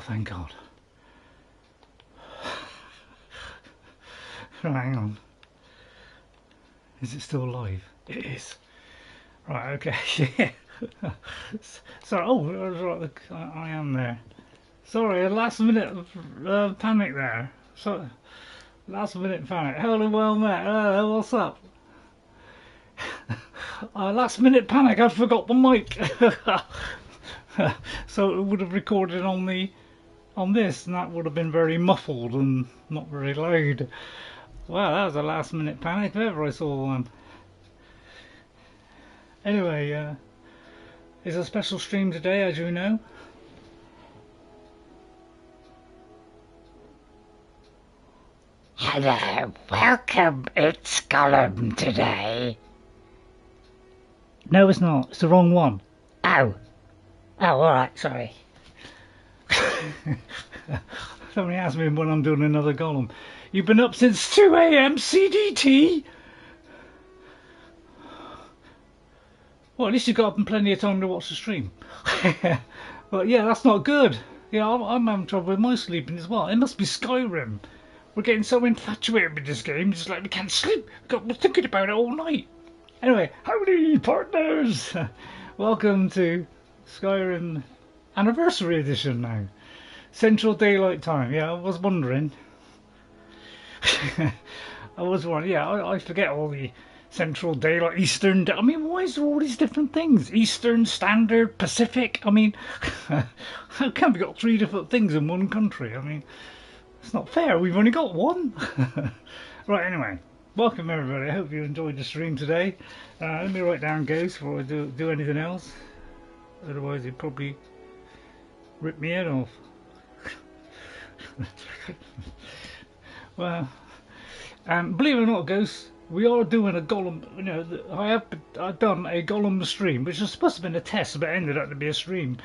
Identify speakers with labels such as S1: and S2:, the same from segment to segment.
S1: Oh, thank God. Hang on. Is it still live? It is. Right, okay. Yeah. Sorry, oh, I am there. Sorry, a last minute panic there. So, last minute panic. Hello, well met. What's up? Last minute panic, I forgot the mic. So it would have recorded on this, and that would have been very muffled and not very loud. Wow, that was a last minute panic if ever I saw one. Anyway, it's a special stream today, as you know.
S2: Hello, welcome. It's Gollum today.
S1: No, it's not. It's the wrong one.
S2: Oh, alright, sorry.
S1: Somebody asked me when I'm doing another Gollum. You've been up since 2 AM CDT? Well, at least you got up in plenty of time to watch the stream. Well, yeah, that's not good. Yeah, I'm having trouble with my sleeping as well. It must be Skyrim. We're getting so infatuated with this game, just like we can't sleep. We're thinking about it all night. Anyway, howdy partners! Welcome to Skyrim Anniversary Edition now. Central Daylight Time. Yeah, I was wondering. Yeah, I forget all the Central Daylight, Eastern. I mean, why is there all these different things? Eastern, Standard, Pacific. I mean, how come we got 3 different things in one country? I mean, it's not fair. We've only got one. Right. Anyway, welcome everybody. I hope you enjoyed the stream today. Let me write down Ghost before I do anything else. Otherwise, he'd probably rip me head off. Well, believe it or not, Ghost, we are doing a Gollum. You know, I've done a Gollum stream, which was supposed to have been a test, but it ended up to be a stream.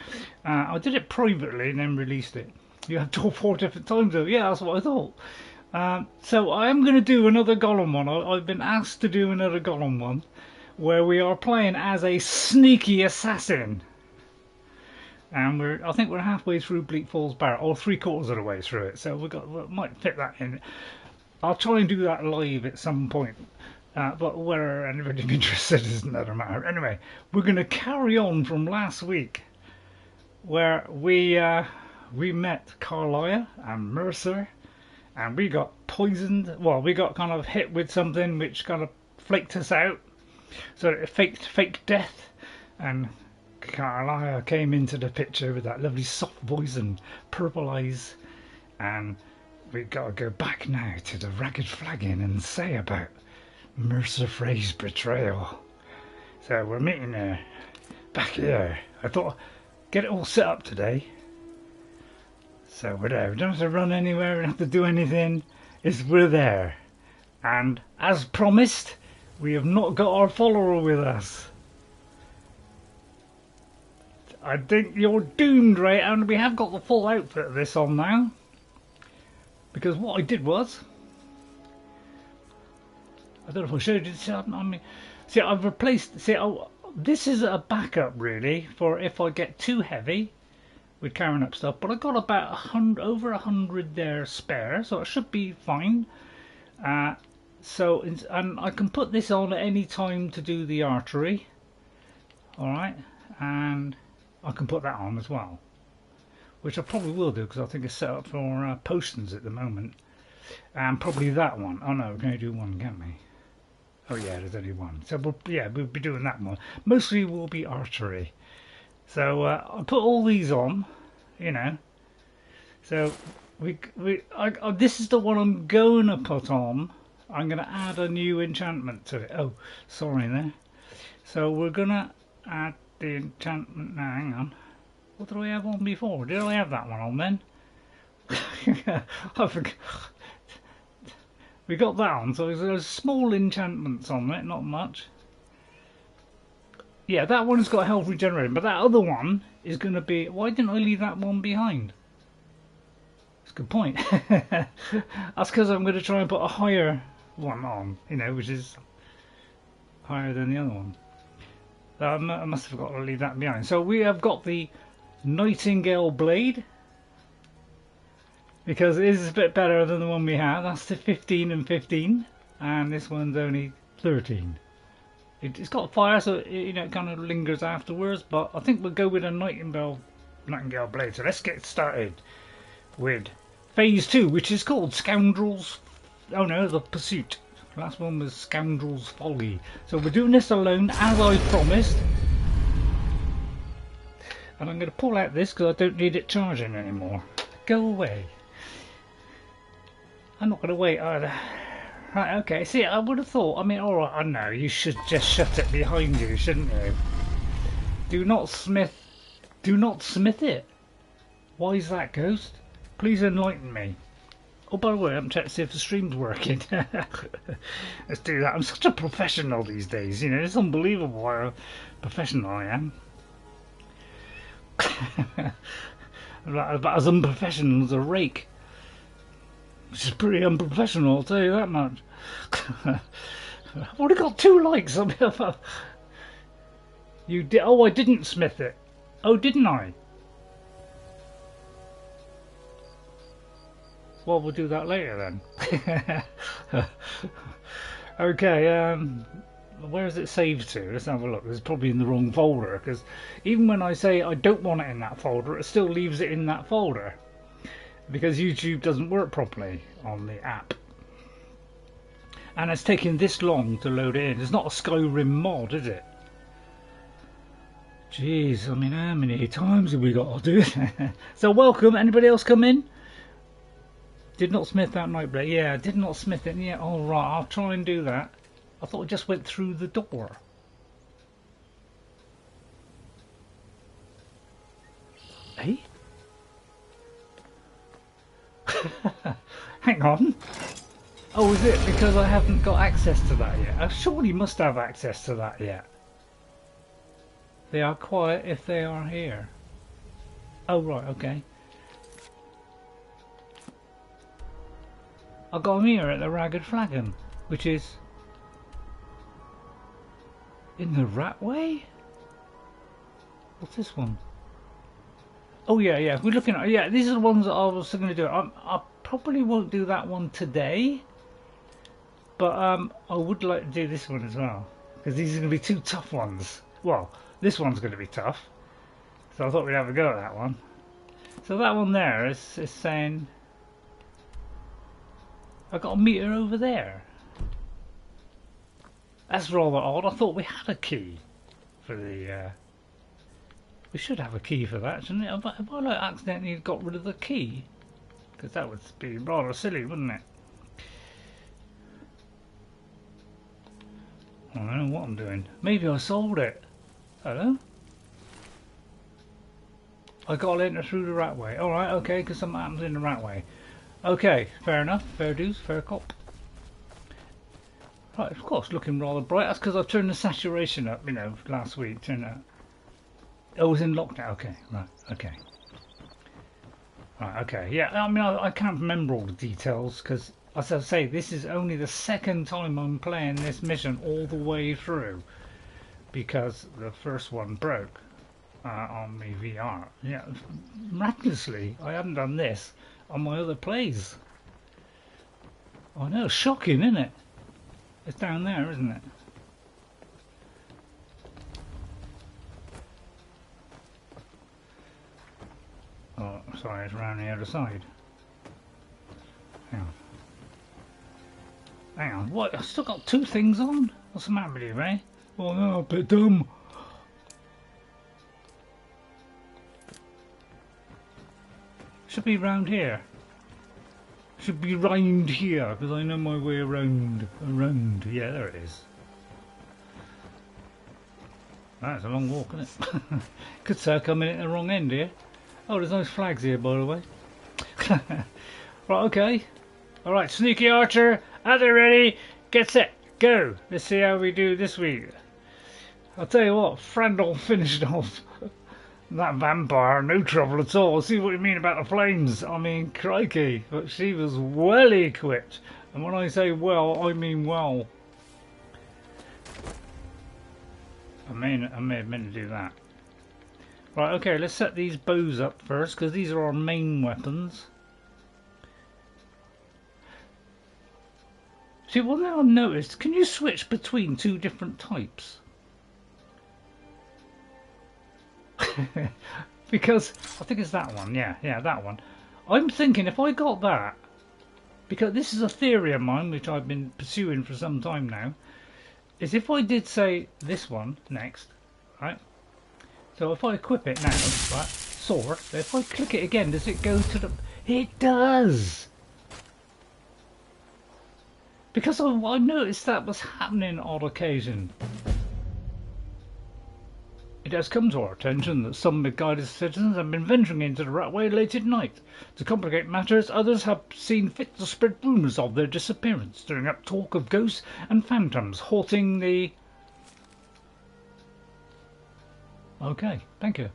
S1: I did it privately and then released it. You have to 4 different times though. Yeah, that's what I thought. So I am going to do another Gollum one. I've been asked to do another Gollum one, where we are playing as a sneaky assassin. And I think we're halfway through Bleak Falls Barrow, or 3/4 of the way through it. So we might fit that in. I'll try and do that live at some point. But whether anybody's interested is another matter. Anyway, we're going to carry on from last week, where we met Karliah and Mercer, and we got poisoned. Well, we got kind of hit with something which kind of flaked us out. So it fake death, and Karliah came into the picture with that lovely soft voice and purple eyes, and we've got to go back now to the Ragged Flagon and say about Mercer Frey's betrayal. So we're meeting her back here. I thought get it all set up today. So we're there. We don't have to run anywhere. We don't have to do anything. We're there. And as promised, we have not got our follower with us. I think you're doomed, right? And we have got the full outfit of this on now. Because what I did was, I don't know if I showed you this. I mean, see, I've replaced. This is a backup really for if I get too heavy with carrying up stuff. But I got about over 100 there spare, so it should be fine. And I can put this on at any time to do the archery. All right, and I can put that on as well, which I probably will do because I think it's set up for potions at the moment. And probably that one. Oh no, we can only do one, can't we? Oh yeah, there's only one. So we'll be doing that one. Mostly will be archery. So I'll put all these on, you know. So this is the one I'm going to put on. I'm going to add a new enchantment to it. Oh, sorry there. So we're going to add the enchantment now. Hang on. What did I have on before? Did I have that one on then? I forgot. We got that on, so there's small enchantments on it, not much. Yeah, that one's got health regenerating, but that other one is going to be... Why didn't I leave that one behind? That's a good point. That's because I'm going to try and put a higher one on, you know, which is higher than the other one. I must have got to leave that behind. So we have got the Nightingale blade, because it is a bit better than the one we had. That's the 15 and 15, and this one's only 13. It's got fire, so it kind of lingers afterwards. But I think we'll go with a Nightingale blade. So let's get started with phase 2, which is called Scoundrels. Oh no, the Pursuit. Last one was Scoundrels Folly. So we're doing this alone, as I promised. And I'm going to pull out this because I don't need it charging anymore. Go away. I'm not going to wait either. Right, okay. See, I would have thought, I mean, alright, I know, you should just shut it behind you, shouldn't you? Do not smith it. Why is that, Ghost? Please enlighten me. Oh, by the way, I'm checking to see if the stream's working. Let's do that. I'm such a professional these days, it's unbelievable how professional I am. About as unprofessional as a rake. Which is pretty unprofessional, I'll tell you that much. I've already got 2 likes. You did? Oh, I didn't smith it. Oh, didn't I? Well, we'll do that later then. Okay, where is it saved to? Let's have a look. It's probably in the wrong folder, because even when I say I don't want it in that folder, it still leaves it in that folder. Because YouTube doesn't work properly on the app. And it's taking this long to load it in. It's not a Skyrim mod, is it? Jeez, I mean, how many times have we got to do it? So welcome, anybody else come in? Did not smith that nightblade. Yeah, did not smith it. Yeah, alright, I'll try and do that. I thought it just went through the door. Eh? Hang on. Oh, is it because I haven't got access to that yet? I surely must have access to that yet. They are quiet if they are here. Oh, right, okay. I got them here at the Ragged Flagon, which is in the Ratway? What's this one? Oh yeah, if we're looking at, yeah, these are the ones that I was going to do. I probably won't do that one today, but I would like to do this one as well, because these are going to be 2 tough ones. Well, this one's going to be tough, so I thought we'd have a go at that one. So that one there is saying I got a meter over there. That's rather odd. I thought we had a key for the. We should have a key for that, shouldn't it? Have I like accidentally got rid of the key? Because that would be rather silly, wouldn't it? I don't know what I'm doing. Maybe I sold it. Hello? I got to enter through the Ratway. Alright, okay, because something happens in the Ratway. Okay, fair enough. Fair dues, fair cop. Right, of course, looking rather bright. That's because I turned the saturation up, last week. Turned it up. Oh, it was in lockdown. Okay, right, okay. Right, okay. Yeah, I mean, I can't remember all the details because, as I say, this is only the 2nd time I'm playing this mission all the way through because the first one broke on the VR. Yeah, miraculously, I haven't done this on my other plays. I know, shocking, isn't it? It's down there, isn't it? Oh, sorry, it's around the other side. Hang on. Hang on, what? I've still got 2 things on? What's the matter with you, Ray? Oh no, a bit dumb. Should be round here. Should be round here, because I know my way around. Yeah, there it is. That's a long walk, isn't it? Could say I come in at the wrong end here. Oh, there's nice flags here, by the way. Right, okay. Alright, Sneaky Archer, at the ready, get set, go. Let's see how we do this week. I'll tell you what, Frandol finished off that vampire, no trouble at all. See what you mean about the flames. I mean, crikey, but she was well equipped. And when I say well, I mean well. I may have meant to do that. Right, okay, let's set these bows up first, because these are our main weapons. See, one thing I've noticed, can you switch between two different types? Because I think it's that one, yeah, that one. I'm thinking if I got that, because this is a theory of mine which I've been pursuing for some time now, is if I did say this one next, right? So if I equip it now, right, sword, if I click it again, does it go to the... It does! Because I noticed that was happening on occasion. It has come to our attention that some misguided citizens have been venturing into the Ratway late at night. To complicate matters, others have seen fit to spread rumours of their disappearance, stirring up talk of ghosts and phantoms haunting the... Okay, thank you.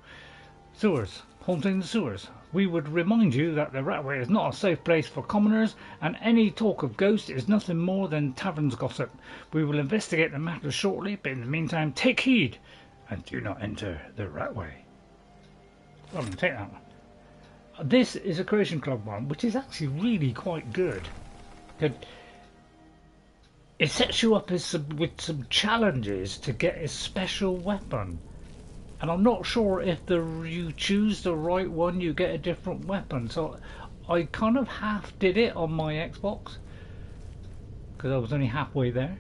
S1: Sewers. Haunting the sewers. We would remind you that the Ratway is not a safe place for commoners, and any talk of ghosts is nothing more than taverns gossip. We will investigate the matter shortly, but in the meantime, take heed and do not enter the Ratway. I'm going to take that one. This is a Creation Club one, which is actually really quite good. It sets you up with some challenges to get a special weapon. And I'm not sure if you choose the right one, you get a different weapon. So I kind of half did it on my Xbox, because I was only halfway there.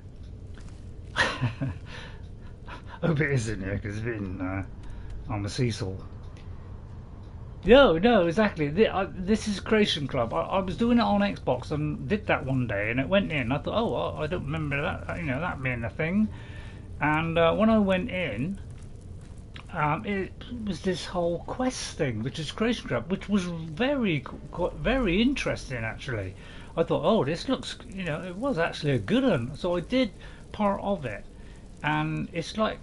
S1: Hope it is in here, because it's been on the Cecil. No, exactly. This is Creation Club. I was doing it on Xbox and did that one day, and it went in. I thought, oh, I don't remember that, that being a thing. And when I went in, it was this whole quest thing, which is Creation Club, which was very interesting actually. I thought, oh, this looks, it was actually a good one. So I did part of it, and it's like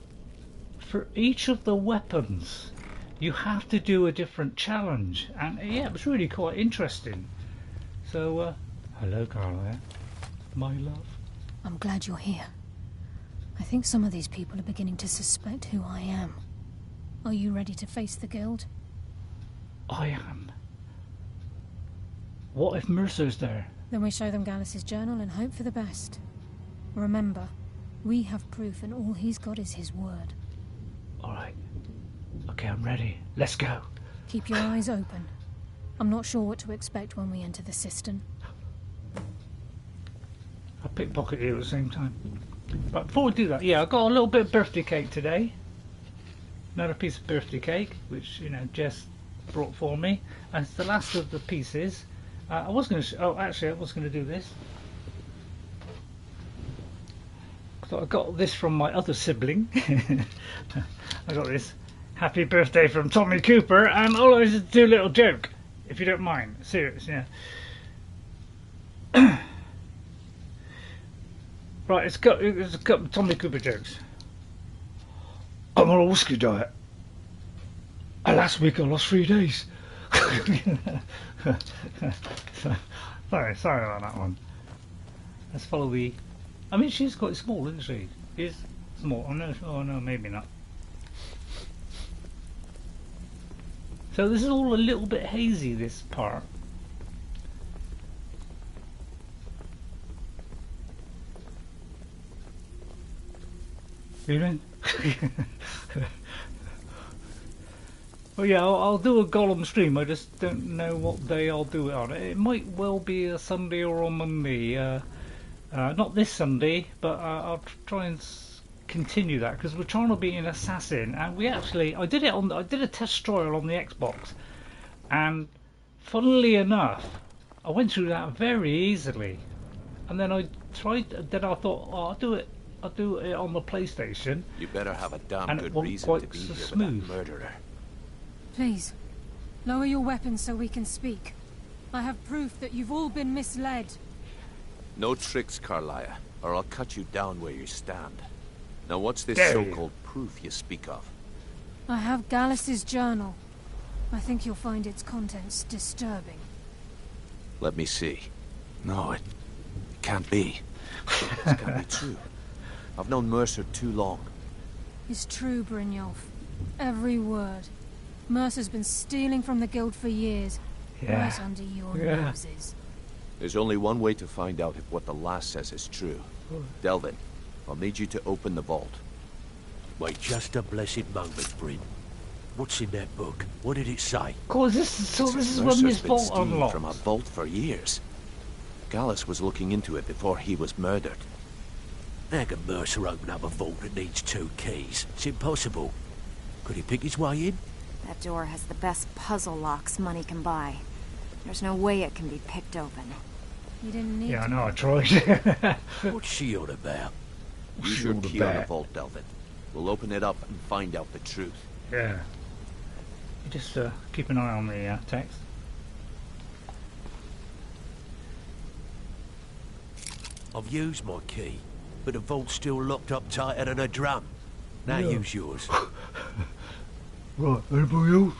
S1: for each of the weapons you have to do a different challenge, and yeah, it was really quite interesting. So hello Karliah, my love.
S3: I'm glad you're here. I think some of these people are beginning to suspect who I am. Are you ready to face the guild?
S1: I am. What if Mercer's there?
S3: Then we show them Gallus's journal and hope for the best. Remember, we have proof and all he's got is his word.
S1: Alright. Okay, I'm ready. Let's go.
S3: Keep your eyes open. I'm not sure what to expect when we enter the cistern.
S1: I'll pickpocket you at the same time. But before we do that, yeah, I got a little bit of birthday cake today. Another piece of birthday cake, which Jess brought for me, and it's the last of the pieces. I was going to. I was going to do this. So I got this from my other sibling. I got this happy birthday from Tommy Cooper, and all I was to do a little joke, if you don't mind. Serious, yeah. Right, it's got Tommy Cooper jokes. I'm on a whiskey diet. And last week I lost 3 days. Sorry about that one. Let's follow the... I mean, she's quite small, isn't she? She's small. Oh no, maybe not. So this is all a little bit hazy, this part. Evening. Well, yeah, I'll do a Gollum stream. I just don't know what day I'll do it on. It might well be a Sunday or a Monday. Not this Sunday, but I'll try and continue that, because we're trying to be an assassin, and I did a test trial on the Xbox, and funnily enough, I went through that very easily. And then I thought, oh, I'll do it on the PlayStation.
S4: You better have a damn
S1: and
S4: good
S1: it wasn't
S4: reason
S1: quite
S4: to be
S1: so
S4: here with
S1: smooth.
S4: that murderer.
S3: Please, lower your weapons so we can speak. I have proof that you've all been misled.
S4: No tricks, Karliah, or I'll cut you down where you stand. Now what's this
S1: Dare
S4: so-called proof you speak of?
S3: I have Gallus's journal. I think you'll find its contents disturbing.
S4: Let me see. No, it can't be. It can't be true. I've known Mercer too long.
S3: It's true, Brynjolf. Every word. Mercer's been stealing from the guild for years.
S1: Yeah.
S3: Right under your
S1: Yeah.
S3: noses.
S4: There's only one way to find out if what the lass says is true. Delvin, I'll need you to open the vault.
S5: Wait just a blessed moment, Bryn. What's in that book? What did it say?
S1: Cause this is when
S4: Mercer's
S1: this
S4: been
S1: vault
S4: stealing
S1: unlocks.
S4: from a vault for years. Gallus was looking into it before he was murdered.
S5: How can Mercer open up a vault that needs 2 keys? It's impossible. Could he pick his way in?
S6: That door has the best puzzle locks money can buy. There's no way it can be picked open.
S3: You didn't need
S1: Yeah, I
S3: to.
S1: know, I tried.
S5: What's she on about?
S4: Use your
S1: Sure
S4: key on the
S1: bet.
S4: vault, Delvin. We'll open it up and find out the truth.
S1: Yeah. You just keep an eye on the text.
S5: I've used my key, but the vault's still locked up tighter than a drum. Now
S1: Yeah.
S5: use yours.
S1: Right, anybody else?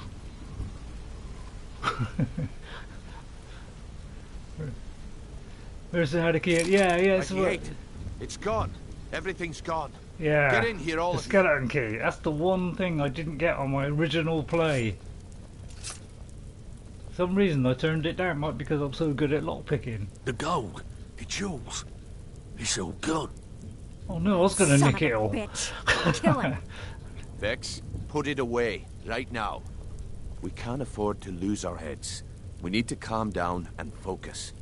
S1: Where's the key? Yeah, it's
S4: It's gone. Everything's gone.
S1: yeah.
S4: Get in here, all
S1: the
S4: of you.
S1: skeleton key. That's the one thing I didn't get on my original play. For some reason I turned it down, might because I'm so good at lockpicking.
S5: The gold, the jewels, it's all gone.
S1: Oh no, I was gonna
S6: Son
S1: nick
S6: of
S1: it
S6: a
S1: all.
S6: bitch. Kill him.
S4: Vex, put it away, right now. We can't afford to lose our heads. We need to calm down and focus.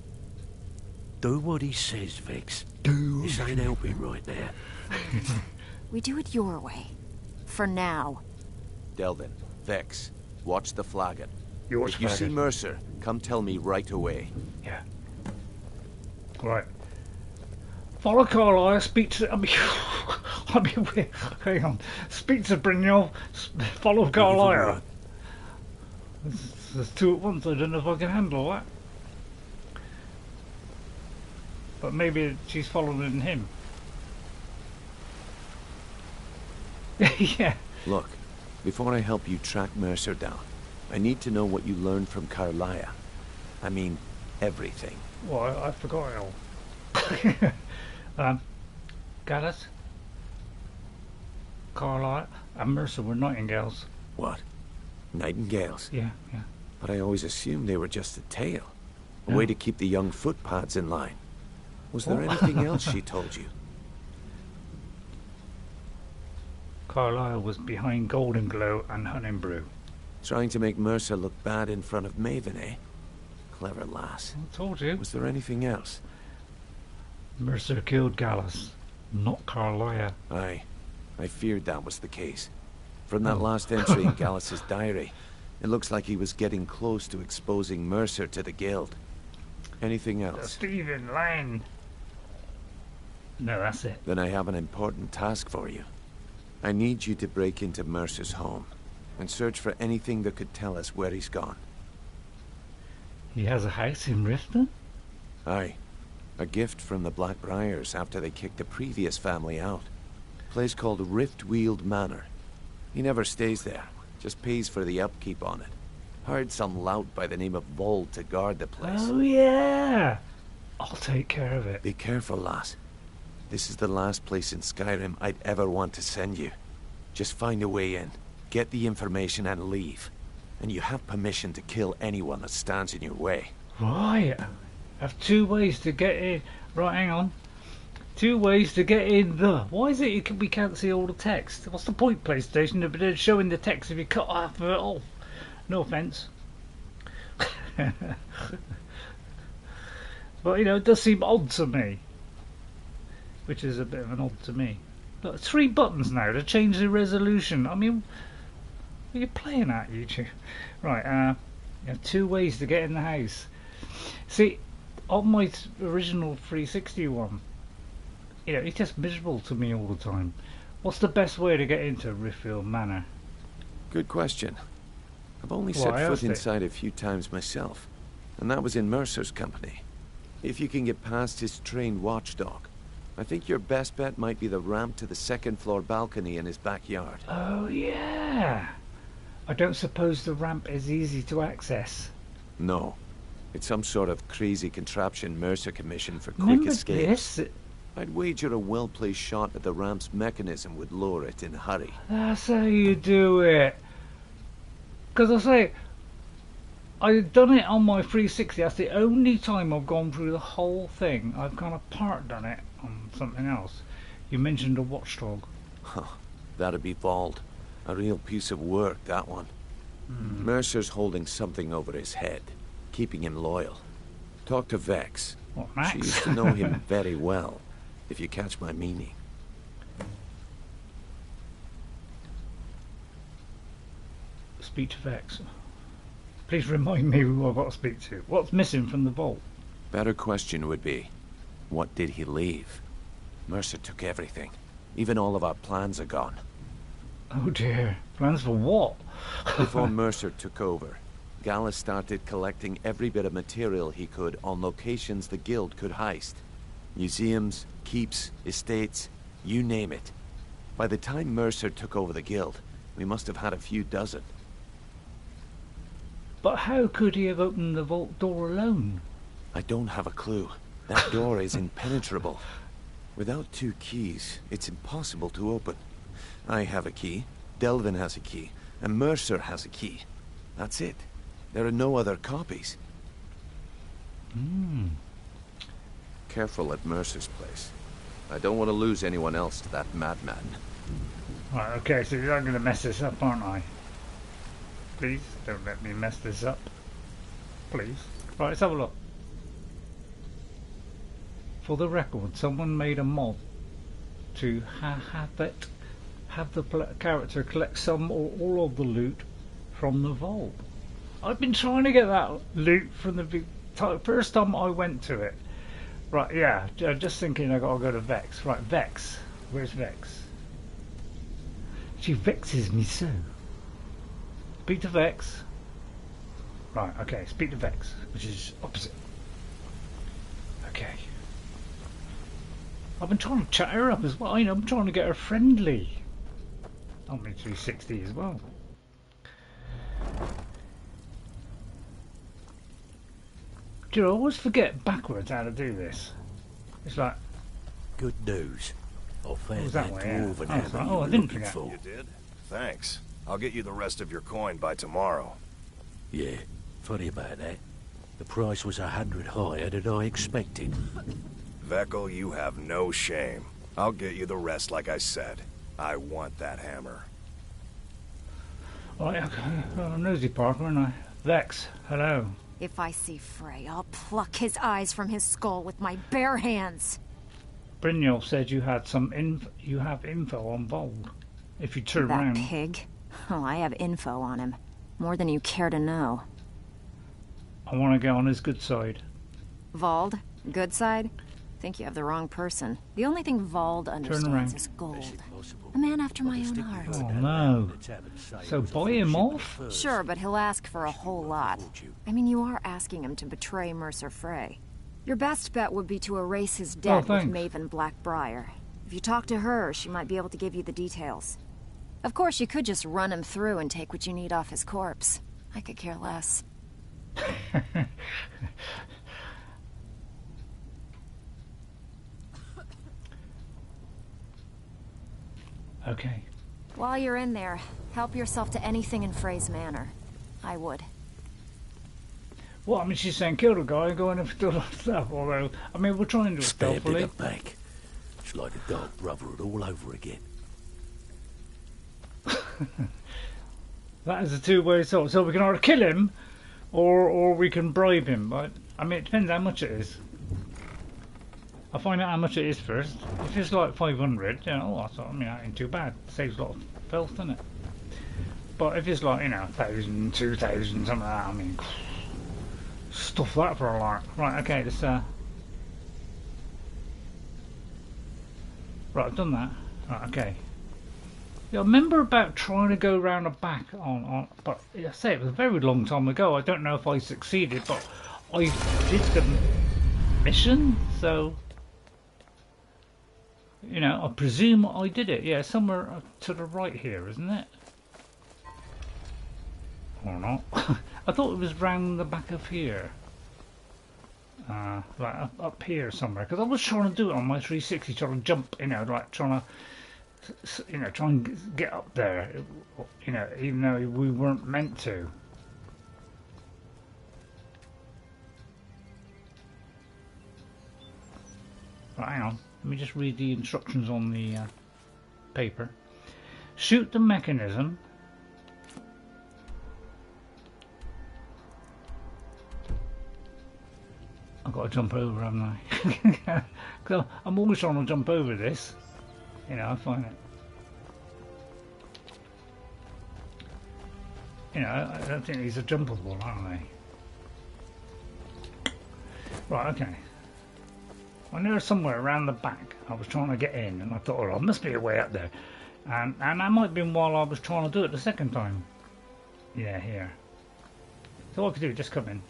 S5: Do what he says, Vex. This ain't helping right now.
S6: We do it your way. For now.
S4: Delvin, Vex, watch the flagon.
S1: You watch
S4: If you see
S1: flagon.
S4: Mercer, come tell me right away.
S1: Yeah. Right. Follow Karliah, speak to... hang on. Speak to Brynjolf, follow Karliah. There's 2 at once, I don't know if I can handle that. But maybe she's following him. Yeah.
S4: Look, before I help you track Mercer down, I need to know what you learned from Karliah. I mean, everything.
S1: Well, I forgot it all. Gallus, Karliah, and Mercer were nightingales.
S4: What? Nightingales?
S1: Yeah.
S4: But I always assumed they were just a tale. A
S1: No.
S4: way to keep the young footpads in line. Was there
S1: Oh.
S4: anything else she told you?
S1: Karliah was behind Golden Glow and Hunting Brew.
S4: Trying to make Mercer look bad in front of Maven, eh? Clever lass.
S1: I told you.
S4: Was there anything else?
S1: Mercer killed Gallus, not Karliah.
S4: Aye. I feared that was the case. From that
S1: Oh.
S4: last entry in Gallus's diary, it looks like he was getting close to exposing Mercer to the guild. Anything else?
S1: Stephen Lang. No, that's it.
S4: Then I have an important task for you. I need you to break into Mercer's home and search for anything that could tell us where he's gone.
S1: He has a house in Riften?
S4: Aye. A gift from the Blackbriars after they kicked the previous family out. Place called Riftweald Manor. He never stays there, just pays for the upkeep on it. Hired some lout by the name of Vald to guard the place.
S1: Oh yeah! I'll take care of it.
S4: Be careful, lass. This is the last place in Skyrim I'd ever want to send you. Just find a way in, get the information and leave. And you have permission to kill anyone that stands in your way.
S1: Right. I have 2 ways to get in. Right, hang on. 2 ways to get in the... Why is it we can't see all the text? What's the point, PlayStation, if they're showing the text if you cut half of it off? No offence. But, you know, it does seem odd to me. Which is a bit of an odd to me. Look, 3 buttons now to change the resolution. I mean, what are you playing at, YouTube? Right, you have 2 ways to get in the house. See, on my original 360 one, you know, it's just miserable to me all the time. What's the best way to get into Riftweald Manor?
S4: Good question. I've only
S1: Well,
S4: set
S1: I
S4: foot
S1: asked it.
S4: inside a few times myself, and that was in Mercer's company. If you can get past his trained watchdog, I think your best bet might be the ramp to the 2nd floor balcony in his backyard.
S1: Oh yeah! I don't suppose the ramp is easy to access.
S4: No. It's some sort of crazy contraption Mercer commissioned for quick
S1: Remember
S4: escapes.
S1: this?
S4: I'd wager a well-placed shot at the ramp's mechanism would lower it in a hurry.
S1: That's how you do it. Because I say, I've done it on my 360. That's the only time I've gone through the whole thing. I've kind of part done it on something else. You mentioned a watchdog.
S4: Huh. That'd be Vald. A real piece of work, that one. Mercer's holding something over his head, keeping him loyal. Talk to Vex.
S1: What, Max?
S4: She used to know him very well, if you catch my meaning.
S1: Speak to Vex. Please remind me who I've got to speak to. What's missing from the vault?
S4: Better question would be, what did he leave? Mercer took everything. Even all of our plans are gone.
S1: Oh dear. Plans for what?
S4: Before Mercer took over, Gallus started collecting every bit of material he could on locations the guild could heist. Museums, keeps, estates, you name it. By the time Mercer took over the guild, we must have had a few dozen.
S1: But how could he have opened the vault door alone?
S4: I don't have a clue. That door is impenetrable. Without 2 keys, it's impossible to open. I have a key, Delvin has a key, and Mercer has a key. That's it. There are no other copies. Careful at Mercer's place. I don't want to lose anyone else to that madman.
S1: Right, okay, so you're going to mess this up, aren't I? Please, don't let me mess this up. Please. Right, let's have a look. For the record, someone made a mod to have the character collect some or all of the loot from the vault. I've been trying to get that loot from the first time I went to it. Right, yeah, just thinking I gotta go to Vex. Right, Vex. Where's Vex? She vexes me so. Speak to Vex. Right, okay, speak to Vex, which is opposite. Okay. I've been trying to chat her up as well. You know, I'm trying to get her friendly. I'm in 360 as well. Do you know, I always forget backwards how to do this. It's like...
S5: Good news. I found
S1: that
S5: that
S1: way, yeah.
S5: dwarven
S1: I was
S5: hammer
S1: like,
S5: you
S1: oh, I
S5: were
S1: didn't
S5: looking
S1: forget.
S5: for.
S7: You did? Thanks. I'll get you the rest of your coin by tomorrow.
S5: Yeah, funny about that. The price was 100 higher than I expected.
S7: Vekel, you have no shame. I'll get you the rest like I said. I want that hammer.
S1: Right, okay. Well, nosy Parker, and I... Vex, hello.
S6: If I see Frey, I'll pluck his eyes from his skull with my bare hands.
S1: Brynjolf said you had you have info on Vald. If you turn
S6: That
S1: around...
S6: pig? Oh, I have info on him. More than you care to know.
S1: I want to get on his good side.
S6: Vald? Good side? Think you have the wrong person. The only thing Vald understands
S1: around.
S6: is gold. A man after my own heart.
S1: Oh no. So buy him off?
S6: Sure, but he'll ask for a whole lot. I mean, you are asking him to betray Mercer Frey. Your best bet would be to erase his debt with
S1: thanks.
S6: Maven Blackbriar. If you talk to her, she might be able to give you the details. Of course, you could just run him through and take what you need off his corpse. I could care less.
S1: Okay.
S6: While you're in there, help yourself to anything in Frey's manor. I would.
S1: Well, I mean, she's saying kill the guy and go in and do that stuff, although, I mean, we're trying to do it
S5: Stabbed in
S1: stealthily.
S5: the back. It's like a dog brothered all over again.
S1: That is a two-way sword. So we can either kill him, or we can bribe him. But I mean, it depends how much it is. I'll find out how much it is first. If it's like 500, you know, I mean, that ain't too bad. Saves a lot of filth, doesn't it? But if it's like, you know, 1,000, 2,000, something like that, I mean, stuff that for a lark. Right, okay, let's, right, I've done that. Right, okay. Yeah, I remember about trying to go round the back on but I say it was a very long time ago. I don't know if I succeeded, but I did the mission, so you know, I presume I did it. Yeah, somewhere to the right here, isn't it? Or not? I thought it was round the back of here. Like up here somewhere, because I was trying to do it on my 360, trying to jump, you know, like trying to, you know, try and get up there, you know, even though we weren't meant to. Right, hang on. Let me just read the instructions on the paper. Shoot the mechanism. I've got to jump over, haven't I? Cause I'm always trying to jump over this. You know, I find it. You know, I don't think these are jumpable, aren't they? Right, okay. I know somewhere around the back I was trying to get in, and I thought, oh, there must be a way up there. And that might have been while I was trying to do it the second time. Yeah, here. So what I could do, just come in.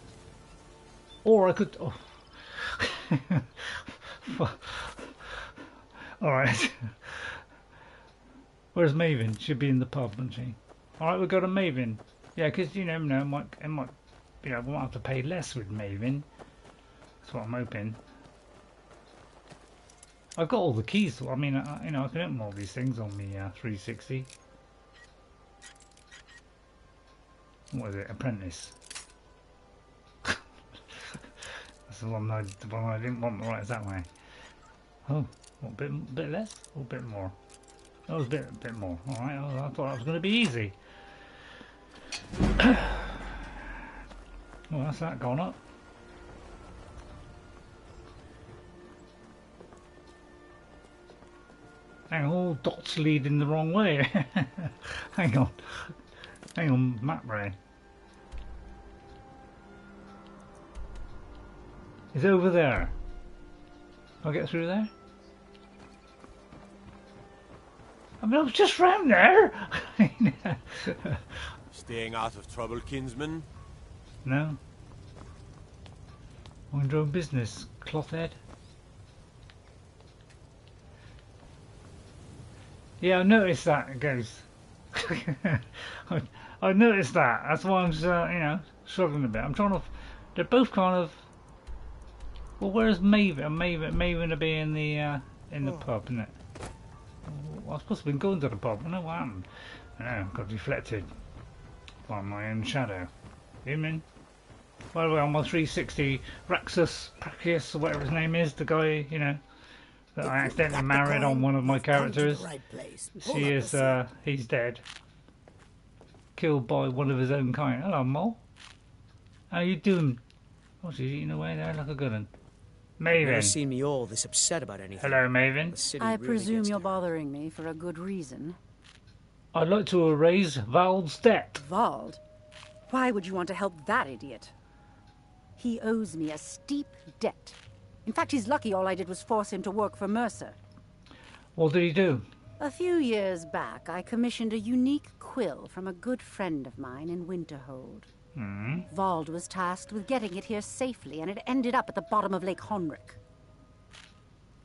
S1: Or I could... Oh. Alright. Where's Maven? She'll be in the pub, won't she? Alright, we'll go to Maven. Yeah, because, you never know, it might, you know, we might have to pay less with Maven. That's what I'm hoping. I've got all the keys, I mean, you know, I can open all these things on the 360. What is it? Apprentice. That's the one I didn't want. Right, it's that way. Oh, a bit less or a bit more? That was a bit more. All right, I thought that was going to be easy. Well, that's that gone up. Hang on, all dots leading the wrong way. Hang on, map ray. It's over there. I'll get through there. I mean, I was just round there.
S5: Staying out of trouble, kinsman?
S1: No. Mind your own business, clothhead. Yeah, I noticed that, it goes. I noticed that. That's why I'm, you know, struggling a bit. I'm trying to... They're both kind of... Well, where's Maven? Maven will be in the pub, isn't it? Well, I was supposed to be going to the pub. I know what happened. I know, got deflected by my own shadow. You mean? By the way, on my 360, Raxus, Prakius, or whatever his name is, the guy, you know, that I accidentally married on one of my characters. She is, he's dead. Killed by one of his own kind. Hello, Mole. How you doing? Oh, she's eating away there like a good one. Maven.
S8: Never seen me all this upset about anything.
S1: Hello, Maven.
S9: I presume you're bothering me for a good reason.
S1: I'd like to erase Vald's debt.
S9: Vald? Why would you want to help that idiot? He owes me a steep debt. In fact, he's lucky all I did was force him to work for Mercer.
S1: What did he do?
S9: A few years back, I commissioned a unique quill from a good friend of mine in Winterhold. Vald was tasked with getting it here safely, and it ended up at the bottom of Lake Honrick.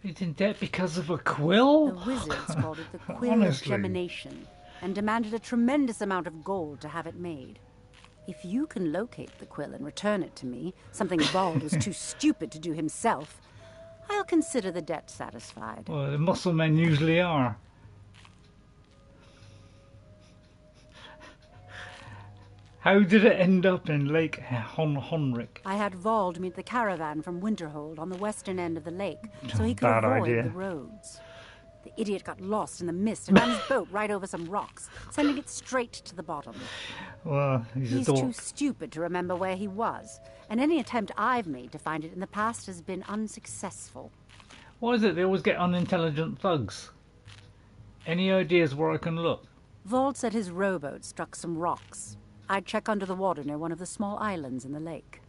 S1: He's in debt because of a quill?
S9: The wizards called it the Quill of Germination, and demanded a tremendous amount of gold to have it made. If you can locate the quill and return it to me, something Vald was too stupid to do himself, I'll consider the debt satisfied.
S1: Well, the muscle men usually are. How did it end up in Lake Honrick?
S9: I had Vald meet the caravan from Winterhold on the western end of the lake, so he could
S1: Bad
S9: avoid
S1: idea.
S9: the roads. The idiot got lost in the mist and ran his boat right over some rocks, sending it straight to the bottom.
S1: Well, he's a
S9: too
S1: dork.
S9: stupid to remember where he was, and any attempt I've made to find it in the past has been unsuccessful.
S1: Why is it they always get unintelligent thugs? Any ideas where I can look?
S9: Vald said his rowboat struck some rocks. I'd check under the water near one of the small islands in the lake.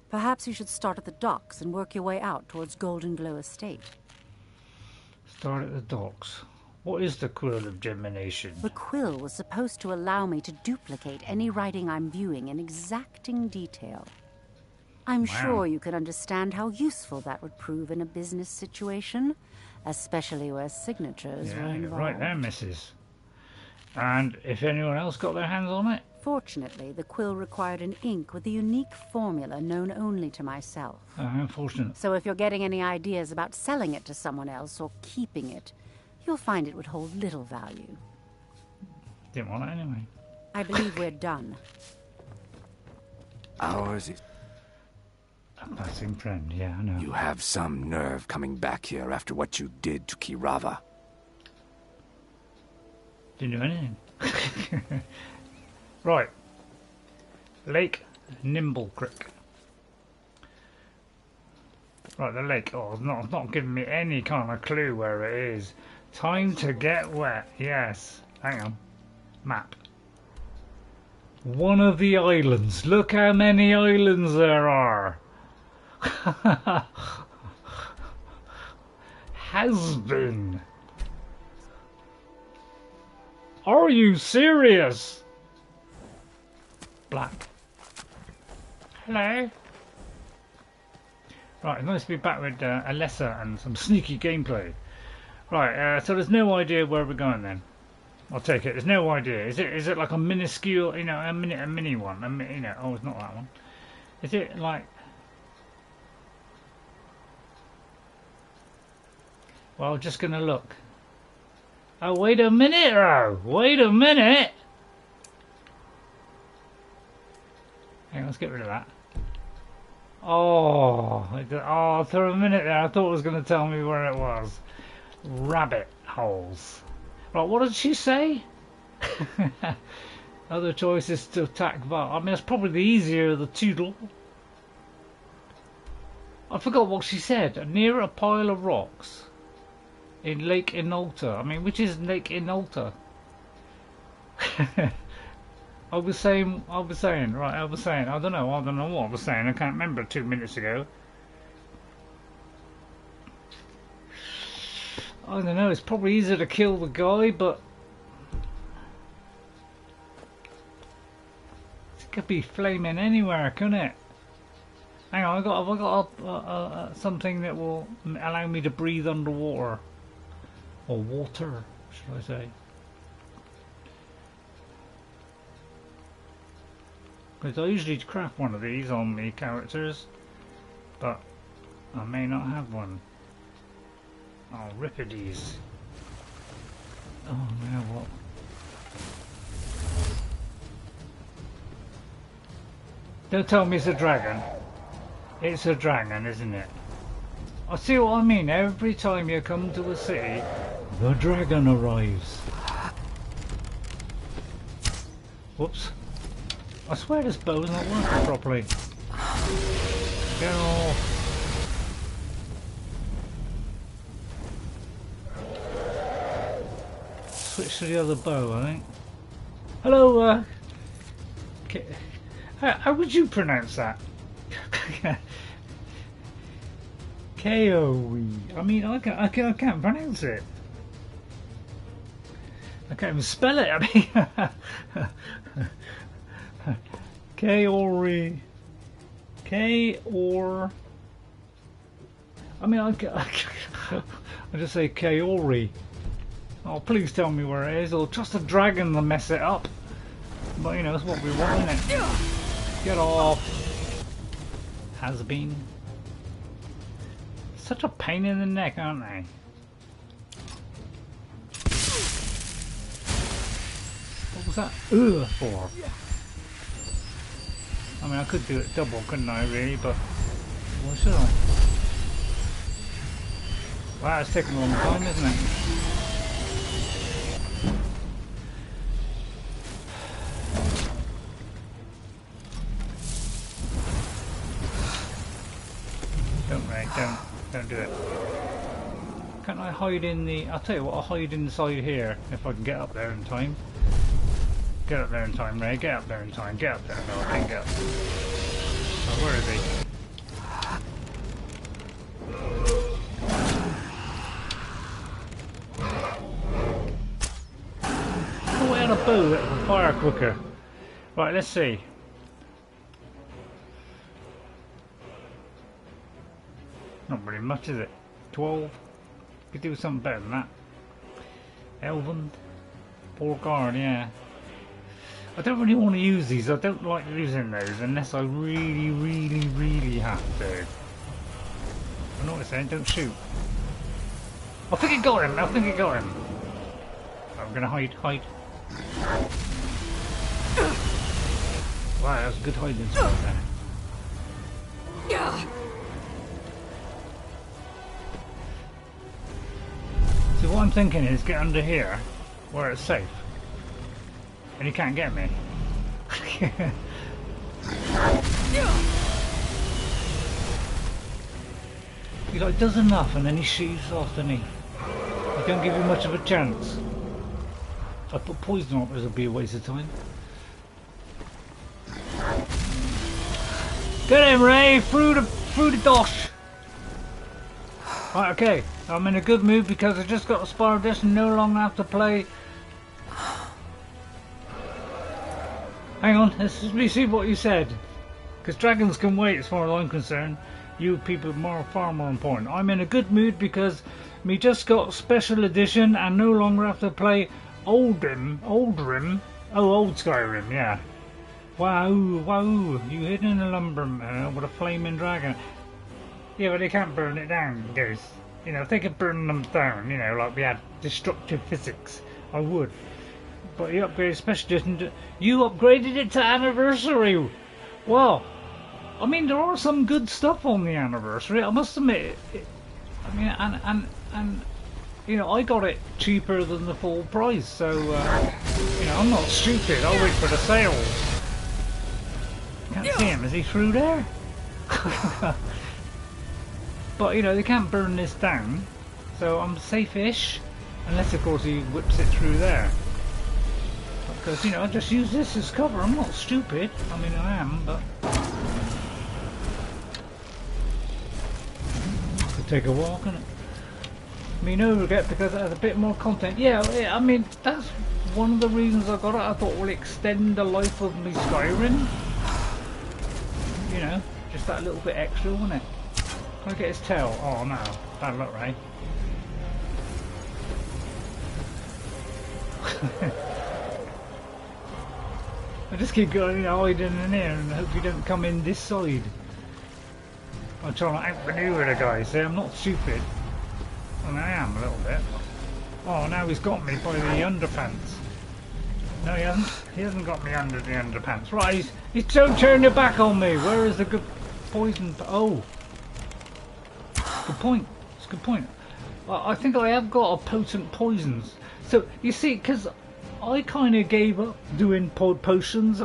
S9: Perhaps you should start at the docks and work your way out towards Golden Glow Estate.
S1: Start at the docks. What is the Quill of Germination?
S9: The quill was supposed to allow me to duplicate any writing I'm viewing in exacting detail. I'm sure you can understand how useful that would prove in a business situation, especially where signatures were
S1: Yeah,
S9: involved.
S1: right there, missus. And if anyone else got their hands on it?
S9: Fortunately, the quill required an ink with a unique formula known only to myself.
S1: Unfortunate.
S9: So if you're getting any ideas about selling it to someone else or keeping it, you'll find it would hold little value.
S1: Didn't want it anyway.
S9: I believe we're done.
S4: Ours is...
S1: A passing friend, yeah, I know.
S10: You have some nerve coming back here after what you did to Kirava.
S1: Didn't do anything. Right. Lake Nimble Creek. Right, the lake. Oh, it's not giving me any kind of clue where it is. Time to get wet. Yes. Hang on. Map. One of the islands. Look how many islands there are. Has been. Are you serious? Black. Hello. Right, it's nice to be back with Elessa and some sneaky gameplay. Right, so there's no idea where we're going then. I'll take it. There's no idea. Is it like a minuscule, you know, a mini one? You know, oh, it's not that one. Is it like? Well, just gonna look. Oh, wait a minute, though. Wait a minute. Hang on, let's get rid of that. Oh, for a minute there, I thought it was going to tell me where it was. Rabbit holes. Right, what did she say? Other choices to attack Vald. I mean, it's probably the easier of the two. I forgot what she said. Near a pile of rocks in Lake Inolta. I mean, which is Lake Inolta? I was saying, I don't know what I was saying, I can't remember 2 minutes ago. I don't know, it's probably easier to kill the guy, but it could be flaming anywhere, couldn't it? Hang on, have I got something that will allow me to breathe underwater? Or water, should I say. Because I usually craft one of these on me characters, but I may not have one. Oh, Rippides. Oh, now what? Don't tell me it's a dragon. It's a dragon, isn't it? I see what I mean. Every time you come to a city, the dragon arrives. Whoops. I swear this bow's not working properly. Get off. Switch to the other bow, I think. Hello, how would you pronounce that? K-O-E. I mean, I can't pronounce it. I can't even spell it. I mean, K-O-R-E. K-O-R. I mean, I just say K-O-R-E. Oh, please tell me where it is, or just a dragon to mess it up. But you know, that's what we want, isn't it? Get off. Has been. Such a pain in the neck, aren't they? What was that for? I mean, I could do it double, couldn't I, really? But what should I? Wow, it's taking a long time, isn't it? Don't do it. Can't I hide in the... I'll tell you what, I'll hide inside here if I can get up there in time. Get up there in time, Ray. Get up there in time. Get up there. No, I can't get up. Oh, where is he? Oh, I had a bow that will fire quicker. Right, let's see. Not really much, is it? 12? Could do something better than that. Elven. 4 guard, yeah. I don't really want to use these. I don't like using those unless I really have to. I know what I'm saying, don't shoot. I think it got him, I'm gonna hide. Wow, that was a good hiding spot there. what I'm thinking is get under here, where it's safe. And he can't get me. He like does enough and then he shoots off, doesn't he? He don't give you much of a chance. If I put poison on it, it'll be a waste of time. Get him, Ray! Through the dosh! Right, okay. I'm in a good mood because I just got a spar of this and no longer have to play. Hang on, let's see what you said. Because dragons can wait as far as I'm concerned. You people are far more important. I'm in a good mood because me just got special edition and no longer have to play old Skyrim, yeah. Wow, you hidden a lumberman with a flaming dragon. Yeah, but they can't burn it down, guys. You know, if they could burn them down, you know, like we had destructive physics, I would. But you upgraded special edition. You upgraded it to anniversary. Well, I mean, there are some good stuff on the anniversary. I must admit. I mean, and you know, I got it cheaper than the full price. So you know, I'm not stupid. I'll wait for the sales. Can't see him. Is he through there? But you know, they can't burn this down, so I'm safe-ish, unless of course he whips it through there. Because you know, I just use this as cover. I'm not stupid. I mean, I am, but could take a walk, innit? I mean, no regret because it has a bit more content. Yeah, I mean, that's one of the reasons I got it. I thought we'll extend the life of me Skyrim. You know, just that little bit extra, wouldn't it? Can I get his tail? Oh no, bad luck, Ray. I just keep going hiding in here and hope you don't come in this side. I'm trying to outmaneuver the guy, see, I'm not stupid. Well, I am a little bit. Oh, now he's got me by the underpants. No, he hasn't. He hasn't got me under the underpants. Right, he's don't turn your back on me. Where is the good poison? Oh. Good point. It's a good point. I think I have got a potent poisons. So you see, because I kind of gave up doing potions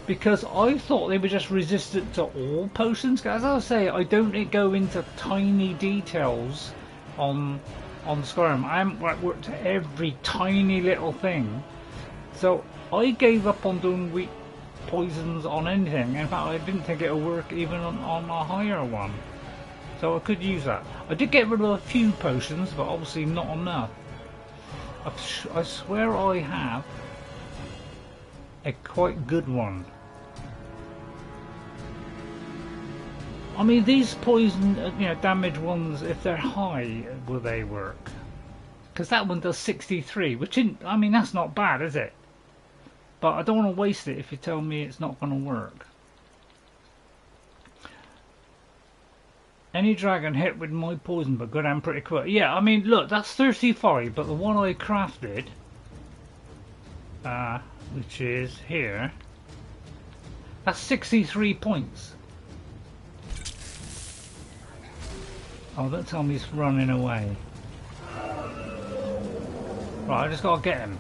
S1: because I thought they were just resistant to all potions. As I say, I don't go into tiny details on Skyrim. I haven't worked at every tiny little thing. So I gave up on doing weak poisons on anything. In fact, I didn't think it would work even on a higher one. So I could use that. I did get rid of a few potions, but obviously not enough. I swear I have a quite good one. I mean, these poison, you know, damage ones, if they're high, will they work? Because that one does 63, which isn't, I mean, that's not bad, is it? But I don't want to waste it if you tell me it's not going to work. Any dragon hit with my poison but go down pretty quick. Yeah, I mean, look, that's 35, but the one I crafted, which is here, that's 63 points. Oh, don't tell me he's running away. Right, I just gotta get him.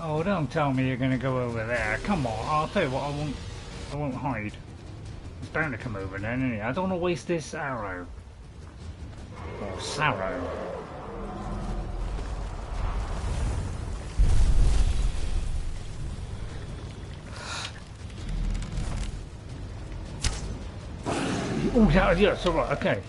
S1: Oh, don't tell me you're gonna go over there. Come on, I'll tell you what, I won't hide. He's bound to come over then, isn't he? I don't want to waste this arrow. Or sarrow. Oh, yeah, it's alright, okay.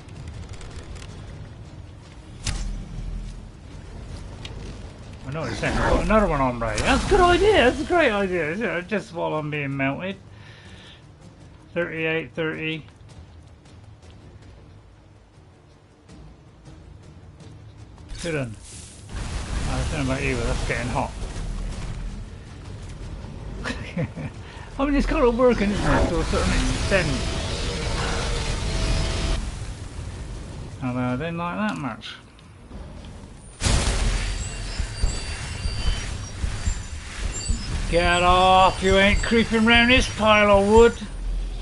S1: I know what you're saying. I've got another one on, Ray. That's a good idea. That's a great idea. Just while I'm being melted. 38, 30. Good one. I don't know about you, but that's getting hot. I mean, it's kind of working, isn't it, to a certain extent. Although I didn't like that much. Get off! You ain't creeping round this pile of wood.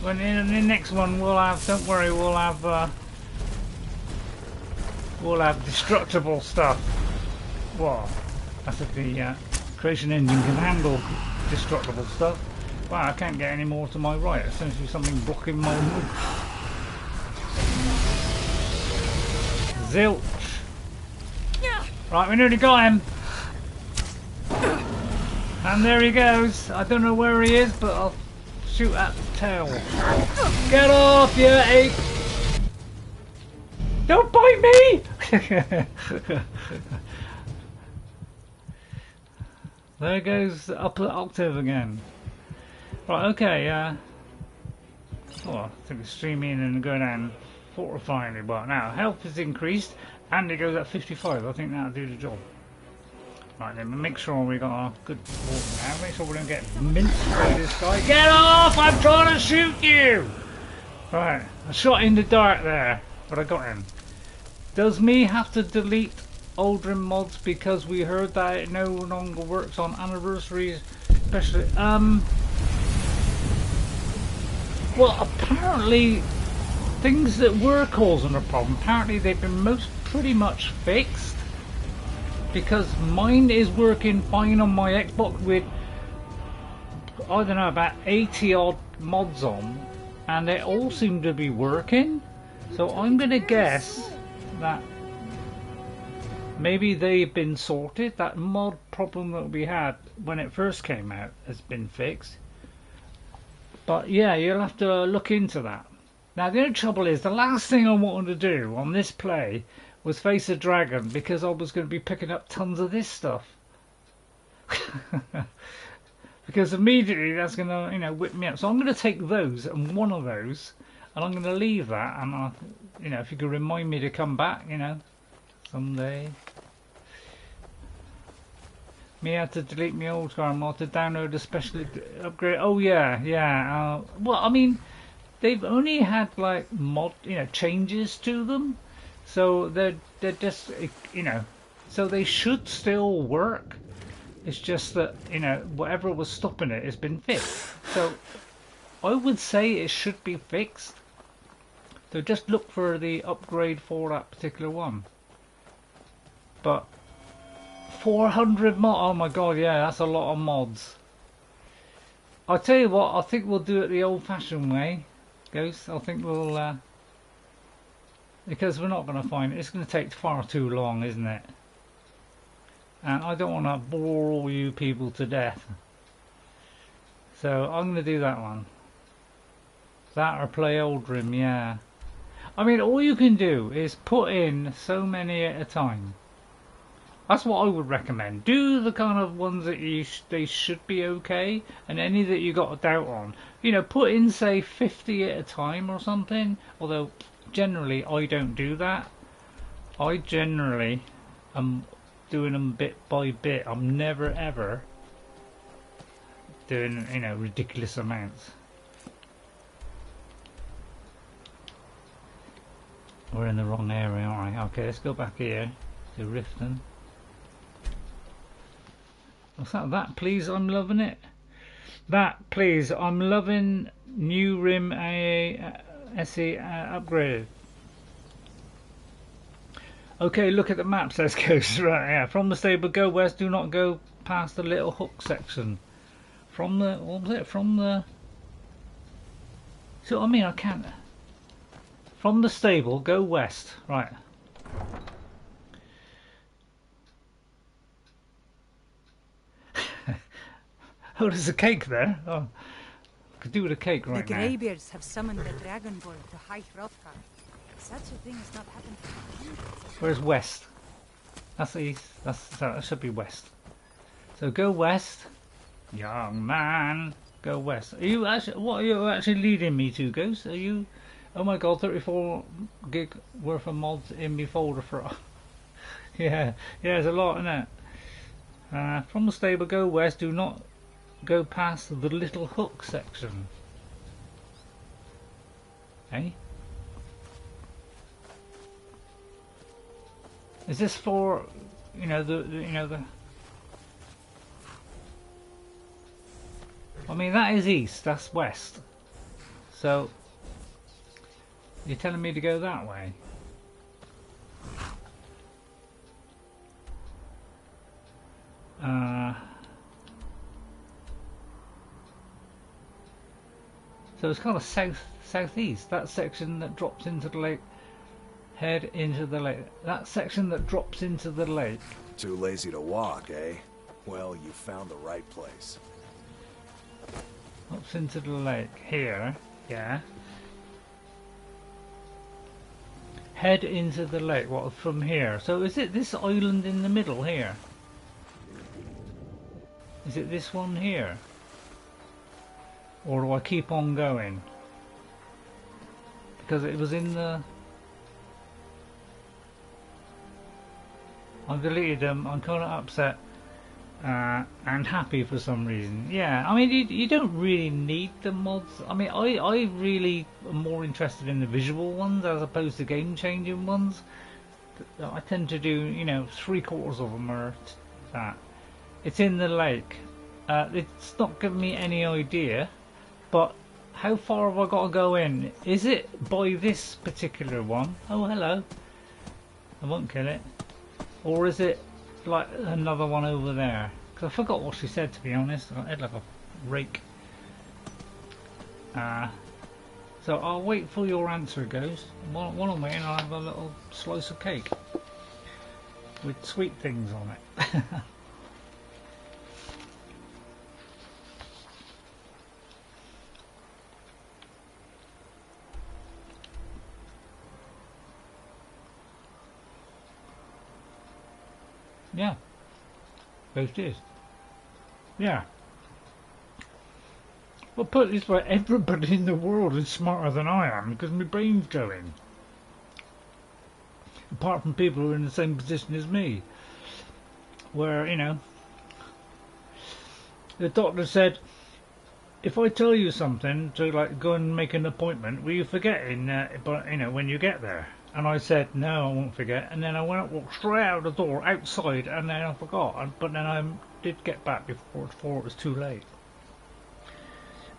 S1: When in the next one we'll have, don't worry, we'll have we'll have destructible stuff. Well, that's if the creation engine can handle destructible stuff. Wow, I can't get any more to my right. Essentially something blocking my move. Zilch. Right, we nearly got him. And there he goes. I don't know where he is, but I'll shoot at the tail. Get off, you ape! Don't bite me! There goes the upper octave again. Right, okay, oh, I think it's streaming and going down fortifyingly, but now health is increased and it goes at 55. I think that'll do the job. Right, then make sure we got our good water now. Make sure we don't get minced by this guy. Get off! I'm trying to shoot you! Right, I shot in the dark there, but I got him. Does me have to delete Aldrin mods because we heard that it no longer works on anniversaries, especially well, apparently things that were causing a problem, apparently they've been pretty much fixed, because mine is working fine on my Xbox with, I don't know, about 80 odd mods on, and they all seem to be working. So I'm gonna guess that maybe they've been sorted. That mod problem that we had when it first came out has been fixed. But yeah, you'll have to look into that. Now the only trouble is, the last thing I wanted to do on this play was face a dragon, because I was going to be picking up tons of this stuff. Because immediately that's going to, you know, whip me up. So I'm going to take those and one of those, and I'm going to leave that. And you know, if you could remind me to come back, you know, someday. Me had to delete my old Skyrim mod to download a special upgrade. Oh yeah, yeah. Well, I mean, they've only had like changes to them, so they're just, you know, so they should still work. It's just that, you know, whatever was stopping it has been fixed. So I would say it should be fixed. So just look for the upgrade for that particular one. But 400 mods, oh my god, yeah, that's a lot of mods. I'll tell you what, I think we'll do it the old-fashioned way, Ghost. I think we'll, because we're not going to find it. It's going to take far too long, isn't it? And I don't want to bore all you people to death. So I'm going to do that one. That or play Oldrim, yeah. I mean, all you can do is put in so many at a time. That's what I would recommend. Do the kind of ones that they should be okay, and any that you got a doubt on. You know, put in, say, 50 at a time or something. Although, generally, I don't do that. I generally am doing them bit by bit. I'm never ever doing, you know, ridiculous amounts. We're in the wrong area, aren't we? Okay, let's go back here to Riften. What's that? That, please, I'm loving it. That, please, I'm loving new Rim SE upgraded. Okay, look at the map, says Ghost. Right, yeah. From the stable, go west. Do not go past the little hook section. From the, what was it? From the. So I mean, I can't. From the stable, go west. Right. Oh, there's a cake there. Oh, could do with a cake right now.
S11: The Greybeards have summoned the Dragonborn to High Hrothgar. Such a thing has not happened for hundreds.
S1: Where's west? That's the east. That should be west. So go west, young man. Go west. Are you actually? What are you actually leading me to, Ghost? Are you? Oh my god, 34 gig worth of mods in my folder for. Yeah, there's a lot in it. From the stable, go west. Do not go past the little hook section. Hey. Is this for, you know, the I mean, that is east, that's west. So you're telling me to go that way? So it's kind of southeast. That section that drops into the lake. Head into the lake. That section that drops into the lake.
S7: Too lazy to walk, eh? Well, you found the right place.
S1: Drops into the lake. Here. Yeah. Head into the lake. What, from here? So is it this island in the middle here? Is it this one here? Or do I keep on going? Because it was in the... I've deleted them. I'm kind of upset and happy for some reason. Yeah, I mean, you don't really need the mods. I mean, I really am more interested in the visual ones as opposed to game-changing ones. I tend to do, you know, 3/4 of them are that. It's in the lake. It's not giving me any idea, but how far have I got to go in? Is it by this particular one? Oh, hello. I won't kill it. Or is it like another one over there? Because I forgot what she said, to be honest. I had like a rake. So I'll wait for your answer, Ghost. While I'm waiting, I'll have a little slice of cake with sweet things on it. Yeah, Ghost is. Yeah. Well, put it this way, everybody in the world is smarter than I am because my brain's going. Apart from people who are in the same position as me. Where, you know, the doctor said, if I tell you something to like go and make an appointment, will you forget but you know, when you get there? And I said, no, I won't forget. And then I walked straight out the door, outside, and then I forgot. But then I did get back before it was too late.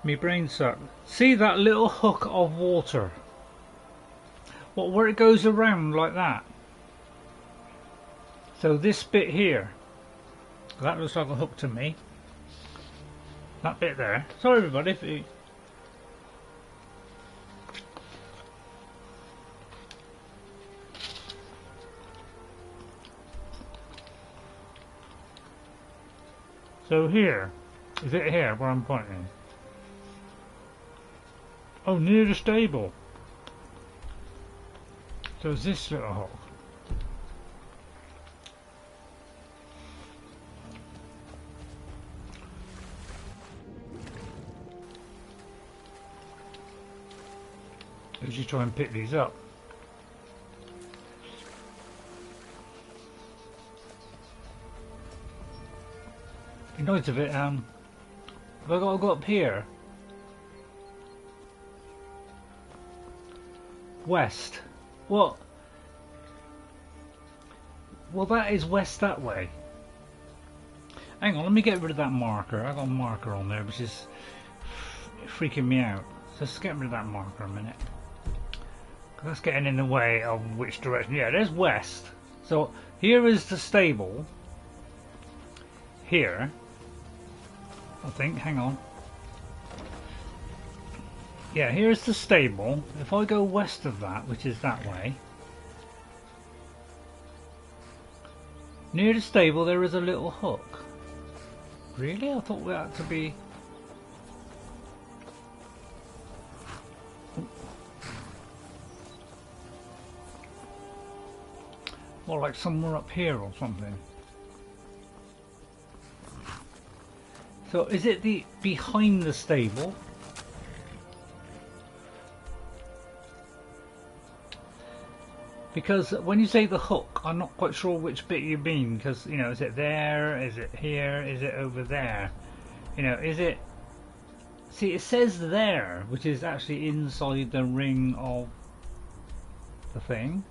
S1: My brain sucked. See that little hook of water? What, where it goes around like that? So this bit here, that looks like a hook to me. That bit there. Sorry everybody if you... So here, is it here where I'm pointing? Oh, near the stable. So it's this little hook. As you try and pick these up. The noise of it, have I got to go up here? West. What? Well, that is west that way. Hang on, let me get rid of that marker. I got a marker on there, which is freaking me out. So let's get rid of that marker a minute. That's getting in the way of which direction. Yeah, there's west. So here is the stable. Here. I think, hang on. Yeah, here's the stable. If I go west of that, which is that way, near the stable there is a little hook. Really? I thought we had to be... Or like somewhere up here or something. So is it the behind the stable? Because when you say the hook, I'm not quite sure which bit you mean. Because, you know, is it there? Is it here? Is it over there? You know, is it... See, it says there, which is actually inside the ring of the thing.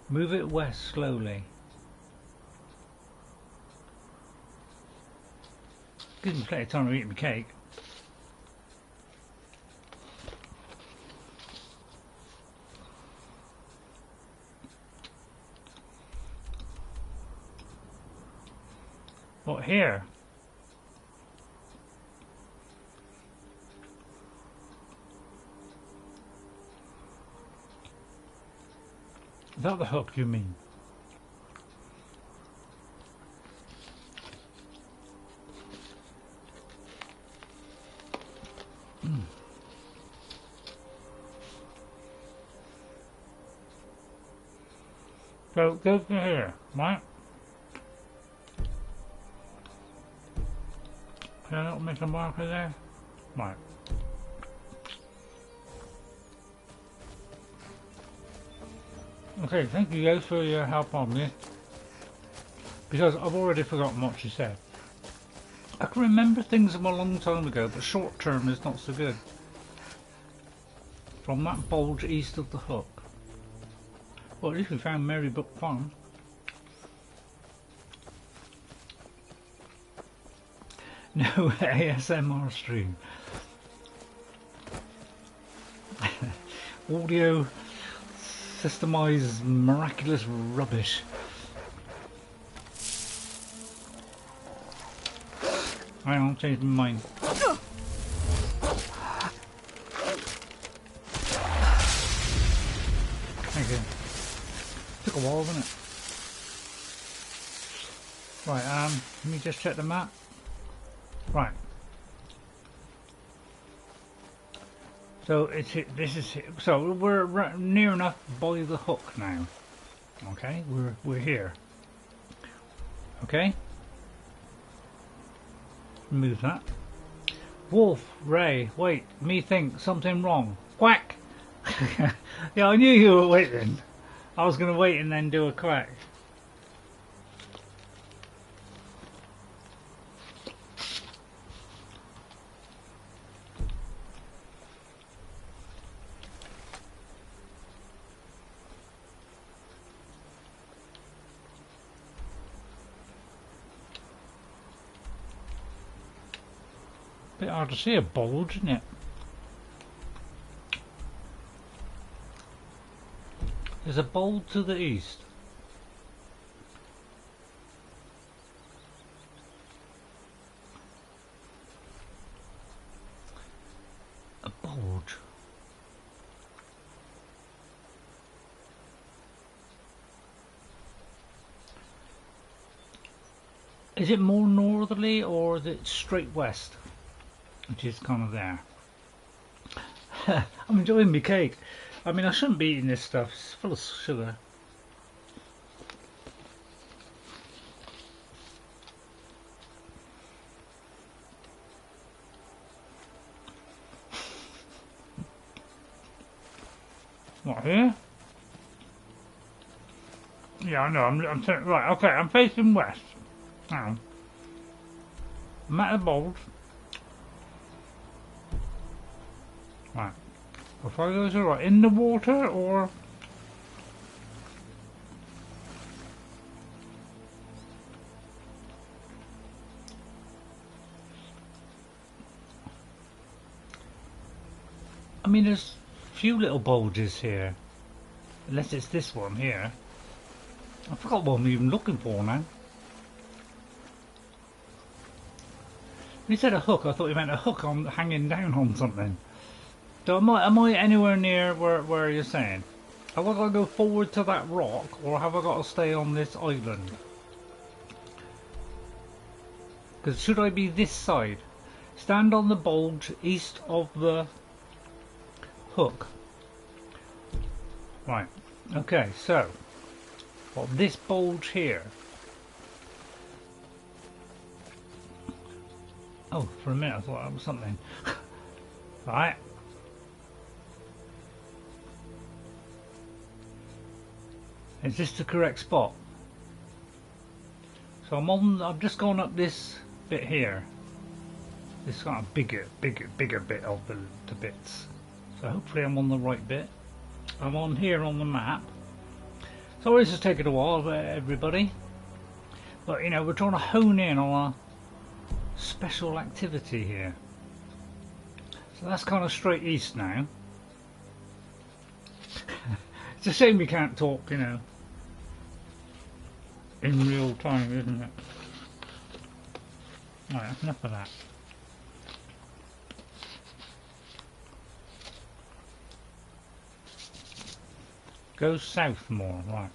S1: Move it west slowly. Gives me plenty of time to eat my cake. What, here? Is that the hook you mean? So go to here, right? Can I not make a marker there? Right. Okay, thank you guys for your help on this. Because I've already forgotten what she said. I can remember things from a long time ago, but short term is not so good. From that bulge east of the hook. Well, at least we found Marybook Farm. No ASMR stream. Audio systemized miraculous rubbish. Hang on, changed my mind. Thank you. Took a while, didn't it? Right, let me just check the map. Right. So so we're near enough by the hook now. Okay, we're here. Okay. Move that. Wolf, Ray, wait, me think something wrong. Quack. Yeah, I knew you were waiting. I was gonna wait and then do a quack. Bit hard to see a bulge, isn't it? There's a bulge to the east. A bulge. Is it more northerly or is it straight west? Which is kind of there. I'm enjoying my cake. I mean, I shouldn't be eating this stuff. It's full of sugar. What, here? Yeah, I know. I'm right. Okay, I'm facing west. Hang on. I'm at the bulge. Right. If I go to right in the water or I mean there's a few little bulges here. Unless it's this one here. I forgot what I'm even looking for now. When you said a hook, I thought you meant a hook on hanging down on something. So am I anywhere near where you're saying? Have I got to go forward to that rock, or have I got to stay on this island? Because should I be this side? Stand on the bulge east of the hook. Right. Okay, so well, this bulge here. Oh, for a minute I thought that was something. Right. Is this the correct spot? So I've just gone up this bit here. This kind of bigger bit of the bits. So hopefully I'm on the right bit. I'm on here on the map. Sorry this has taken a while for everybody. But you know, we're trying to hone in on a special activity here. So that's kind of straight east now. It's a shame we can't talk, you know, in real time, isn't it? Right, enough of that. Go south more, right.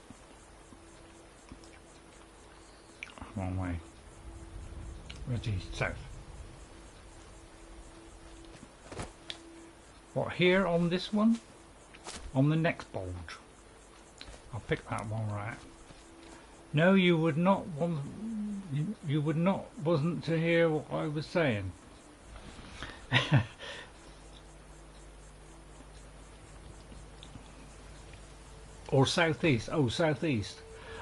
S1: Wrong way. Where's east? South. What, here on this one? On the next bulge. I'll pick that one, right. No, you would not want... You would not... Wasn't to hear what I was saying. Or southeast. Oh, southeast.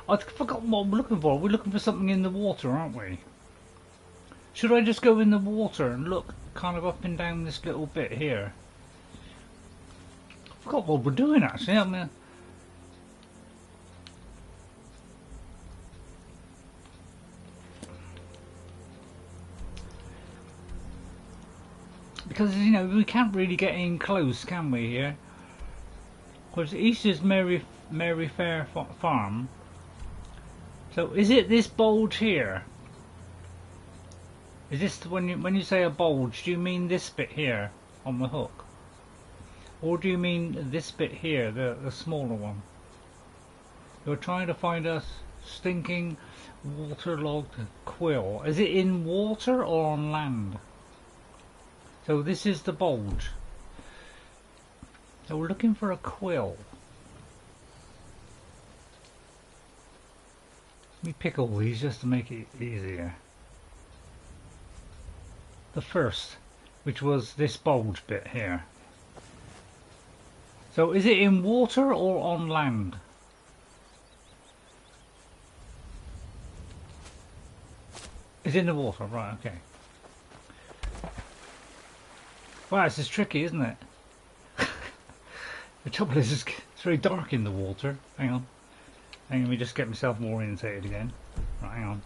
S1: I've forgotten what we're looking for. We're looking for something in the water, aren't we? Should I just go in the water and look kind of up and down this little bit here? I forgot what we're doing actually. I mean, because you know we can't really get in close, can we? Here, because east is Merryfair Farm. So is it this bulge here? Is this when you say a bulge? Do you mean this bit here on the hook? Or do you mean this bit here, the smaller one? You're trying to find a stinking waterlogged quill. Is it in water or on land? So this is the bulge. So we're looking for a quill. Let me pick all these just to make it easier. The first, which was this bulge bit here. So is it in water or on land? It's in the water, right, okay. Wow, this is tricky, isn't it? The trouble is, it's very dark in the water. Hang on. Let me just get myself more orientated again. Right, hang on.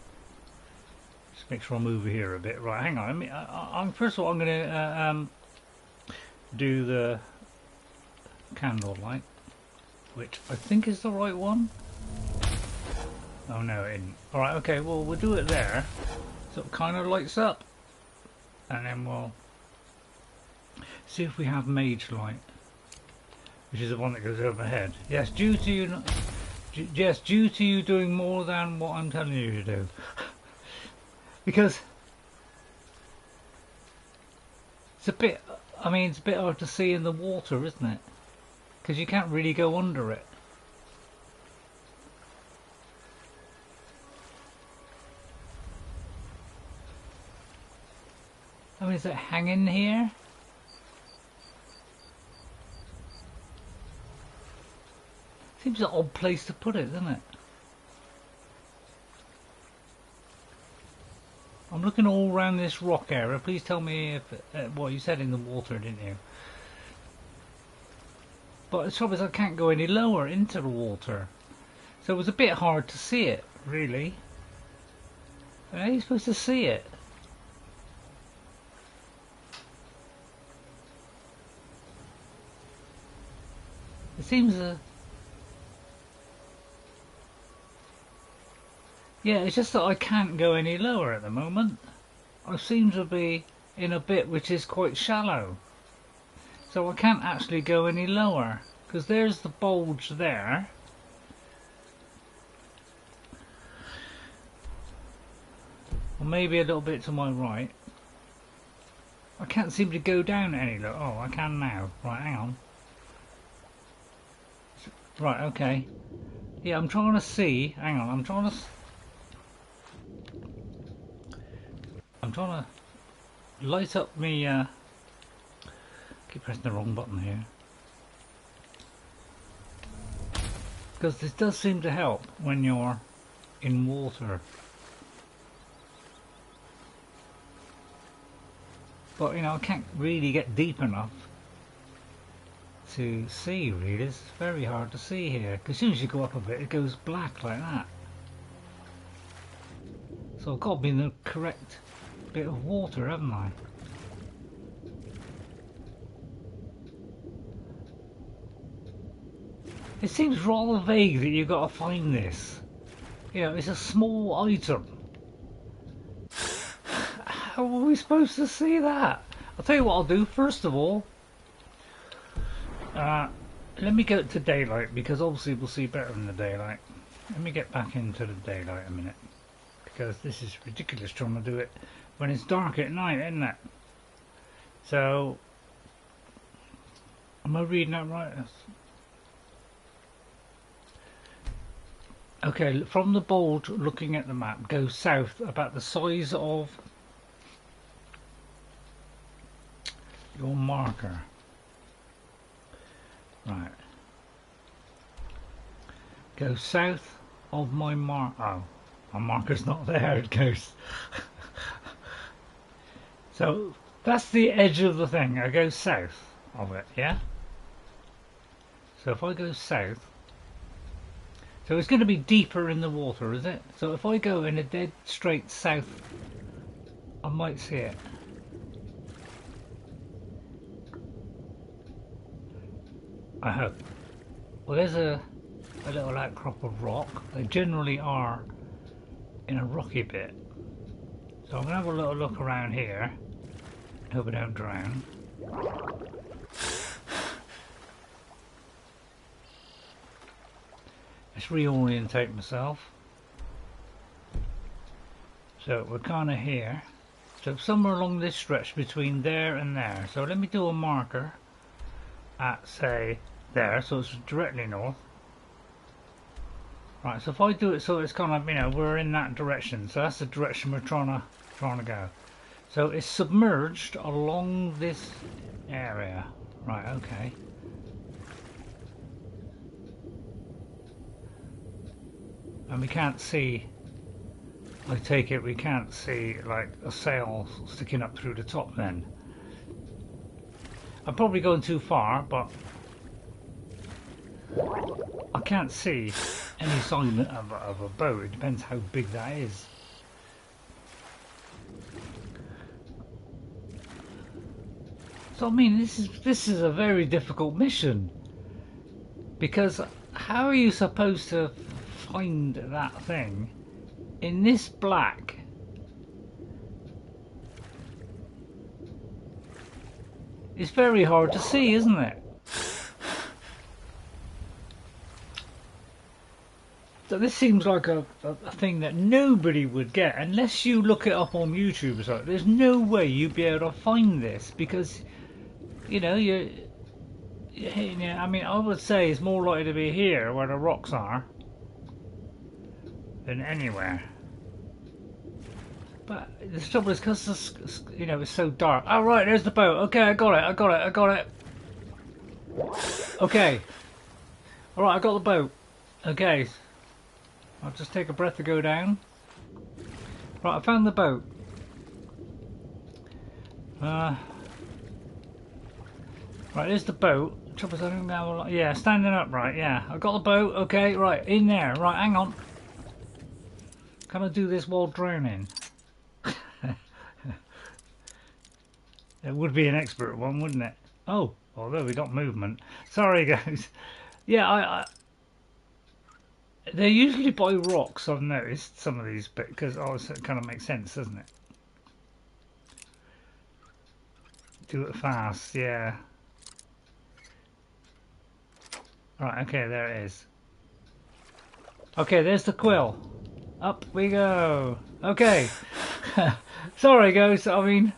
S1: Just make sure I move here a bit. Right, hang on. First of all, I'm going to do the candlelight, which I think is the right one. Oh no, it isn't. Alright, okay, well we'll do it there so it kind of lights up, and then we'll see if we have mage light, which is the one that goes overhead. Yes, due to you doing more than what I'm telling you to do. Because it's a bit, I mean, it's a bit hard to see in the water, isn't it? Because you can't really go under it. I mean, is it hanging here? Seems an odd place to put it, doesn't it? I'm looking all around this rock area. Please tell me if what you said in the water, didn't you? But the trouble is I can't go any lower into the water. So it was a bit hard to see it, really. How are you supposed to see it? It seems yeah, it's just that I can't go any lower at the moment. I seem to be in a bit which is quite shallow. So I can't actually go any lower, because there's the bulge there. Or maybe a little bit to my right. I can't seem to go down any lower. Oh, I can now. Right, hang on. Right, okay. Yeah, I'm trying to see. Hang on, I'm trying to light up me. Keep pressing the wrong button here. Because this does seem to help when you're in water. But you know, I can't really get deep enough to see, really. It's very hard to see here, because as soon as you go up a bit it goes black like that. So I've got to be in the correct bit of water, haven't I? It seems rather vague that you've got to find this. You know, it's a small item. How are we supposed to see that? I'll tell you what I'll do first of all. let me go to daylight, because obviously we'll see better in the daylight. Let me get back into the daylight a minute, because this is ridiculous trying to do it when it's dark at night, isn't it? So, am I reading that right? Okay, from the bold, looking at the map, go south about the size of your marker. Right. Go south of my oh, my marker's not there, it goes. So, that's the edge of the thing. I go south of it, yeah? So if I go south, so it's going to be deeper in the water, is it? So if I go in a dead straight south, I might see it. I hope. Well, there's a little outcrop of rock. They generally are in a rocky bit. So I'm going to have a little look around here. Hope I don't drown. Let's reorientate myself. So we're kind of here. So somewhere along this stretch between there and there. So let me do a marker at, say, there. So it's directly north. Right, so if I do it so it's kind of, you know, we're in that direction. So that's the direction we're trying to go. So it's submerged along this area. Right, okay. And we can't see, I take it we can't see like a sail sticking up through the top then. I'm probably going too far, but I can't see any sign of a boat. It depends how big that is. So I mean, this is a very difficult mission, because how are you supposed to find that thing in this black? It's very hard to see, isn't it? So this seems like a thing that nobody would get unless you look it up on YouTube or something. There's no way you'd be able to find this, because you know, I mean, I would say it's more likely to be here where the rocks are than anywhere. But the trouble is, because you know, it's so dark. Oh right, there's the boat. Okay, I got it. Okay. All right, I got the boat. Okay. I'll just take a breath to go down. Right, I found the boat. Right, there's the boat. Trouble is, I don't know. Yeah, standing upright. Yeah, I got the boat. Okay, right, in there. Right, hang on. Can I do this while drowning? It would be an expert one, wouldn't it? Oh, although we got movement. Sorry, guys. Yeah, they're usually by rocks. I've noticed some of these, because it kind of makes sense, doesn't it? Do it fast, yeah. Right, okay, there it is. Okay, there's the Quill. Up we go. Okay. Sorry, guys. I mean,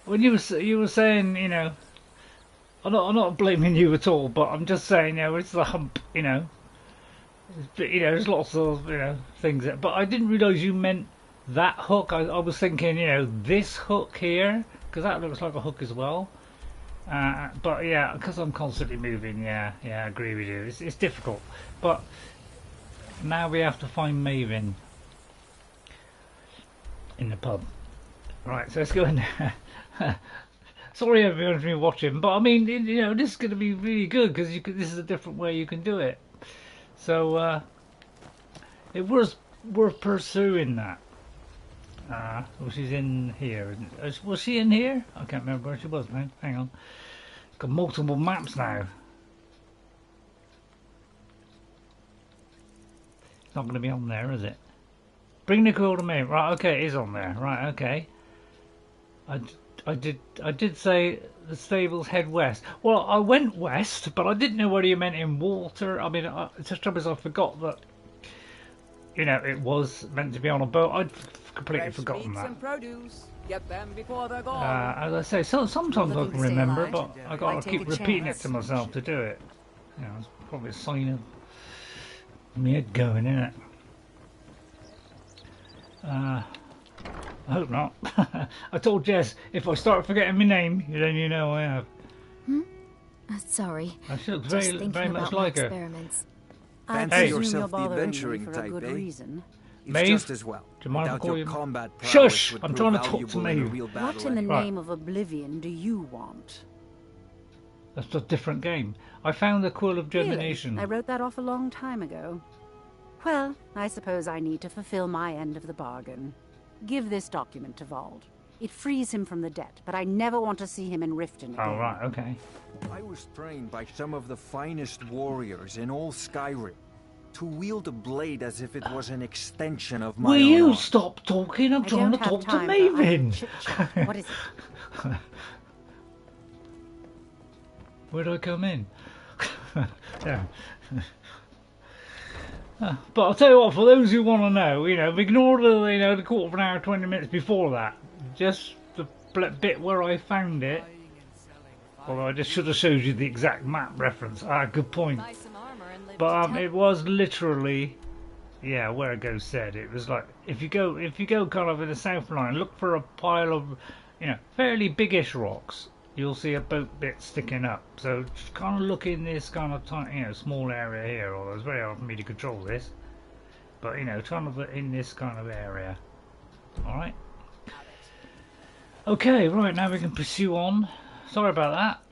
S1: when you were saying, you know, I'm not blaming you at all, but I'm just saying, you know, it's the hump, you know. You know, there's lots of, you know, things that, but I didn't realise you meant that hook. I was thinking, you know, this hook here, because that looks like a hook as well. But yeah, because I'm constantly moving, yeah, I agree with you. It's difficult, but now we have to find Maven in the pub. Right, so let's go in there. Sorry everyone for watching, but I mean, you know, this is going to be really good because this is a different way you can do it. So it was worth pursuing that. Well, she's in here. Was she in here? I can't remember where she was now. Hang on. Got multiple maps now. It's not going to be on there, is it? Bring the Quill to me. Right, okay, it is on there. Right, okay. I did say the stables head west. Well, I went west, but I didn't know whether you meant in water. I mean, it's just trouble is I forgot that, you know, it was meant to be on a boat. I'd completely forgotten that.
S11: And produce. Get them before they're gone.
S1: As I say, sometimes I can remember, but I got to
S6: take
S1: keep
S6: a
S1: repeating
S6: chance.
S1: it to myself to do it. You know, it's probably a sign of my head going, isn't it? I hope not. I told Jess, if I start forgetting my name, then you know I have.
S3: Sorry.
S1: She looks
S3: Just
S1: very,
S3: thinking
S1: very much
S3: about my
S1: like her.
S3: experiments.
S9: I
S10: Fancy
S9: presume you're
S10: yourself the
S9: bothering me
S10: adventuring
S9: for a
S10: type,
S9: good
S10: eh?
S9: reason.
S10: It's
S1: Maeve,
S10: just as well.
S1: do you mind
S10: I
S1: if I
S10: doubt
S1: call
S10: your
S1: you?
S10: combat prowess
S1: Shush!
S10: would
S1: I'm
S10: prove
S1: trying to talk to
S10: valuable in a
S1: Maeve.
S10: real battle
S9: What in the
S10: anyway.
S9: name of oblivion do you want?
S1: That's a different game. I found the Quill of Germination.
S9: Really? I wrote that off a long time ago. Well, I suppose I need to fulfill my end of the bargain. Give this document to Vald. It frees him from the debt, but I never want to see him in Riften again.
S1: Oh, right, okay.
S12: I was trained by some of the finest warriors in all Skyrim to wield a blade as if it was an extension of my
S1: Will
S12: own
S1: you
S12: arm.
S1: stop talking? I'm
S9: I
S1: trying to
S9: don't have
S1: talk to
S9: time for idle
S1: Maven.
S9: chit-chat. What is it?
S1: Where do I come in? Yeah. But I'll tell you what, for those who want to know, you know, ignore the, you know, the quarter of an hour, 20 minutes before that. Just the bit where I found it. Although I just should have showed you the exact map reference. Ah, good point. But it was literally, yeah, where it goes said. It was like if you go kind of in the south line, look for a pile of, you know, fairly biggish rocks. You'll see a boat bit sticking up. So just kind of look in this kind of tiny, you know, small area here. Although it's very hard for me to control this, but you know, kind of in this kind of area. All right. Okay, right now we can pursue on. Sorry about that.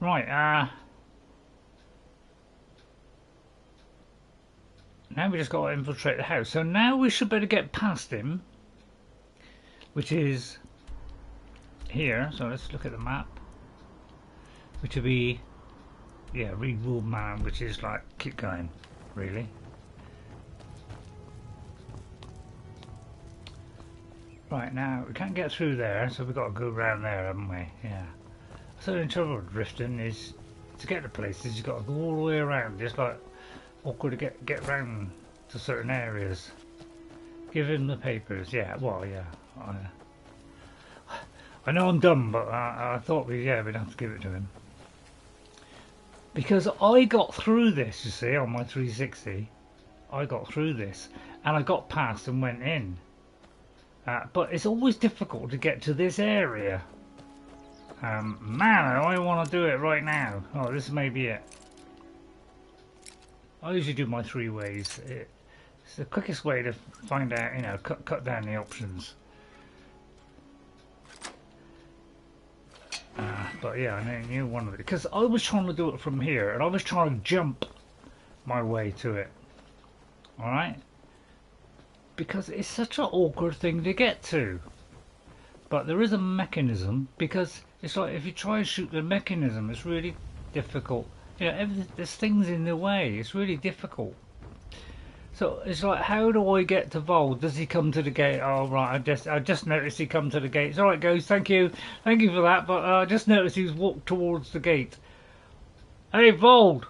S1: Right. Now we just got to infiltrate the house. So now we should better get past him, which is here. So let's look at the map, which would be, yeah, Reedwood Man, which is like keep going, really. Right, now we can't get through there, so we've got to go around there, haven't we? Yeah. So in trouble with drifting is to get to places you've got to go all the way around. It's like awkward to get round to certain areas. Give him the papers. Yeah, well, yeah. I know I'm dumb, but I thought we'd have to give it to him. Because I got through this, you see, on my 360. I got through this, and I got past and went in. But it's always difficult to get to this area. Man, I want to do it right now. Oh, this may be it. I usually do my 3 ways. It's the quickest way to find out, you know, cut down the options. But yeah, I knew one of it. Because I was trying to do it from here, and I was trying to jump my way to it. Alright? Because it's such an awkward thing to get to. But there is a mechanism, because it's like if you try and shoot the mechanism, it's really difficult. You know, there's things in the way. It's really difficult. So it's like, how do I get to Vald? Does he come to the gate? Oh right, I just noticed he come to the gate. It's all right, guys. Thank you for that. But I just noticed he's walked towards the gate. Hey, Vald.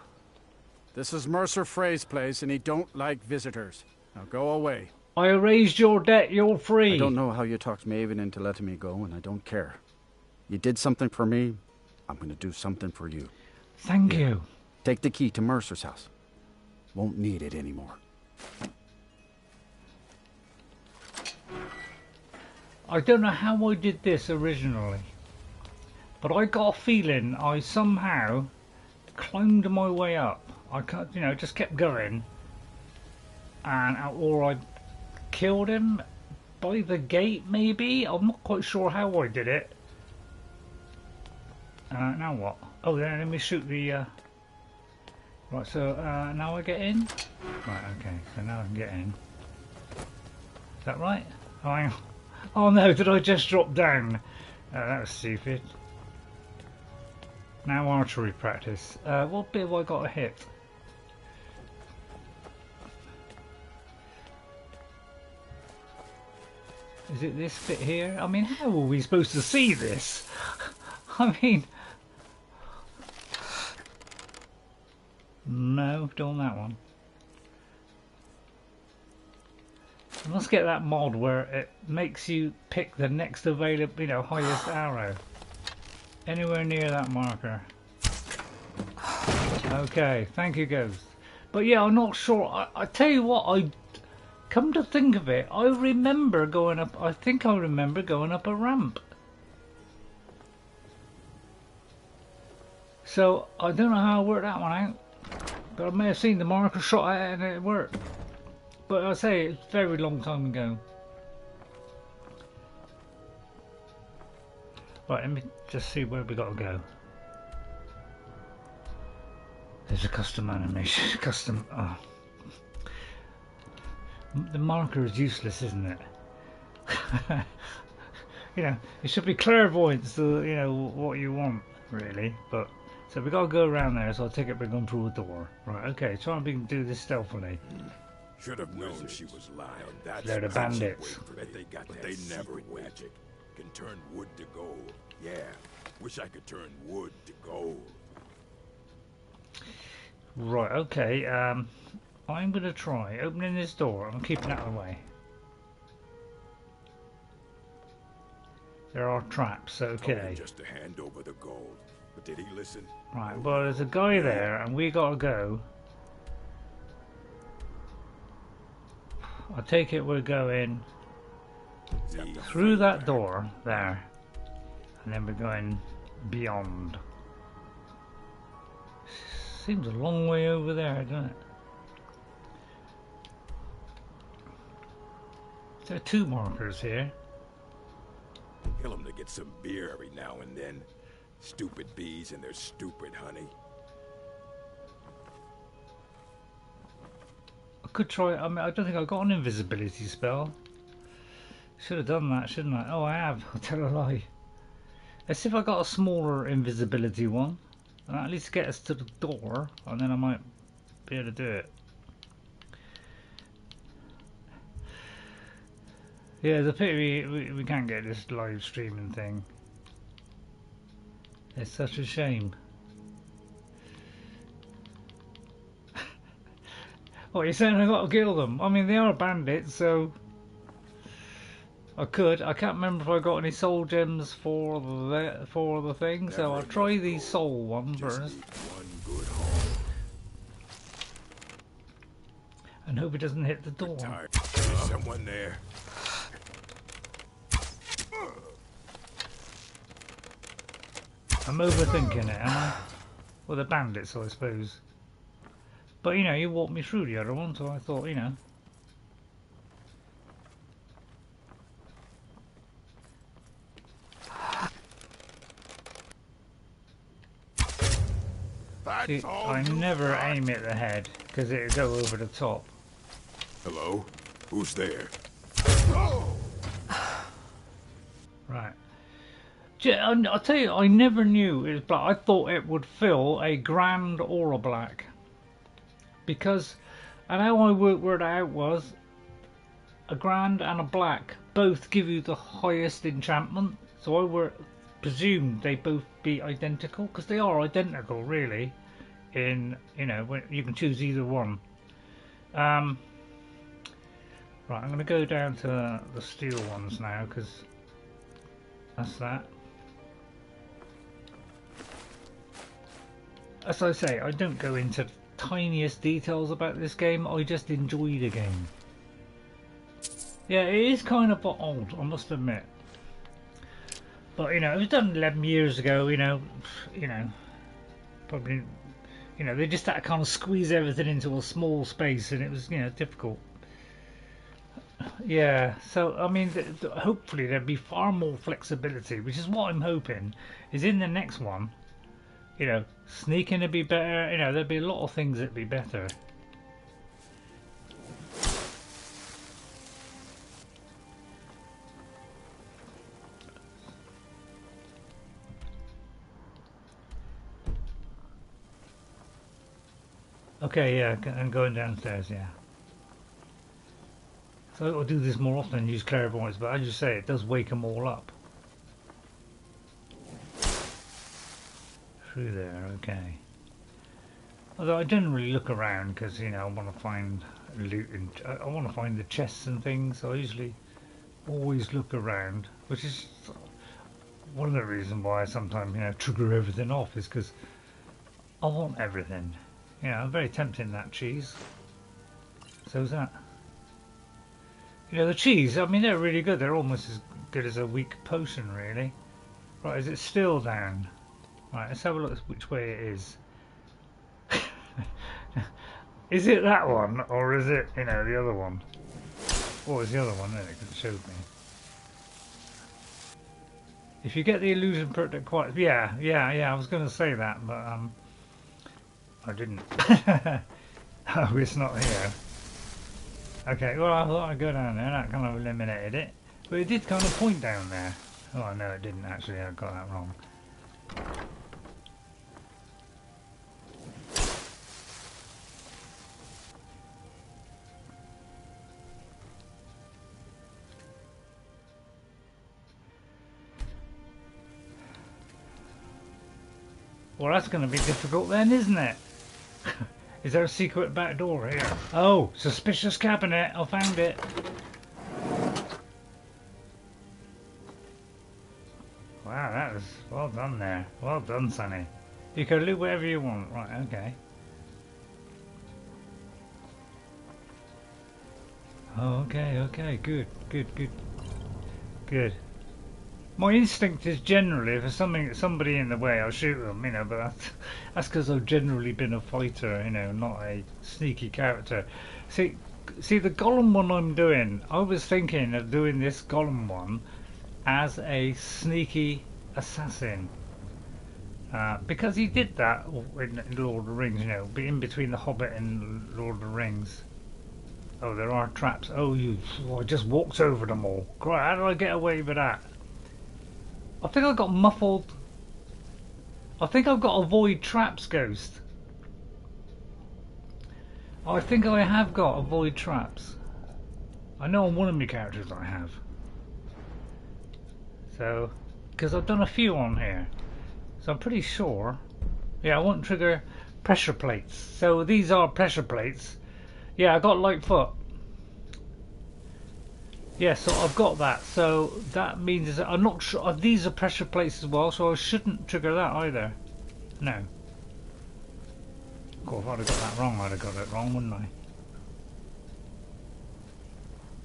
S13: This is Mercer Frey's place, and he don't like visitors. Now go away.
S1: I erased your debt. You're free.
S13: I don't know how you talked Maven into letting me go, and I don't care. You did something for me. I'm going to do something for you.
S1: Thank you.
S13: Take the key to Mercer's house. Won't need it anymore.
S1: I don't know how I did this originally, but I got a feeling I somehow climbed my way up. I can't, you know, just kept going, or I killed him by the gate. Maybe I'm not quite sure how I did it. Now what? Oh, then let me shoot the. Right, so now I get in. Right, okay. So now I can get in. Is that right? Oh, hang on. Oh no, did I just drop down? That was stupid. Now archery practice. What bit have I got to hit? Is it this bit here? I mean, how are we supposed to see this? I mean... No, don't want that one. I must get that mod where it makes you pick the next available, you know, highest arrow. Anywhere near that marker. Okay, thank you, Ghost. But yeah, I'm not sure. I tell you what, I come to think of it, I remember going up. I think I remember going up a ramp. So I don't know how I worked that one out, but I may have seen the marker shot at it and it worked. But I say it's a very long time ago. Right, let me just see where we got to go. There's a custom animation. Custom. Oh. The marker is useless, isn't it? You know, it should be clairvoyance to, you know, what you want, really. But so we got to go around there. So I take it we're going through a door. Right. Okay. Try and we can do this stealthily.
S14: Should have known she was lying. That's
S1: They're the bandits.
S14: But they never magic can turn wood to gold. Yeah, wish I could turn wood to gold.
S1: Right, okay, I'm going to try opening this door. I'm keeping that away. There are traps, okay.
S14: Just to hand over the gold. But did he listen?
S1: Right, well, there's a guy there, and we got to go. I take it we're going through that door there, and then we're going beyond. Seems a long way over there, doesn't it? There are two markers here.
S14: Kill them to get some beer every now and then. Stupid bees and their stupid honey.
S1: I could try. I mean, I don't think I got an invisibility spell. Should have done that, shouldn't I? Oh, I have. I'll tell a lie. Let's see if I got a smaller invisibility one. And at least get us to the door, and then I might be able to do it. Yeah, the pity we can't get this live streaming thing. It's such a shame. What, you're saying I got to kill them? I mean, they are bandits, so I could. I can't remember if I got any soul gems for the thing, so I'll try the soul one first. And hope it doesn't hit the door.
S14: Someone there.
S1: I'm overthinking it, am I? Well, the bandits, I suppose. But you know, you walked me through the other one, so I thought, you know. See, I never aim at the head because it'll go over the top.
S14: Hello? Who's there?
S1: Right. I'll tell you, I never knew it was black. I thought it would fill a grand or a black. Because, and how I worked it out was, a grand and a black both give you the highest enchantment. So I presumed they both be identical, because they are identical, really. In, you know, when you can choose either one. Right, I'm going to go down to the steel ones now, because that's that. As I say, I don't go into the tiniest details about this game, I just enjoy the game. Yeah, it is kind of old, I must admit. But, you know, it was done 11 years ago, you know, probably, you know, they just had to kind of squeeze everything into a small space, and it was, you know, difficult. Yeah, so, I mean, hopefully there'll be far more flexibility, which is what I'm hoping, is in the next one, you know, sneaking to be better, you know, there'll be a lot of things that'd be better. Okay, yeah, I'm going downstairs, yeah. So I'll do this more often and use clairvoyance, but as you say, it does wake them all up. Through there, okay. Although I generally look around because, you know, I want to find loot and I want to find the chests and things, so I usually always look around, which is one of the reasons why I sometimes, you know, trigger everything off, is because I want everything. You know, I'm very tempting, that cheese. So's that. You know, the cheese, I mean, they're really good. They're almost as good as a weak potion, really. Right, is it still down? Right, let's have a look at which way it is. Is it that one, or is it, you know, the other one? What was the other one? Then it showed me. If you get the illusion protect quite, yeah, I was going to say that, but I didn't. Oh, it's not here. Okay, well, I thought I'd go down there. That kind of eliminated it, but it did kind of point down there. Oh no, it didn't actually. I got that wrong. Well, that's going to be difficult then, isn't it? Is there a secret back door here? Oh, suspicious cabinet. I found it. Wow, that was well done there. Well done, Sonny. You can loot whatever you want. Right, okay. Oh, okay. Good. My instinct is generally, if there's somebody in the way, I'll shoot them, you know, but that's because I've generally been a fighter, you know, not a sneaky character. See, the Gollum one I'm doing, I was thinking of doing this Gollum one as a sneaky assassin. Because he did that in Lord of the Rings, you know, in between the Hobbit and Lord of the Rings. Oh, there are traps. Oh, I just walked over them all. Great, how did I get away with that? I think I got muffled. I think I've got avoid traps, Ghost. I think I have got avoid traps. I know on one of my characters I have. So, because I've done a few on here. So I'm pretty sure. Yeah, I won't trigger pressure plates. So these are pressure plates. Yeah, I got Lightfoot. Yeah, so I've got that, so that means that I'm not sure. These are pressure plates as well, so I shouldn't trigger that either. No. Of course, if I'd have got that wrong, I'd have got it wrong, wouldn't I?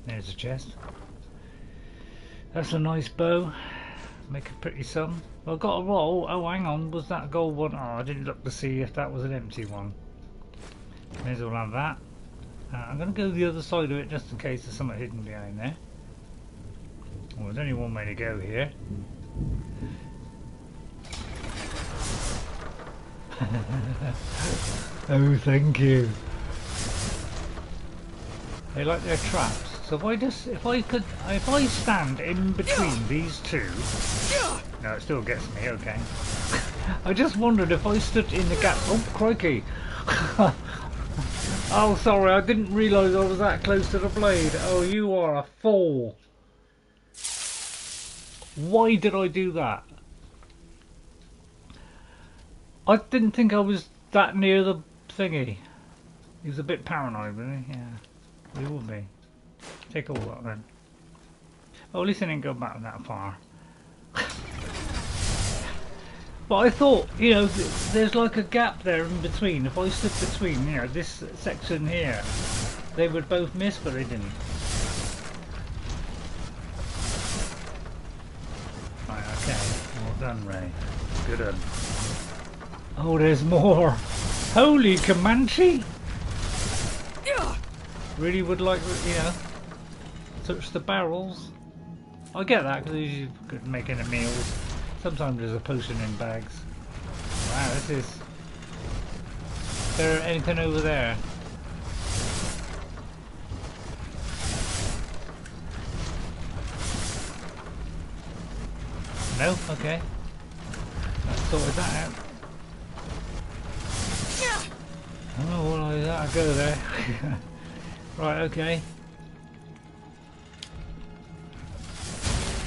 S1: There's a chest. That's a nice bow. Make a pretty sum. I've got a roll. Oh, hang on, was that a gold one? Oh, I didn't look to see if that was an empty one. May as well have that. I'm going to go the other side of it just in case there's something hidden behind there. Well, there's only one way to go here. Oh, thank you. They like their traps. So if I stand in between these two. No, it still gets me. Okay. I just wondered if I stood in the gap. Oh, crikey! Oh, sorry, I didn't realise I was that close to the blade. Oh, you are a fool. Why did I do that? I didn't think I was that near the thingy. He was a bit paranoid, wasn't he? Yeah, he would be. Take all that then. Well, at least I didn't go back that far. But I thought, you know, there's like a gap there in between. If I stood between, you know, this section here, they would both miss, but they didn't. Right, okay. Well done, Ray. Good one. Oh, there's more. Holy Comanche! Really would like, you know, touch the barrels. I get that because you're making the meals. Sometimes there's a potion in bags. Wow, this is... Is there anything over there? No? Okay. Let's sort that out. Oh, well, I'll go there. Right, okay.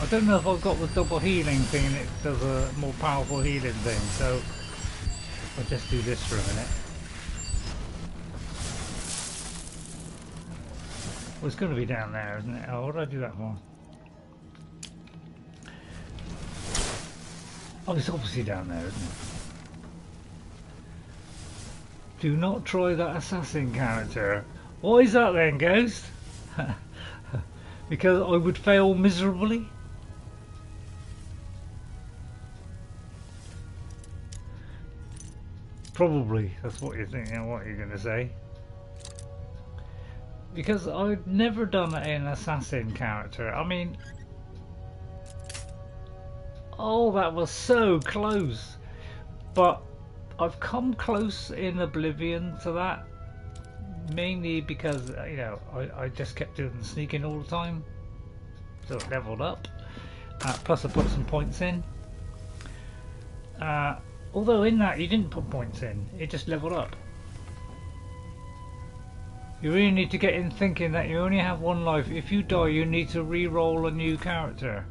S1: I don't know if I've got the double healing thing and it does a more powerful healing thing, so I'll just do this for a minute. Well, it's going to be down there, isn't it? Oh, what did I do that for? Oh, it's obviously down there, isn't it? Do not try that assassin character. What is that then, Ghost? Because I would fail miserably? Probably, that's what you're thinking, what you're going to say. Because I've never done an assassin character. I mean... Oh, that was so close. But I've come close in Oblivion to that. Mainly because, you know, I just kept doing sneaking all the time. So it leveled up. Plus I put some points in. Although in that you didn't put points in. It just leveled up. You really need to get in thinking that you only have one life. If you die, you need to re-roll a new character.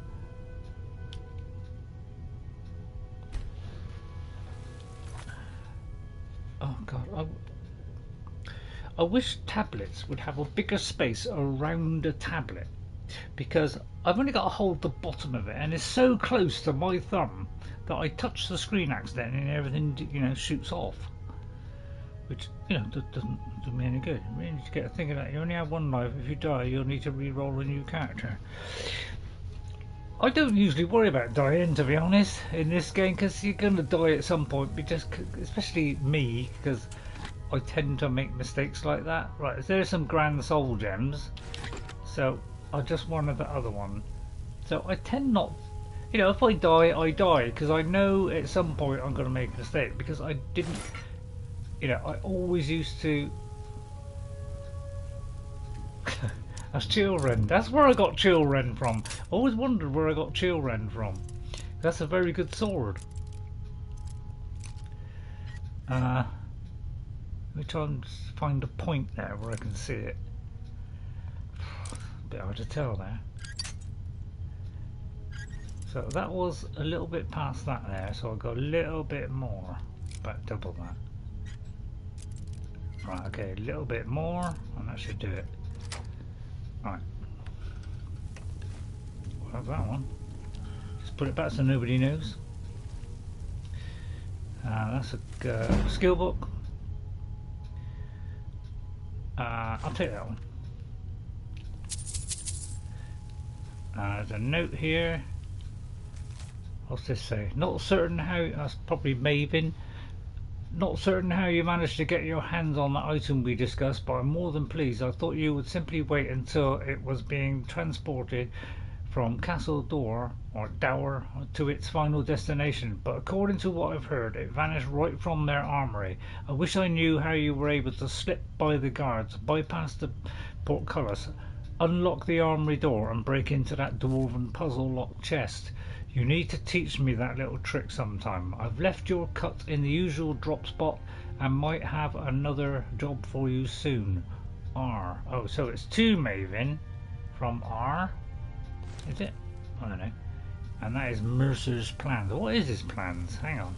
S1: Oh god, I wish tablets would have a bigger space around a tablet, because I've only got to hold the bottom of it and it's so close to my thumb that I touch the screen accidentally and everything, you know, shoots off. Which, you know, doesn't do me any good. You really need to get a thinking that you only have one life. If you die, you'll need to re-roll a new character. I don't usually worry about dying, to be honest, in this game, because you're going to die at some point. But just, especially me, because I tend to make mistakes like that. Right, there's some grand soul gems, so I just wanted the other one. So I tend not, you know, if I die, because I know at some point I'm going to make a mistake, because I didn't. You know, I always used to... That's Chillrend. That's where I got Chillrend from. I always wondered where I got Chillrend from. That's a very good sword. Let me try and find a point there where I can see it. A bit hard to tell there. So that was a little bit past that there, so I got a little bit more. About double that. Right, okay, a little bit more, and that should do it. Right. Well, that one. Just put it back so nobody knows. That's a skill book. I'll take that one. There's a note here. What's this say? Not certain how. That's probably Maven. Not certain how you managed to get your hands on the item we discussed, but I'm more than pleased. I thought you would simply wait until it was being transported from Castle Dower to its final destination, but according to what I've heard, it vanished right from their armory. I wish I knew how you were able to slip by the guards, bypass the portcullis, unlock the armory door and break into that dwarven puzzle lock chest. You need to teach me that little trick sometime. I've left your cut in the usual drop spot and might have another job for you soon. R. Oh, so it's to Maven from R. Is it? I don't know. And that is Mercer's plans. What is his plans? Hang on.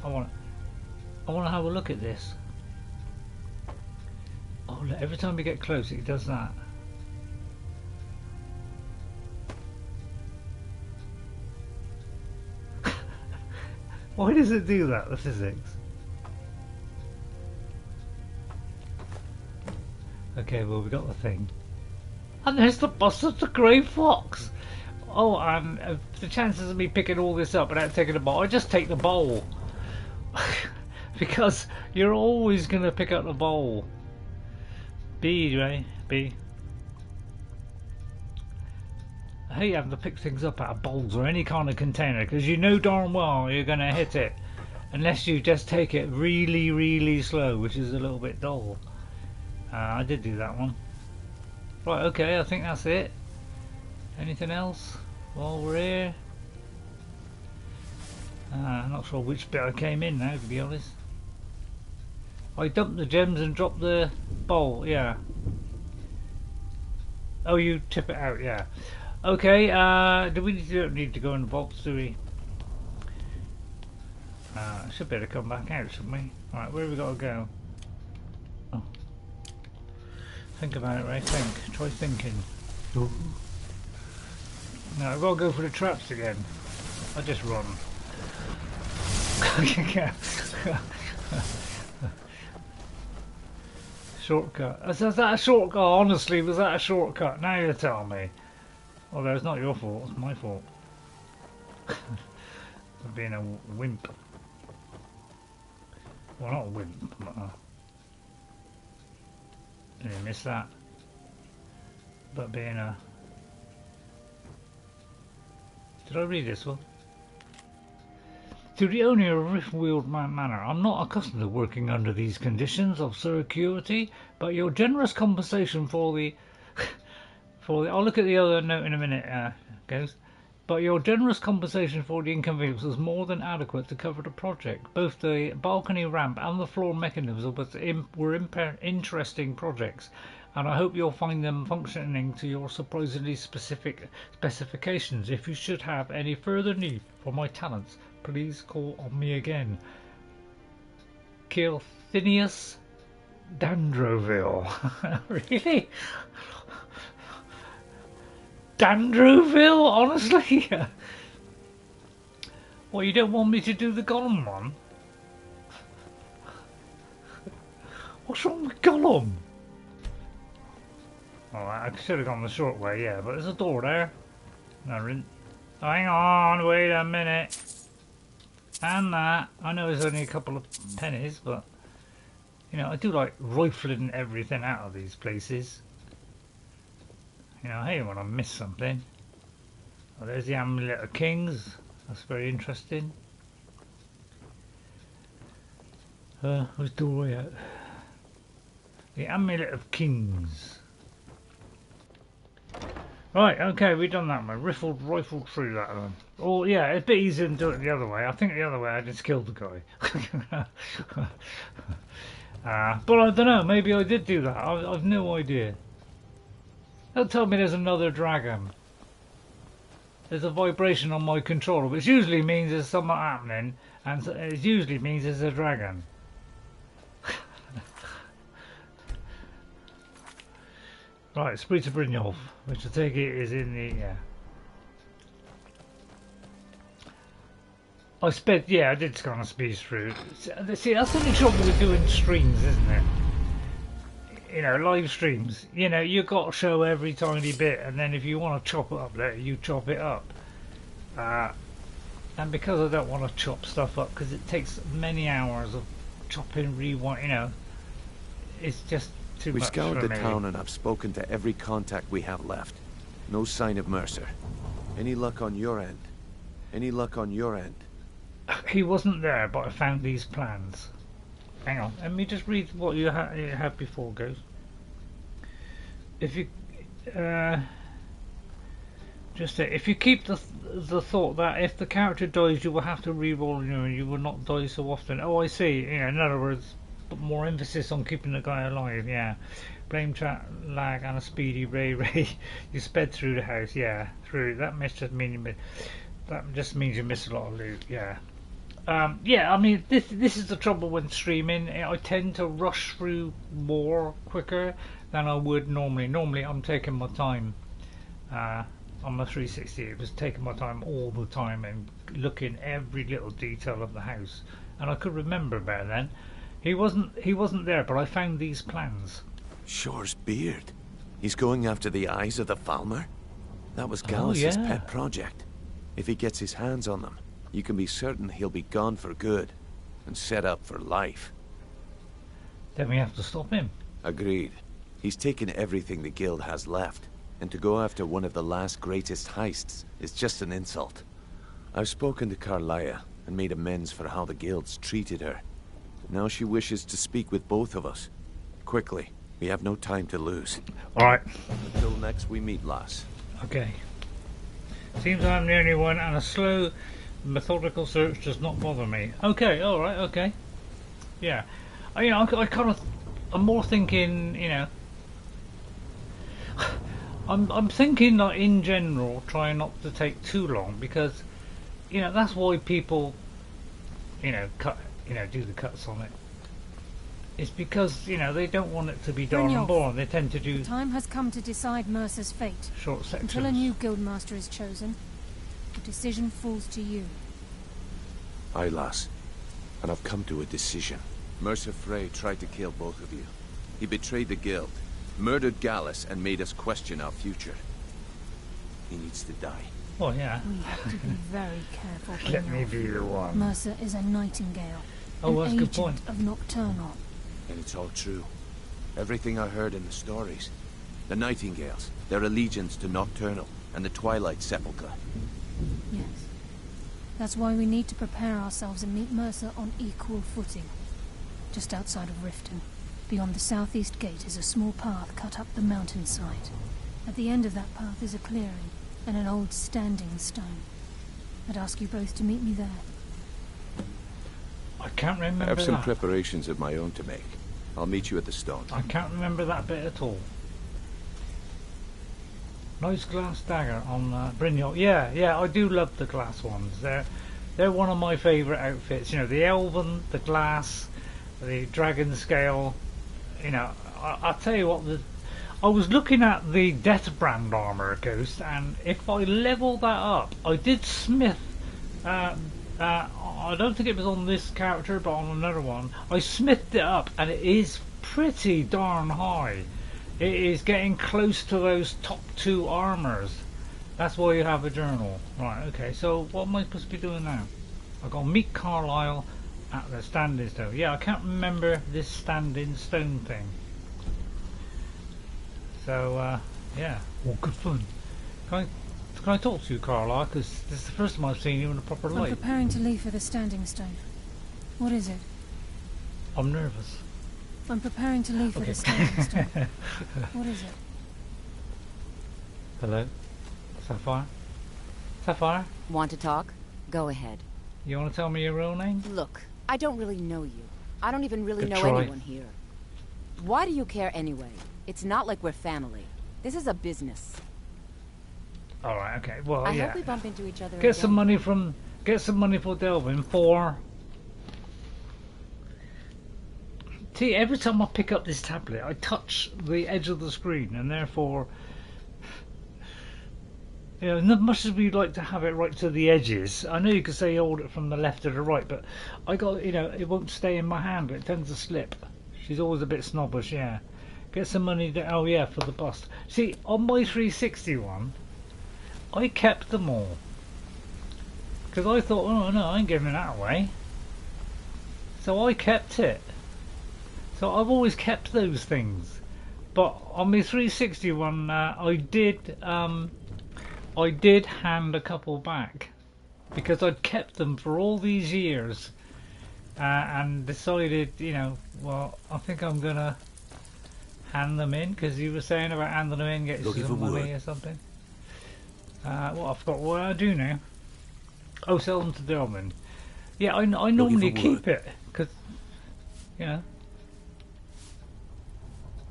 S1: I want to have a look at this. Oh, look, every time we get close, it does that. Why does it do that, the physics? Okay, well, we got the thing. And there's the bust of the grey fox! Oh, the chances of me picking all this up without taking the bowl, I just take the bowl. Because you're always going to pick up the bowl. B, right? B. I hate having to pick things up out of bowls or any kind of container, because you know darn well you're going to hit it unless you just take it really, really slow, which is a little bit dull. I did do that one. Right, okay, I think that's it. Anything else while we're here? I'm not sure which bit I came in now, to be honest. I dumped the gems and dropped the bowl, yeah. Oh, you tip it out, yeah. Okay, do we don't need to go in the vaults, do we? Should be able to come back out, shouldn't we? Alright, where have we got to go? Oh. Think about it, Ray, think. Try thinking. Ooh. No, I've got to go for the traps again. I just run. Shortcut. Was that a shortcut? Oh, honestly, was that a shortcut? Now you tell me. Although it's not your fault, it's my fault. For being a wimp. Well, not a wimp, but did you miss that? But being a... Did I read this one? To the owner of Riftweald Manor, I'm not accustomed to working under these conditions of security, but your generous compensation for the... I'll look at the other note in a minute, Ghost. But your generous compensation for the inconvenience was more than adequate to cover the project. Both the balcony ramp and the floor mechanism were interesting projects, and I hope you'll find them functioning to your surprisingly specific specifications. If you should have any further need for my talents, please call on me again. Kilthinius Dandroville. Really? Dandroville? Honestly? Well, you don't want me to do the Gollum one? What's wrong with Gollum? Oh, I should have gone the short way, yeah, but there's a door there. No, hang on, wait a minute. And that. I know there's only a couple of pennies, but... You know, I do like rifling everything out of these places. You know, hey, when I miss something. Oh, there's the Amulet of Kings. That's very interesting. Where's the doorway at? The Amulet of Kings. Right, okay, we've done that one. Rifled through that one. Oh, yeah, it's a bit easier than doing it the other way. I think the other way I just killed the guy. But I don't know, maybe I did do that. I've no idea. Don't tell me there's another dragon. There's a vibration on my controller, which usually means there's something happening, and it usually means there's a dragon. Right, Spirit of Brynjolf, which I take it is in the, yeah. I did kind of speed through. See, that's the only trouble with doing streams, isn't it? You know, live streams. You know, you've got to show every tiny bit, and then if you want to chop it up later, you chop it up. And because I don't want to chop stuff up, because it takes many hours of chopping, rewind, you know, it's just too much for me.
S4: We've scoured the town and I've spoken to every contact we have left. No sign of Mercer. Any luck on your end? Any luck on your end?
S1: He wasn't there, but I found these plans. Hang on, let me just read what you had before, Ghost. If you if you keep the thought that if the character dies, you will have to re-roll, you know, and you will not die so often. Oh, I see. You know, in other words, put more emphasis on keeping the guy alive. Yeah. Blame chat lag and a speedy ray. You sped through the house. Yeah, through. That just means you miss a lot of loot. Yeah. Yeah, I mean, this is the trouble when streaming. I tend to rush through more quicker than I would normally. Normally, I'm taking my time. On my 360, it was taking my time all the time and looking every little detail of the house. And I could remember better then. He wasn't there, but I found these plans.
S4: Shore's beard. He's going after the eyes of the Falmer? That was Gallus' pet project. If he gets his hands on them, you can be certain he'll be gone for good and set up for life.
S1: Then we have to stop him.
S4: Agreed. He's taken everything the guild has left, and to go after one of the last greatest heists is just an insult. I've spoken to Karliah and made amends for how the guild's treated her. Now she wishes to speak with both of us. Quickly, we have no time to lose.
S1: Alright.
S4: Until next we meet, lass.
S1: Okay. Seems I'm the only one, and a slow, methodical search does not bother me. Okay, alright, okay. Yeah. I kind of... I'm more thinking, you know... I'm thinking that in general, try not to take too long, because you know that's why people, you know, do the cuts on it. It's because you know they don't want it to be darn
S3: Brynjolf,
S1: boring. They tend to do.
S3: The time has come to decide Mercer's fate.
S1: Short sections.
S3: Until a new guildmaster is chosen, the decision falls to you.
S4: Aye, lass. And I've come to a decision. Mercer Frey tried to kill both of you. He betrayed the guild, murdered Gallus, and made us question our future. He needs to die.
S1: Oh yeah.
S3: We have to be very careful.
S1: Let me be the one.
S3: Mercer is a Nightingale.
S1: Oh,
S3: an
S1: that's a good
S3: agent
S1: point.
S3: of Nocturnal.
S4: And it's all true. Everything I heard in the stories. The Nightingales, their allegiance to Nocturnal, and the Twilight Sepulchre.
S3: Yes. That's why we need to prepare ourselves and meet Mercer on equal footing. Just outside of Riften, beyond the southeast gate, is a small path cut up the mountainside. At the end of that path is a clearing, and an old standing stone. I'd ask you both to meet me there.
S1: I can't remember
S4: I have some
S1: that.
S4: preparations of my own to make. I'll meet you at the stone.
S1: I can't remember that bit at all. Nice glass dagger on Brynjolf. Yeah, I do love the glass ones. They're one of my favourite outfits. You know, the elven, the glass, the dragon scale. You know, I'll tell you what. I was looking at the Deathbrand armor Ghost, and if I level that up, I did smith. I don't think it was on this character, but on another one. I smithed it up, and it is pretty darn high. It is getting close to those top 2 armors. That's why you have a journal. Right, okay, so what am I supposed to be doing now? I've got to meet Karliah at the standing stone. Yeah, I can't remember this standing stone thing. So, yeah. Well, good fun. Can I talk to you, Karliah? Because this is the first time I've seen you in a proper
S3: I'm
S1: light.
S3: preparing to leave for the standing stone. What is it?
S1: I'm nervous.
S3: I'm preparing to leave for the standing stone. What is it?
S1: Hello? Sapphire? Sapphire?
S6: Want to talk? Go ahead.
S1: You want to tell me your real name?
S6: Look, I don't really know you. I don't even really
S1: Good
S6: know
S1: try.
S6: anyone here. Why do you care anyway? It's not like we're family. This is a business.
S1: Alright, okay. Well,
S6: I
S1: yeah.
S6: hope we bump into each other
S1: Get some
S6: again.
S1: money for Delvin for... See, every time I pick up this tablet, I touch the edge of the screen, and therefore, you know, not much as we'd like to have it right to the edges. I know you could say hold it from the left to the right, but I got, you know, it won't stay in my hand. It tends to slip. She's always a bit snobbish, yeah. Get some money. Oh yeah, for the bust. See, on my 360 one, I kept them all because I thought, oh no, I ain't giving that away. So I kept it. So I've always kept those things, but on my 360 one, I did hand a couple back because I'd kept them for all these years, and decided, you know, well, I think I'm gonna hand them in because you were saying about handing them in, get some money or something. Well, I forgot what I do now. Oh, sell them to Delvin. Yeah, I normally keep it because, you know.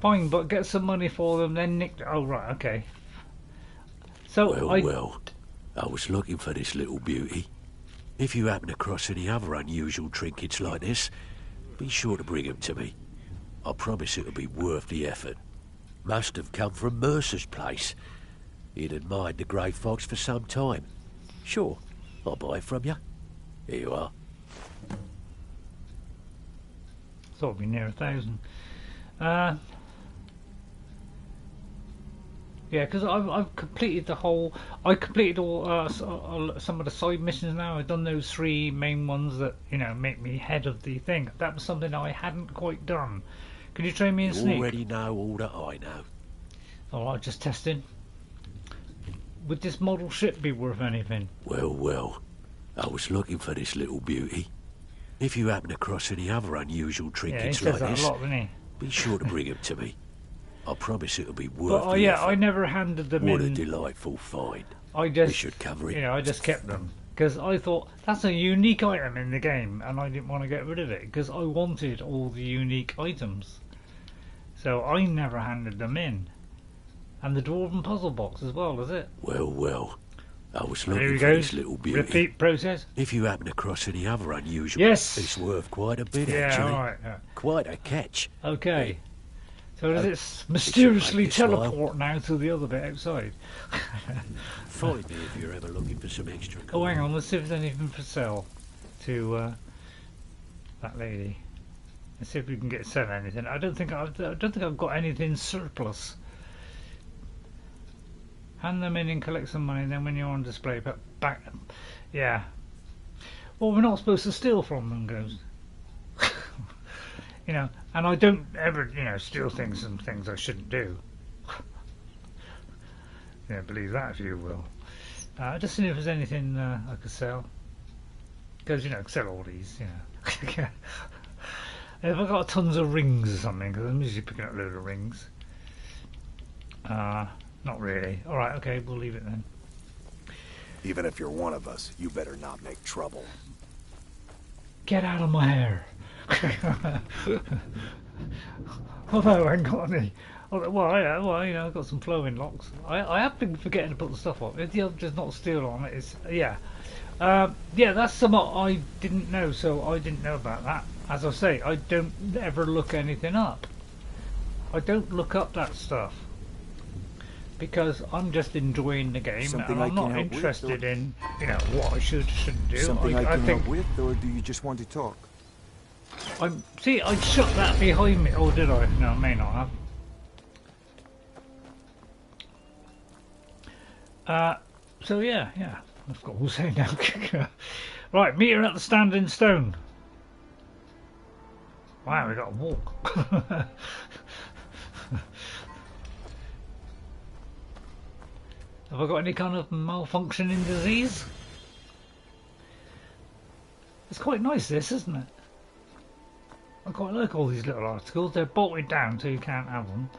S1: Fine, but get some money for them, then nick. Oh right, okay. So
S5: Well, I was looking for this little beauty. If you happen across any other unusual trinkets like this, be sure to bring them to me. I promise it'll be worth the effort. Must have come from Mercer's place. He'd admired the grey fox for some time. Sure, I'll buy it from you. Here you are.
S1: Thought it'd be near 1,000. Yeah, because I've completed the whole. I completed all some of the side missions now. I've done those 3 main ones that, you know, make me head of the thing. That was something I hadn't quite done. Can you train me in sneak?
S5: You already know all that I know.
S1: Oh, I'm just testing. Would this model ship be worth anything?
S5: Well, I was looking for this little beauty. If you happen across any other unusual trinkets like this, be sure to bring them to me. I promise it'll be worth
S1: the
S5: effort.
S1: I never handed them in.
S5: What a delightful find.
S1: We
S5: should cover it.
S1: You know, I just kept them because I thought that's a unique item in the game, and I didn't want to get rid of it because I wanted all the unique items. So I never handed them in. And the Dwarven puzzle box as well, is it?
S5: Well, well. I was
S1: There
S5: looking
S1: we
S5: for
S1: go.
S5: this little beauty.
S1: Repeat process.
S5: If you happen across any other unusual...
S1: Yes!
S5: It's worth quite a bit,
S1: Yeah,
S5: actually.
S1: alright. Yeah.
S5: Quite a catch.
S1: Okay. So does it mysteriously
S5: It's your mate,
S1: teleport now to the other bit outside?
S5: Find me if you're ever looking for some extra...
S1: Oh, hang on. Let's see if there's anything for sale to that lady. Let's see if we can get sell anything. I don't think I've got anything surplus. Hand them in and collect some money, and then when you're on display, but back. Yeah. Well, we're not supposed to steal from them, Ghost. You know, and I don't ever, you know, steal things and things I shouldn't do. Yeah, believe that if you will. Just seeing if there's anything I could sell. Because, you know, sell all these, you know. If I've got tons of rings or something, because I'm usually picking up a load of rings. Not really. Alright, okay, we'll leave it then.
S7: Even if you're one of us, you better not make trouble.
S1: Get out of my hair. Although I ain't got any. Well, you know, I've got some flowing locks. I have been forgetting to put the stuff on. If the other does not steal on it, it's yeah. Yeah, that's something I didn't know, so I didn't know about that. As I say, I don't ever look anything up. I don't look up that stuff because I'm just enjoying the game and I'm not interested in, you know, what I shouldn't do.
S12: Something I can
S1: think
S12: help with, or do you just want to talk?
S1: See, I shut that behind me. Oh, did I? No, I may not have. So yeah, I've got all say now. Right, meet her at the Standing Stone. Wow, we got to walk. Have I got any kind of malfunctioning disease? It's quite nice, this, isn't it? I quite like all these little articles. They're bolted down so you can't have them.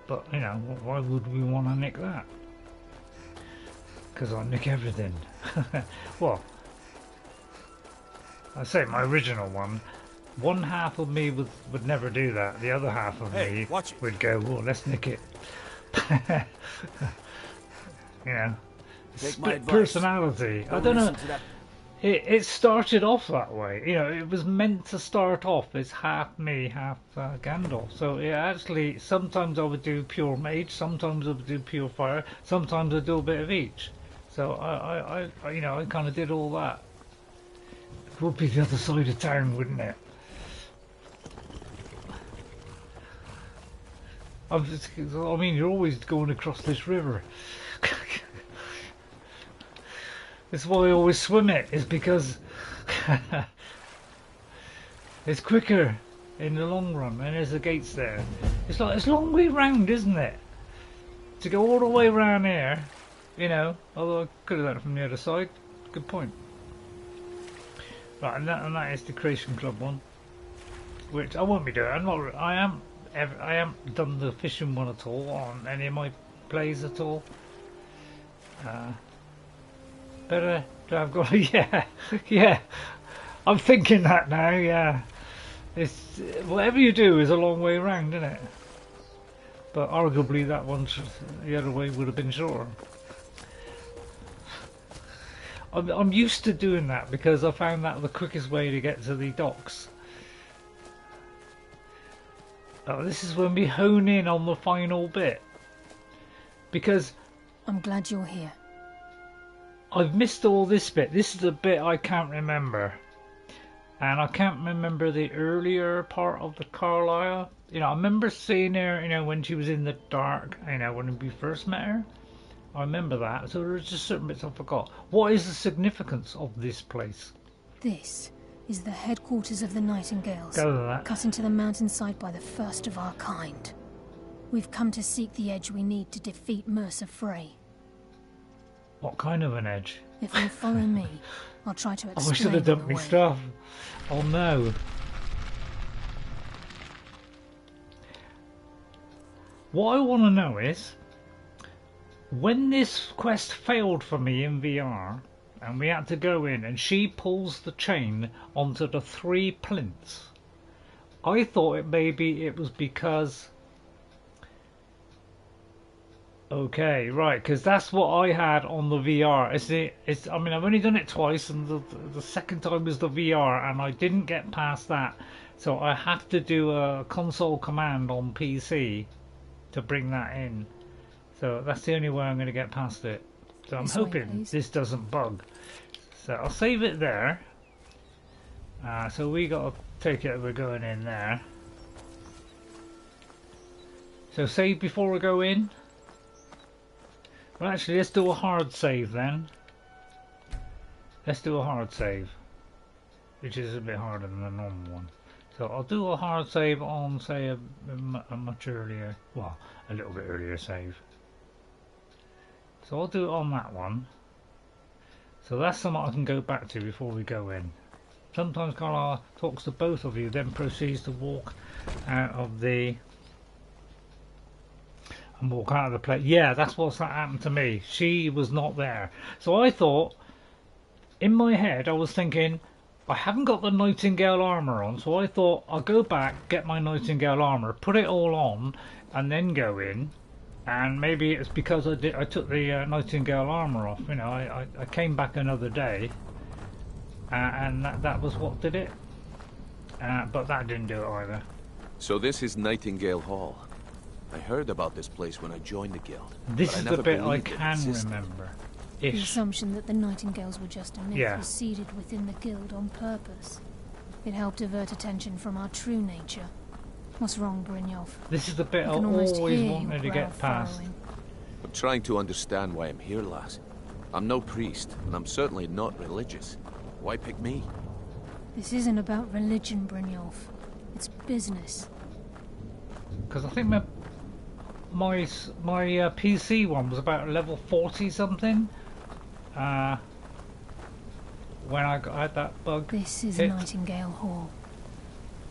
S1: But, you know, why would we want to nick that? Because I nick everything. Well, I say my original one half of me would never do that. The other half of me would go, well, let's nick it. You know, split personality. I don't know. It started off that way. You know, it was meant to start off as half me, half Gandalf. So it actually, sometimes I would do pure mage, sometimes I would do pure fire, sometimes I'd do a bit of each. So I you know, I kind of did all that. It would be the other side of town, wouldn't it? I mean, you're always going across this river. That's why I always swim it, is because it's quicker in the long run, and there's the gates there. It's like, it's a long way round, isn't it? To go all the way around here, you know, although I could have done it from the other side. Good point. Right, and that is the Creation Club one, which I won't be doing. I haven't done the fishing one at all on any of my plays at all. Better to have got yeah. I'm thinking that now. Yeah, it's whatever you do is a long way round, isn't it? But arguably that one, the other way would have been shorter. I'm used to doing that because I found that the quickest way to get to the docks. Oh, this is when we hone in on the final bit. Because
S3: I'm glad you're here.
S1: I've missed all this bit. This is the bit I can't remember. And I can't remember the earlier part of the Karliah. You know, I remember seeing her, you know, when she was in the dark, you know, when we first met her. I remember that. So there's just certain bits I forgot. What is the significance of this place?
S3: This is the headquarters of the Nightingales,
S1: That.
S3: cut into the mountainside by the first of our kind. We've come to seek the edge we need to defeat Mercer Frey.
S1: What kind of an edge?
S3: If you'll follow me, I'll try to explain.
S1: Oh, I should have dumped my stuff. Oh no. What I want to know is, when this quest failed for me in VR, and we had to go in, and she pulls the chain onto the 3 plinths, I thought maybe it was because Okay, right, because that's what I had on the VR. I mean, I've only done it twice, and the second time was the VR, and I didn't get past that. So I have to do a console command on PC to bring that in. So that's the only way I'm going to get past it. So I'm hoping this doesn't bug. So I'll save it there. So we got to take it, we're going in there. So save before we go in. Well, actually, let's do a hard save then. Let's do a hard save, which is a bit harder than the normal one. So I'll do a hard save on, say, a much earlier, well, a little bit earlier save. So I'll do it on that one. So that's something I can go back to before we go in. Sometimes Karliah talks to both of you, then proceeds to walk out of the... and walk out of the place. Yeah, that's what's happened to me. She was not there. So I thought, in my head, I was thinking, I haven't got the Nightingale armour on, so I thought I'll go back, get my Nightingale armour, put it all on, and then go in. And maybe it's because I took the Nightingale armour off. You know, I came back another day, and that was what did it. But that didn't do it either.
S4: So this is Nightingale Hall. I heard about this place when I joined the guild.
S1: This is the bit I can remember.
S3: The assumption that the Nightingales were just a myth
S1: Yeah.
S3: was seeded within the guild on purpose. It helped divert attention from our true nature. What's wrong, Brynjolf?
S1: This is the bit I
S3: can almost
S1: always
S3: hear
S1: wanted to
S3: your
S1: get
S3: brow
S1: past.
S3: furrowing.
S4: I'm trying to understand why I'm here, lass. I'm no priest, and I'm certainly not religious. Why pick me?
S3: This isn't about religion, Brynjolf. It's business.
S1: Because I think my PC one was about level 40 something. When I had that bug.
S3: This is
S1: hit.
S3: Nightingale Hall.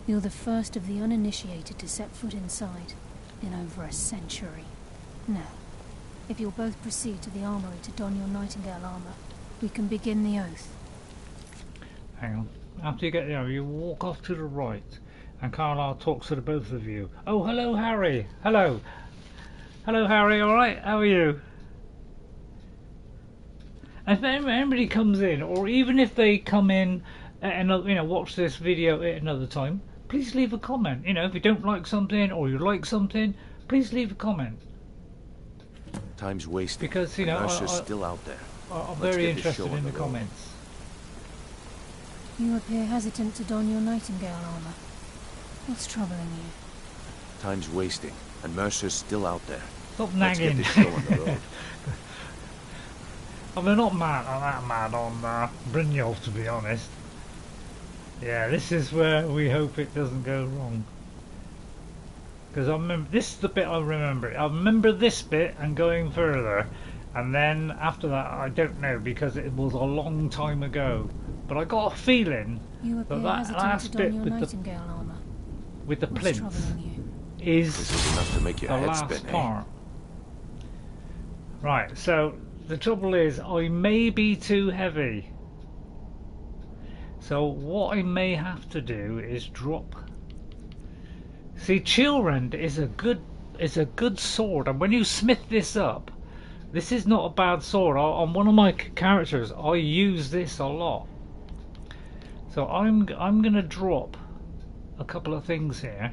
S3: You're the first of the uninitiated to set foot inside in over a century. Now, if you'll both proceed to the armory to don your Nightingale armour, we can begin the oath.
S1: Hang on. After you get there, you walk off to the right, and Karliah talks to the both of you. Oh, hello, Harry. Hello. Hello, Harry. All right. How are you? And if anybody comes in, or even if they come in and watch this video at another time, please leave a comment. You know, if you don't like something or you like something, please leave a comment.
S4: Time's wasted.
S1: Because
S4: Mercer's still out there.
S1: I'm very interested in the comments.
S3: You appear hesitant to don your Nightingale armour. What's troubling you?
S4: Time's wasting, and Mercer's still out there.
S1: Stop
S4: Let's get
S1: nagging.
S4: this show on the road.
S1: I'm not that mad on Brynjolf, to be honest. Yeah, this is where we hope it doesn't go wrong. Because I remember, this is the bit I remember. I remember this bit and going further, and then after that I don't know, because it was a long time ago. But I got a feeling
S3: You appear
S1: that
S3: hesitant
S1: last
S3: to
S1: bit
S3: don your
S1: with
S3: Nightingale armour.
S1: the
S3: What's
S1: plinth
S3: troubling you?
S1: is
S4: This is enough to make your
S1: the
S4: head
S1: last
S4: spin, eh?
S1: part. Right, so the trouble is I may be too heavy. So what I may have to do is drop. See, Chillrend is a good sword, and when you smith this up, this is not a bad sword. On one of my characters, I use this a lot. So I'm gonna drop a couple of things here.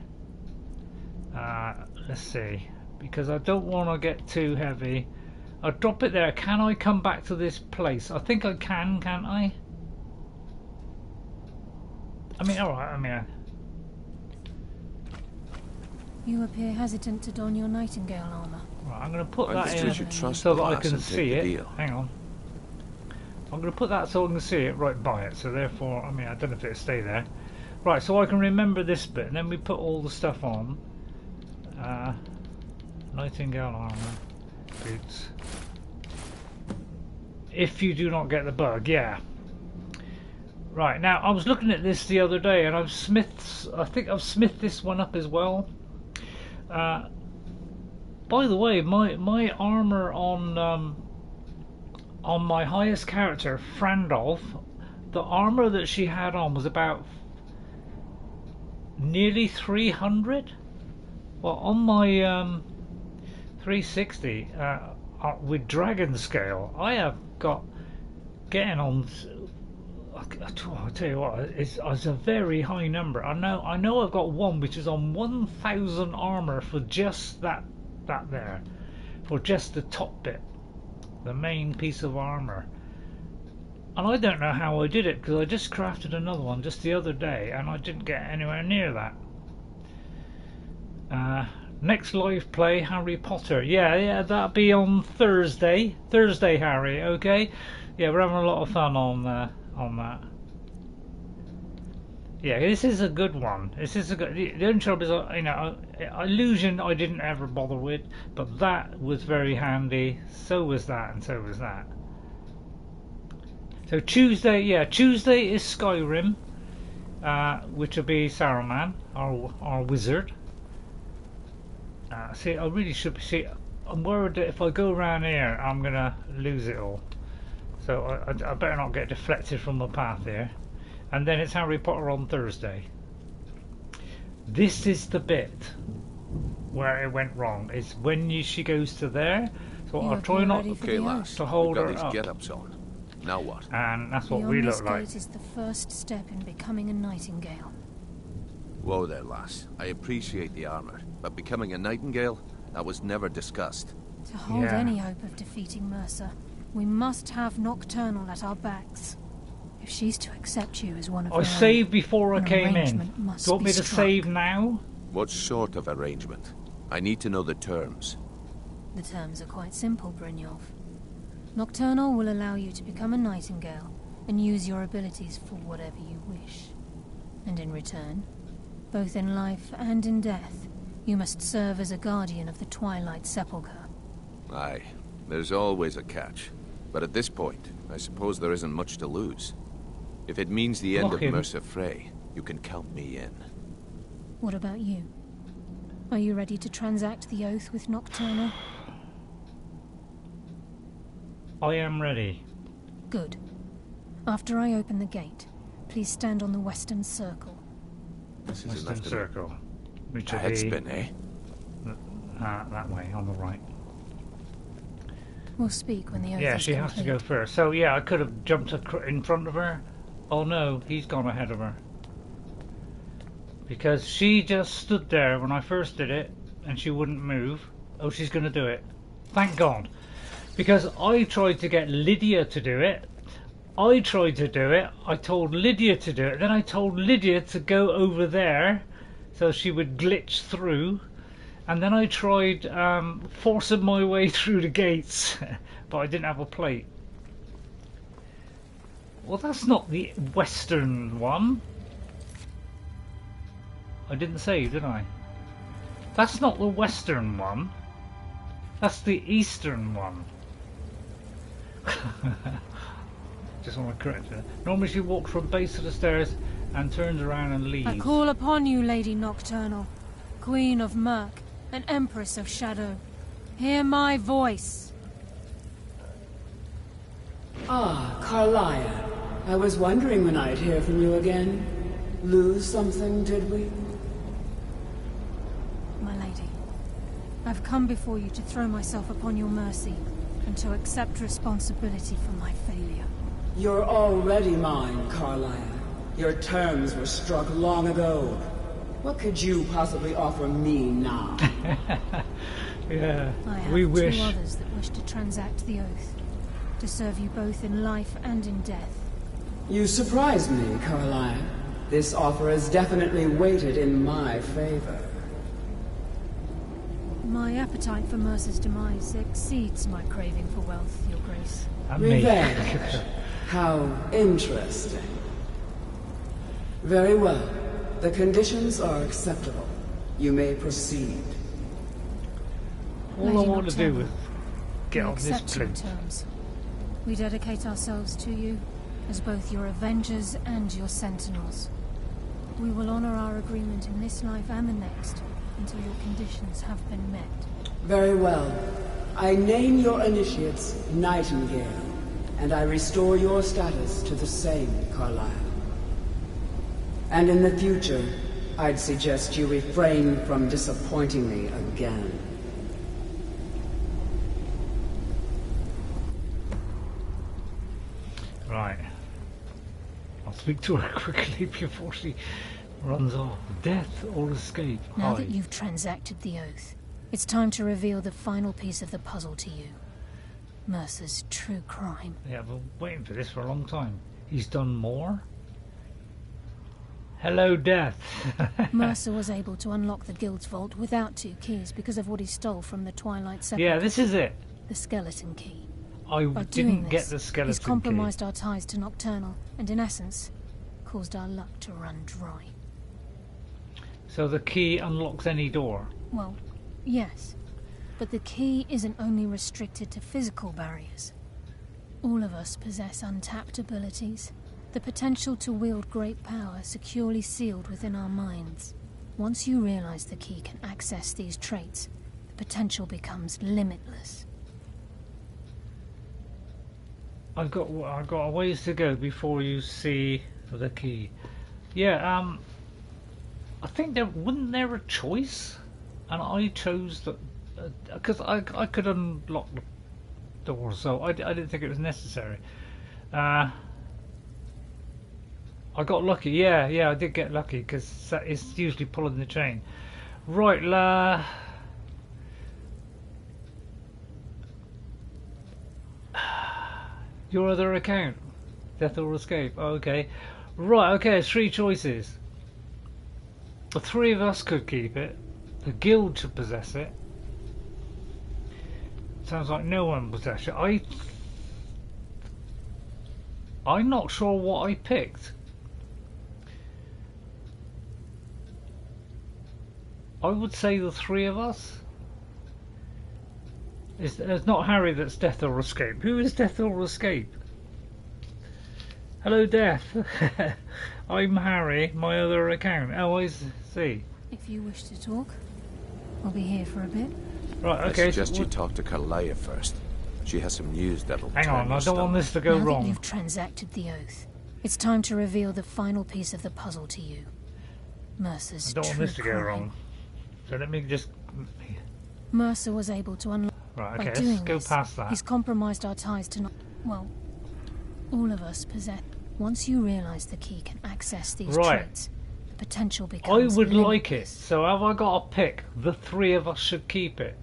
S1: Let's see, because I don't want to get too heavy. I'll drop it there. Can I come back to this place? I think I can, can't I? I mean, alright, I mean...
S3: You appear hesitant to don your Nightingale armour.
S1: Right, I'm going to put
S4: I
S1: that
S4: just
S1: in
S4: wish you'd trust
S1: so
S4: the
S1: that I
S4: lass
S1: can
S4: and take
S1: see
S4: the
S1: it.
S4: deal.
S1: Hang on. I'm going to put that so I can see it right by it, so therefore, I mean, I don't know if it'll stay there. Right, so I can remember this bit, and then we put all the stuff on. Nightingale armour, boots. If you do not get the bug, yeah. Right, now I was looking at this the other day, and I think I've smithed this one up as well. By the way, my armour on my highest character, Frandolf, the armour that she had on was about nearly 300. Well, on my 360 with dragon scale. I have got getting on. I'll tell you what, it's a very high number. I know I've got one which is on 1,000 armor for just that there, for just the top bit, the main piece of armor. And I don't know how I did it, because I just crafted another one just the other day and I didn't get anywhere near that. Next live play, Harry Potter. Yeah, that'll be on Thursday, Harry. Okay. Yeah, we're having a lot of fun on that. Yeah, this is a good one. This is a good. The only trouble is, illusion I didn't ever bother with, but that was very handy. So was that, and so was that. So Tuesday is Skyrim, which will be Saruman, our wizard. See, I really should be. See, I'm worried that if I go around here, I'm gonna lose it all. So I better not get deflected from the path here. And then it's Harry Potter on Thursday. This is the bit where it went wrong. It's when she goes to there. So I'll try not to hold her up.
S4: Get-ups on. Now what?
S1: And that's what we look like.
S3: This gate is the first step in becoming a Nightingale.
S4: Whoa there, lass. I appreciate the armor, but becoming a Nightingale, that was never discussed.
S3: To hold any hope of defeating Mercer, we must have Nocturnal at our backs. If she's to accept you as one of her own,
S1: saved before I came in. Do you want me to
S3: struck.
S1: save now?
S4: What sort of arrangement? I need to know the terms.
S3: The terms are quite simple, Brynjolf. Nocturnal will allow you to become a Nightingale and use your abilities for whatever you wish. And in return, both in life and in death, you must serve as a guardian of the Twilight Sepulchre.
S4: Aye, there's always a catch. But at this point, I suppose there isn't much to lose. If it means the end of Mercer Frey, you can count me in.
S3: What about you? Are you ready to transact the oath with Nocturnal?
S1: I am ready.
S3: Good. After I open the gate, please stand on the western circle.
S4: This is
S1: Western circle. Which will
S4: headspin, eh?
S1: That way, on the right.
S3: We'll speak when the oath is
S1: she has to go first. So yeah, I could have jumped in front of her. Oh no, he's gone ahead of her. Because she just stood there when I first did it, and she wouldn't move. Oh, she's going to do it. Thank God. Because I tried to get Lydia to do it. I tried to do it. I told Lydia to do it. Then I told Lydia to go over there so she would glitch through. And then I tried forcing my way through the gates, but I didn't have a plate. Well, that's not the western one. I didn't say, did I? That's not the western one. That's the eastern one. Just want to correct her. Normally she walks from base of the stairs and turns around and leaves.
S3: I call upon you, Lady Nocturnal, Queen of Murk, and Empress of Shadow. Hear my voice.
S15: Ah, Karliah. I was wondering when I'd hear from you again. Lose something, did we?
S3: My lady, I've come before you to throw myself upon your mercy and to accept responsibility for my failure.
S15: You're already mine, Karliah. Your terms were struck long ago. What could you possibly offer me now?
S1: Yeah,
S3: I have
S1: we wish.
S3: two others that wish to transact the oath, to serve you both in life and in death.
S15: You surprise me, Karliah. This offer is definitely weighted in my favor.
S3: My appetite for Mercer's demise exceeds my craving for wealth, Your Grace.
S15: Revenge. How interesting. Very well. The conditions are acceptable. You may proceed.
S1: All I want to do is get on this plane.
S3: Terms. We dedicate ourselves to you as both your avengers and your sentinels. We will honor our agreement in this life and the next until your conditions have been met.
S15: Very well. I name your initiates Nightingale, and I restore your status to the same, Karliah. And in the future, I'd suggest you refrain from disappointing me again.
S1: Right. I'll speak to her quickly before she runs off. Death or escape?
S3: Now that you've transacted the oath, it's time to reveal the final piece of the puzzle to you. Mercer's true crime.
S1: Yeah, I've been waiting for this for a long time. He's done more? Hello, Death.
S3: Mercer was able to unlock the guild's vault without 2 keys because of what he stole from the Twilight Sepulchre.
S1: Yeah, this is it.
S3: The skeleton key.
S1: I didn't get the skeleton
S3: he's compromised
S1: key.
S3: our ties to Nocturnal, and in essence, caused our luck to run dry.
S1: So the key unlocks any door?
S3: Well, yes. But the key isn't only restricted to physical barriers. All of us possess untapped abilities. The potential to wield great power securely sealed within our minds. Once you realize the key can access these traits, the potential becomes limitless.
S1: I've got a ways to go before you see the key. Yeah, I think wasn't there a choice, and I chose the because I could unlock the door, so I didn't think it was necessary. I got lucky. Yeah, I did get lucky because it's usually pulling the chain. Right, your other account, death or escape. Oh, okay, right. Okay, 3 choices. The 3 of us could keep it. The guild should possess it. Sounds like no one possesses it. I'm not sure what I picked. I would say the 3 of us. It's not Harry that's death or escape. Who is death or escape? Hello, Death. I'm Harry, my other account. Oh, I see.
S3: If you wish to talk, I'll be here for a bit.
S1: Right, okay.
S4: I suggest you talk to Karliah first. She has some news that'll
S1: Hang on, I don't want this to go
S3: now
S1: wrong.
S3: That you've transacted the oath, it's time to reveal the final piece of the puzzle to you. Mercer's true
S1: I don't want this to go
S3: crime.
S1: wrong. So let me just...
S3: Mercer was able to unlock...
S1: Right, okay,
S3: By doing
S1: let's go
S3: this,
S1: past that.
S3: He's compromised our ties to not... Well, all of us possess... Once you realise the key can access these traits, the potential becomes
S1: I would
S3: limitless.
S1: like it, so have I got to pick? The 3 of us should keep it.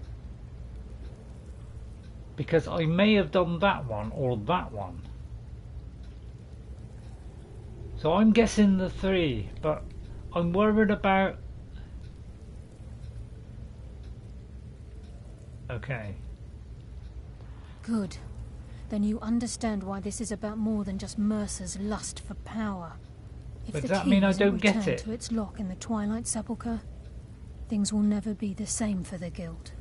S1: Because I may have done that one or that one. So I'm guessing the 3, but I'm worried about... Okay.
S3: Good. Then you understand why this is about more than just Mercer's lust for power. If
S1: But
S3: the
S1: does that
S3: key
S1: mean I
S3: isn't
S1: don't get
S3: returned
S1: it?
S3: to its lock in the Twilight Sepulchre, things will never be the same for the Guild.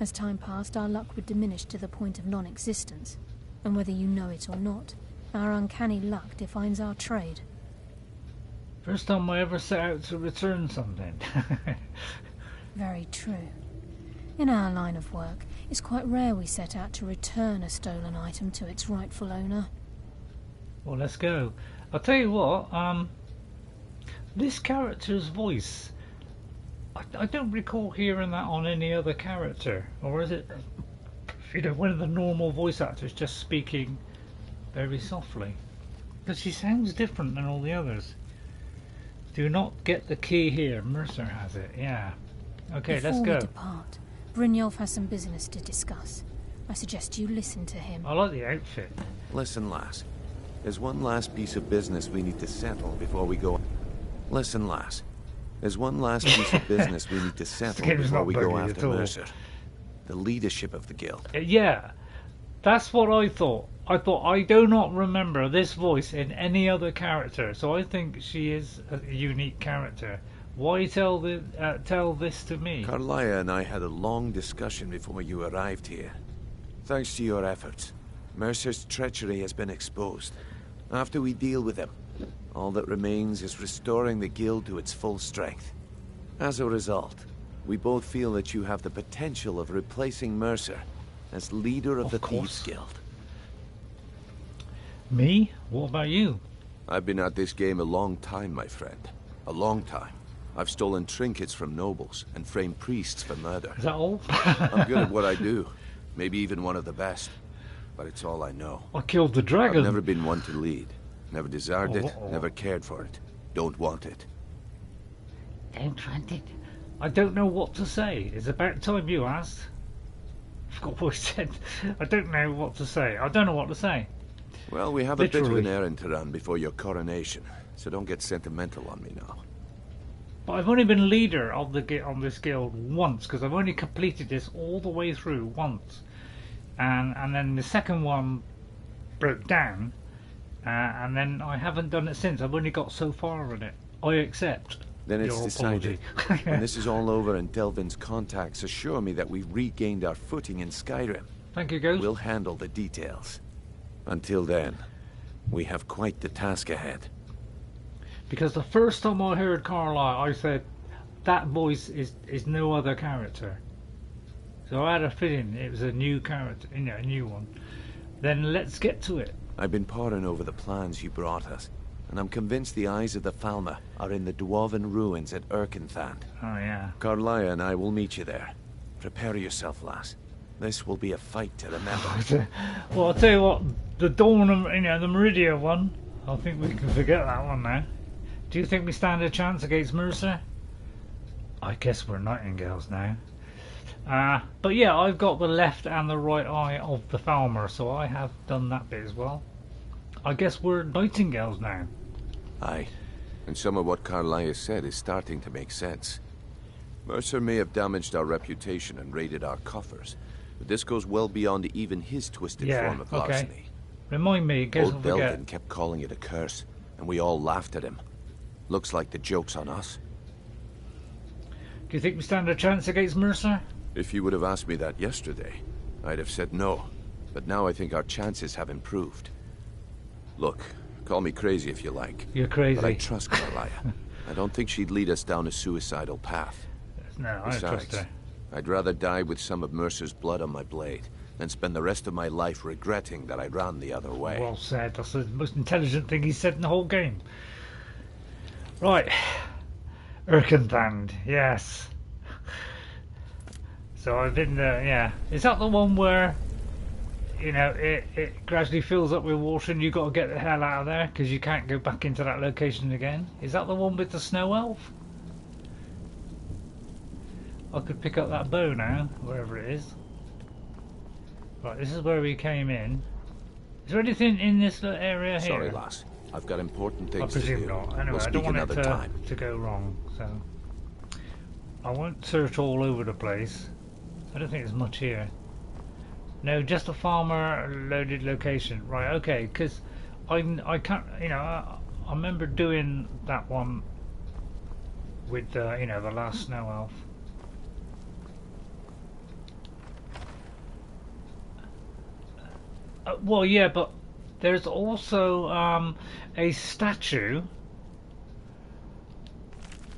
S3: As time passed, our luck would diminish to the point of non-existence, and whether you know it or not, our uncanny luck defines our trade.
S1: First time I ever set out to return something.
S3: Very true. In our line of work, it's quite rare we set out to return a stolen item to its rightful owner.
S1: Well, let's go. I'll tell you what, this character's voice, I don't recall hearing that on any other character. Or is it, one of the normal voice actors just speaking very softly? Because she sounds different than all the others. Do not get the key here. Mercer has it, yeah. Okay,
S3: Before
S1: let's go.
S3: we depart, Brynjolf has some business to discuss. I suggest you listen to him.
S1: I like the outfit.
S4: Listen, lass. There's one last piece of business we need to settle before we go... Listen, lass. There's one last piece of business we need to settle before we go after Mercer. The leadership of the guild.
S1: Yeah, that's what I thought. I do not remember this voice in any other character, so I think she is a unique character. Why tell this to me?
S4: Karliah and I had a long discussion before you arrived here. Thanks to your efforts, Mercer's treachery has been exposed. After we deal with him, all that remains is restoring the guild to its full strength. As a result, we both feel that you have the potential of replacing Mercer as leader of the Thieves Guild.
S1: Me? What about you?
S4: I've been at this game a long time, my friend. A long time. I've stolen trinkets from nobles and framed priests for murder.
S1: Is that all?
S4: I'm good at what I do. Maybe even one of the best. but it's all I know.
S1: I killed the dragon.
S4: I've never been one to lead. Never desired it,
S1: Oh.
S4: never cared for it. Don't want it.
S2: Don't want it.
S1: I don't know what to say. It's about time you asked. I forgot what I said. I don't know what to say. I don't know what to say.
S4: Well, we have a bit of
S1: Literally.
S4: an errand to run before your coronation, so don't get sentimental on me now.
S1: But I've only been leader of the on this guild once, because I've only completed this all the way through once, and then the second one broke down, and then I haven't done it since. I've only got so far in it. I accept.
S4: Then it's
S1: your
S4: decided.
S1: apology.
S4: When this is all over and Delvin's contacts assure me that we've regained our footing in Skyrim,
S1: Thank you, Ghost.
S4: we'll handle the details. Until then, we have quite the task ahead.
S1: Because the first time I heard Karliah, I said, that voice is no other character. So I had a feeling it was a new character, you know, a new one. Then let's get to it.
S4: I've been poring over the plans you brought us, and I'm convinced the eyes of the Falmer are in the Dwarven ruins at Irknthand.
S1: Oh, yeah.
S4: Karliah and I will meet you there. Prepare yourself, lass. This will be a fight to remember.
S1: Well, I'll tell you what, the Dawn of, you know, the Meridia one, I think we can forget that one now. Do you think we stand a chance against Mercer? I guess we're Nightingales now. But yeah, I've got the left and the right eye of the Falmer, so I have done that bit as well. I guess we're Nightingales now.
S4: Aye, and some of what Karliah said is starting to make sense. Mercer may have damaged our reputation and raided our coffers, but this goes well beyond even his twisted form of larceny.
S1: Remind me, in case I
S4: Old
S1: forget.
S4: Delvin kept calling it a curse, and we all laughed at him. Looks like the joke's on us.
S1: Do you think we stand a chance against Mercer?
S4: If you would have asked me that yesterday, I'd have said no. But now I think our chances have improved. Look, call me crazy if you like.
S1: You're crazy.
S4: But I trust Karliah. I don't think she'd lead us down a suicidal path.
S1: No, I trust her.
S4: I'd rather die with some of Mercer's blood on my blade than spend the rest of my life regretting that I ran the other way.
S1: Well said. That's the most intelligent thing he said in the whole game. Right. Irknthand, yes. So I've been there, yeah. Is that the one where, you know, it gradually fills up with water and you've got to get the hell out of there because you can't go back into that location again? Is that the one with the snow elf? I could pick up that bow now, wherever it is. Right, this is where we came in. Is there anything in this little area here?
S4: Sorry, lass. I've got important things
S1: I presume
S4: to do.
S1: not. Anyway,
S4: We'll
S1: I don't
S4: speak
S1: want it
S4: another time.
S1: to go wrong, so I won't search all over the place. I don't think there's much here. No, just a farmer loaded location. Right, okay, because I can't, you know, I remember doing that one with, you know, the last snow elf. Well, yeah, but there's also a statue.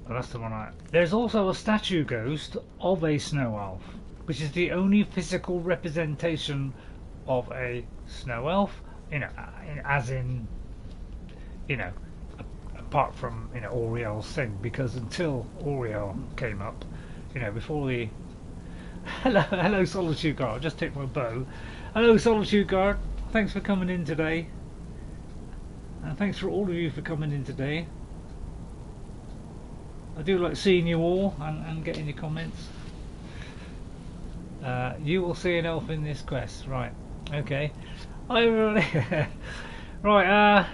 S1: Oh, that's the one There's also a statue ghost of a snow elf, which is the only physical representation of a snow elf. You know, as in, you know, apart from, you know, Auriel's thing, because until Auriel came up, you know, before the hello Solitude Guard. I'll just take my bow. Hello Solitude Guard. Thanks for coming in today. And thanks for all of you for coming in today. I do like seeing you all and getting your comments. You will see an elf in this quest, right? Okay. Right.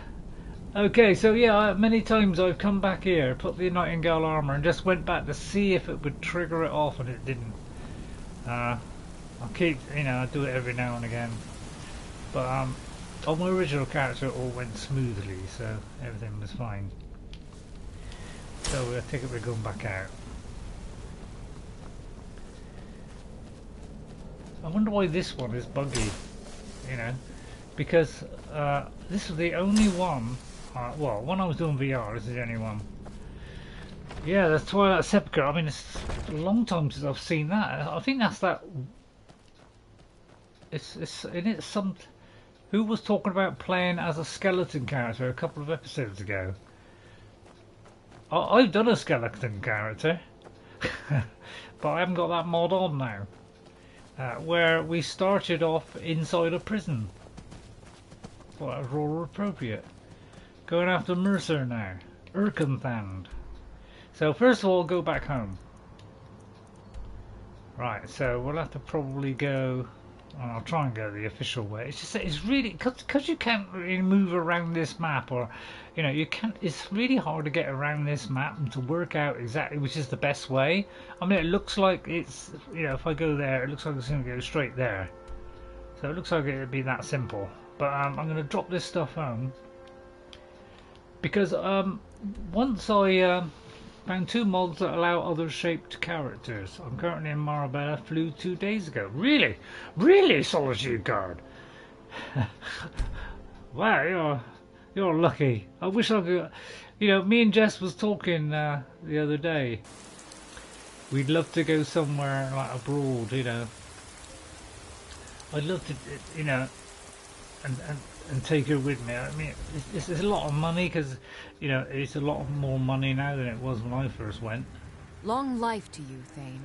S1: Okay. So yeah, many times I've come back here, put the Nightingale armor, and just went back to see if it would trigger it off, and it didn't. I'll keep, you know, I do it every now and again. But on my original character, it all went smoothly, so everything was fine. So I think we're going back out. I wonder why this one is buggy, you know, because this is the only one, well, when I was doing VR, this is the only one. Yeah, that's Twilight Sepulchre. I mean, it's a long time since I've seen that. I think that's that. It's in it some. Who was talking about playing as a skeleton character a couple of episodes ago? I've done a skeleton character, but I haven't got that mod on now. where we started off inside a prison. Well, that was all appropriate. Going after Mercer now. Irknthand. So first of all, go back home. Right, so we'll have to probably go, and I'll try and go the official way. It's just that it's really, because you can't really move around this map, or, you know, you can't, it's really hard to get around this map and to work out exactly which is the best way. I mean, it looks like it's, you know, if I go there, it looks like it's going to go straight there. So it looks like it would be that simple. But I'm going to drop this stuff home, because once I found 2 mods that allow other shaped characters. I'm currently in Marabella, flew 2 days ago. Really? Really, Solitude Guard? Wow, you're lucky. I wish I could... You know, me and Jess was talking the other day. We'd love to go somewhere like abroad, you know. I'd love to, you know, and take her with me. I mean, it's a lot of money, because, you know, it's a lot more money now than it was when I first went.
S6: Long life to you, Thane.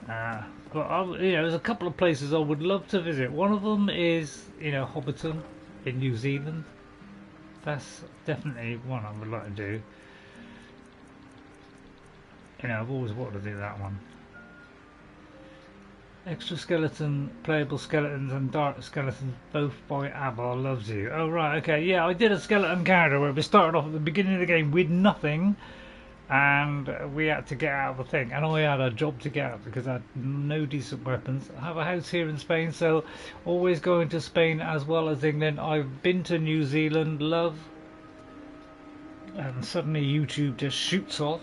S1: But you know, there's a couple of places I would love to visit. One of them is, you know, Hobbiton in New Zealand. That's definitely one I would like to do. You know, I've always wanted to do that one. Extra skeleton, playable skeletons and dark skeletons, both by Avar Loves You. Oh right, okay, yeah, I did a skeleton character where we started off at the beginning of the game with nothing, and we had to get out of the thing, and I had a job to get out because I had no decent weapons. I have a house here in Spain, so always going to Spain as well as England. I've been to New Zealand, love, and suddenly YouTube just shoots off.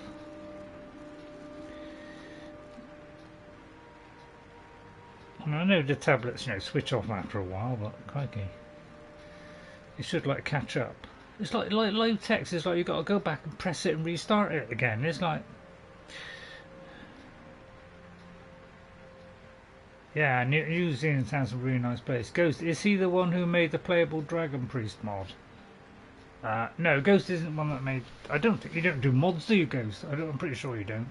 S1: I know the tablets, you know, switch off after a while, but crikey, it should like catch up. It's like low text. It's like you got to go back and press it and restart it again. It's like, yeah, New Zealand sounds a really nice place. Ghost, is he the one who made the playable Dragon Priest mod? No, Ghost isn't one that made. I don't think you don't do mods, do you, Ghost? I'm pretty sure you don't.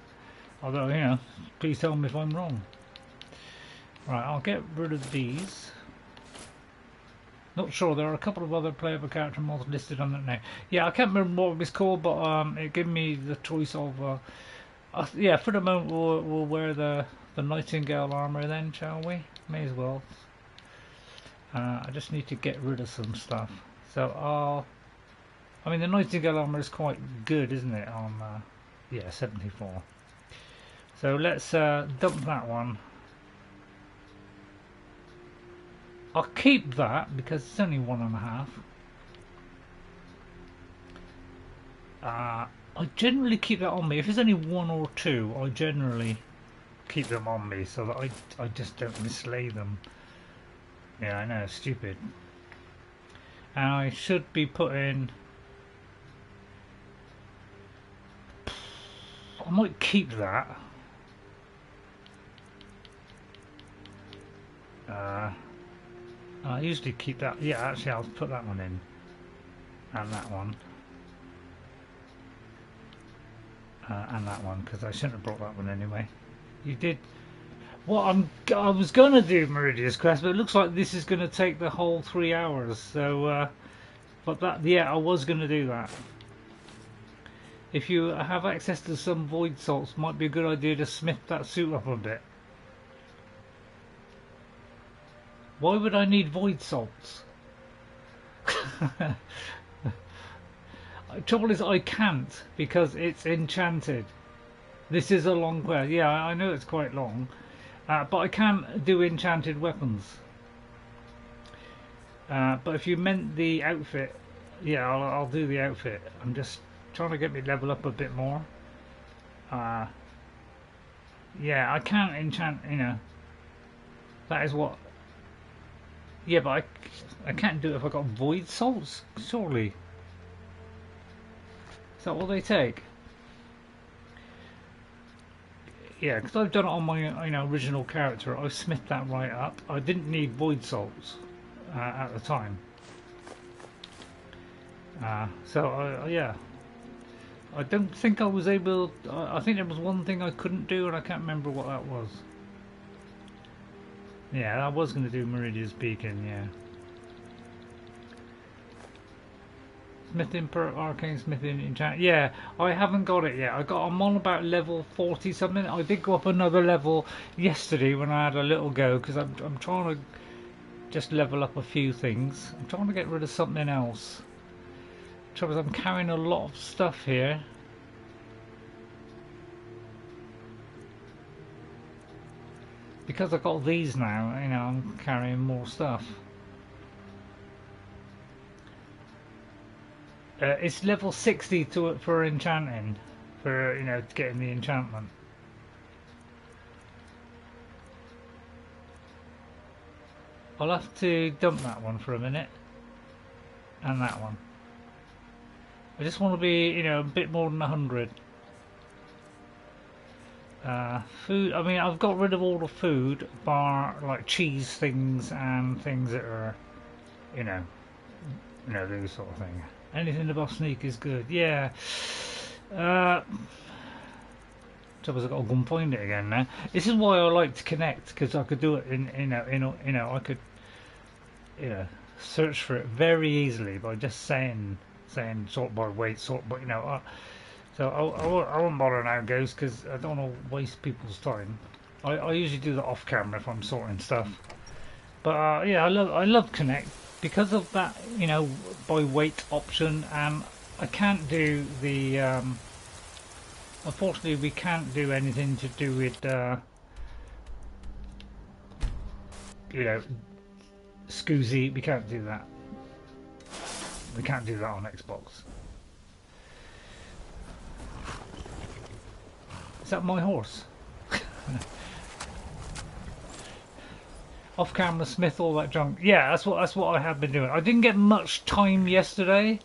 S1: Although, you know, please tell me if I'm wrong. Right, I'll get rid of these. Not sure, there are a couple of other playable character mods listed on that now. Yeah, I can't remember what it was called, but it gave me the choice of... yeah, for the moment we'll wear the Nightingale armour then, shall we? May as well. I just need to get rid of some stuff. So I mean, the Nightingale armour is quite good, isn't it? On yeah, 74. So let's dump that one. I'll keep that because it's only 1.5. I generally keep that on me. If it's only 1 or 2, I generally keep them on me so that I just don't mislay them. Yeah, I know, it's stupid. And I should be putting... I might keep that. I usually keep that. Yeah, actually, I'll put that one in, and that one, and that one, because I shouldn't have brought that one anyway. You did. What I was gonna do Meridia's Quest, but it looks like this is gonna take the whole 3 hours. So, but that, yeah, I was gonna do that. If you have access to some void salts, might be a good idea to smith that suit up a bit. Why would I need void salts? Trouble is I can't because it's enchanted. This is a long quest. Yeah, I know it's quite long, but I can do enchanted weapons. But if you meant the outfit, yeah, I'll do the outfit. I'm just trying to get me level up a bit more. Yeah, I can't enchant, you know. That is what... Yeah, but I can't do it if I got void salts, surely. Is that what they take? Yeah, because I've done it on my original character. I've smithed that right up. I didn't need void salts at the time. So yeah, I don't think I was able. I think there was one thing I couldn't do, and I can't remember what that was. Yeah, I was going to do Meridia's Beacon, yeah. Smithing per arcane smithing enchant. Yeah, I haven't got it yet. I'm on about level 40 something. I did go up another level yesterday when I had a little go because I'm trying to just level up a few things. I'm trying to get rid of something else. Trouble is I'm carrying a lot of stuff here. Because I've got these now, you know, I'm carrying more stuff. It's level 60 for enchanting, for, you know, getting the enchantment. I'll have to dump that one for a minute, and that one. I just want to be, you know, a bit more than 100. Food, I mean, I've got rid of all the food, bar, like cheese things and things that are, you know, those sort of things. Anything above sneak is good. Yeah. Trouble is I've got to go and find it again now. This is why I like to connect, because I could do it in I could, you know, search for it very easily by just saying sort by weight, sort, but you know. So I won't bother now, guys, because I don't want to waste people's time. I usually do that off camera if I'm sorting stuff. But yeah, I love connect. Because of that, you know, by weight option, I can't do the, unfortunately we can't do anything to do with, you know, Scoozy, we can't do that. We can't do that on Xbox. Is that my horse? Off camera smith all that junk. Yeah, that's what I have been doing. I didn't get much time yesterday.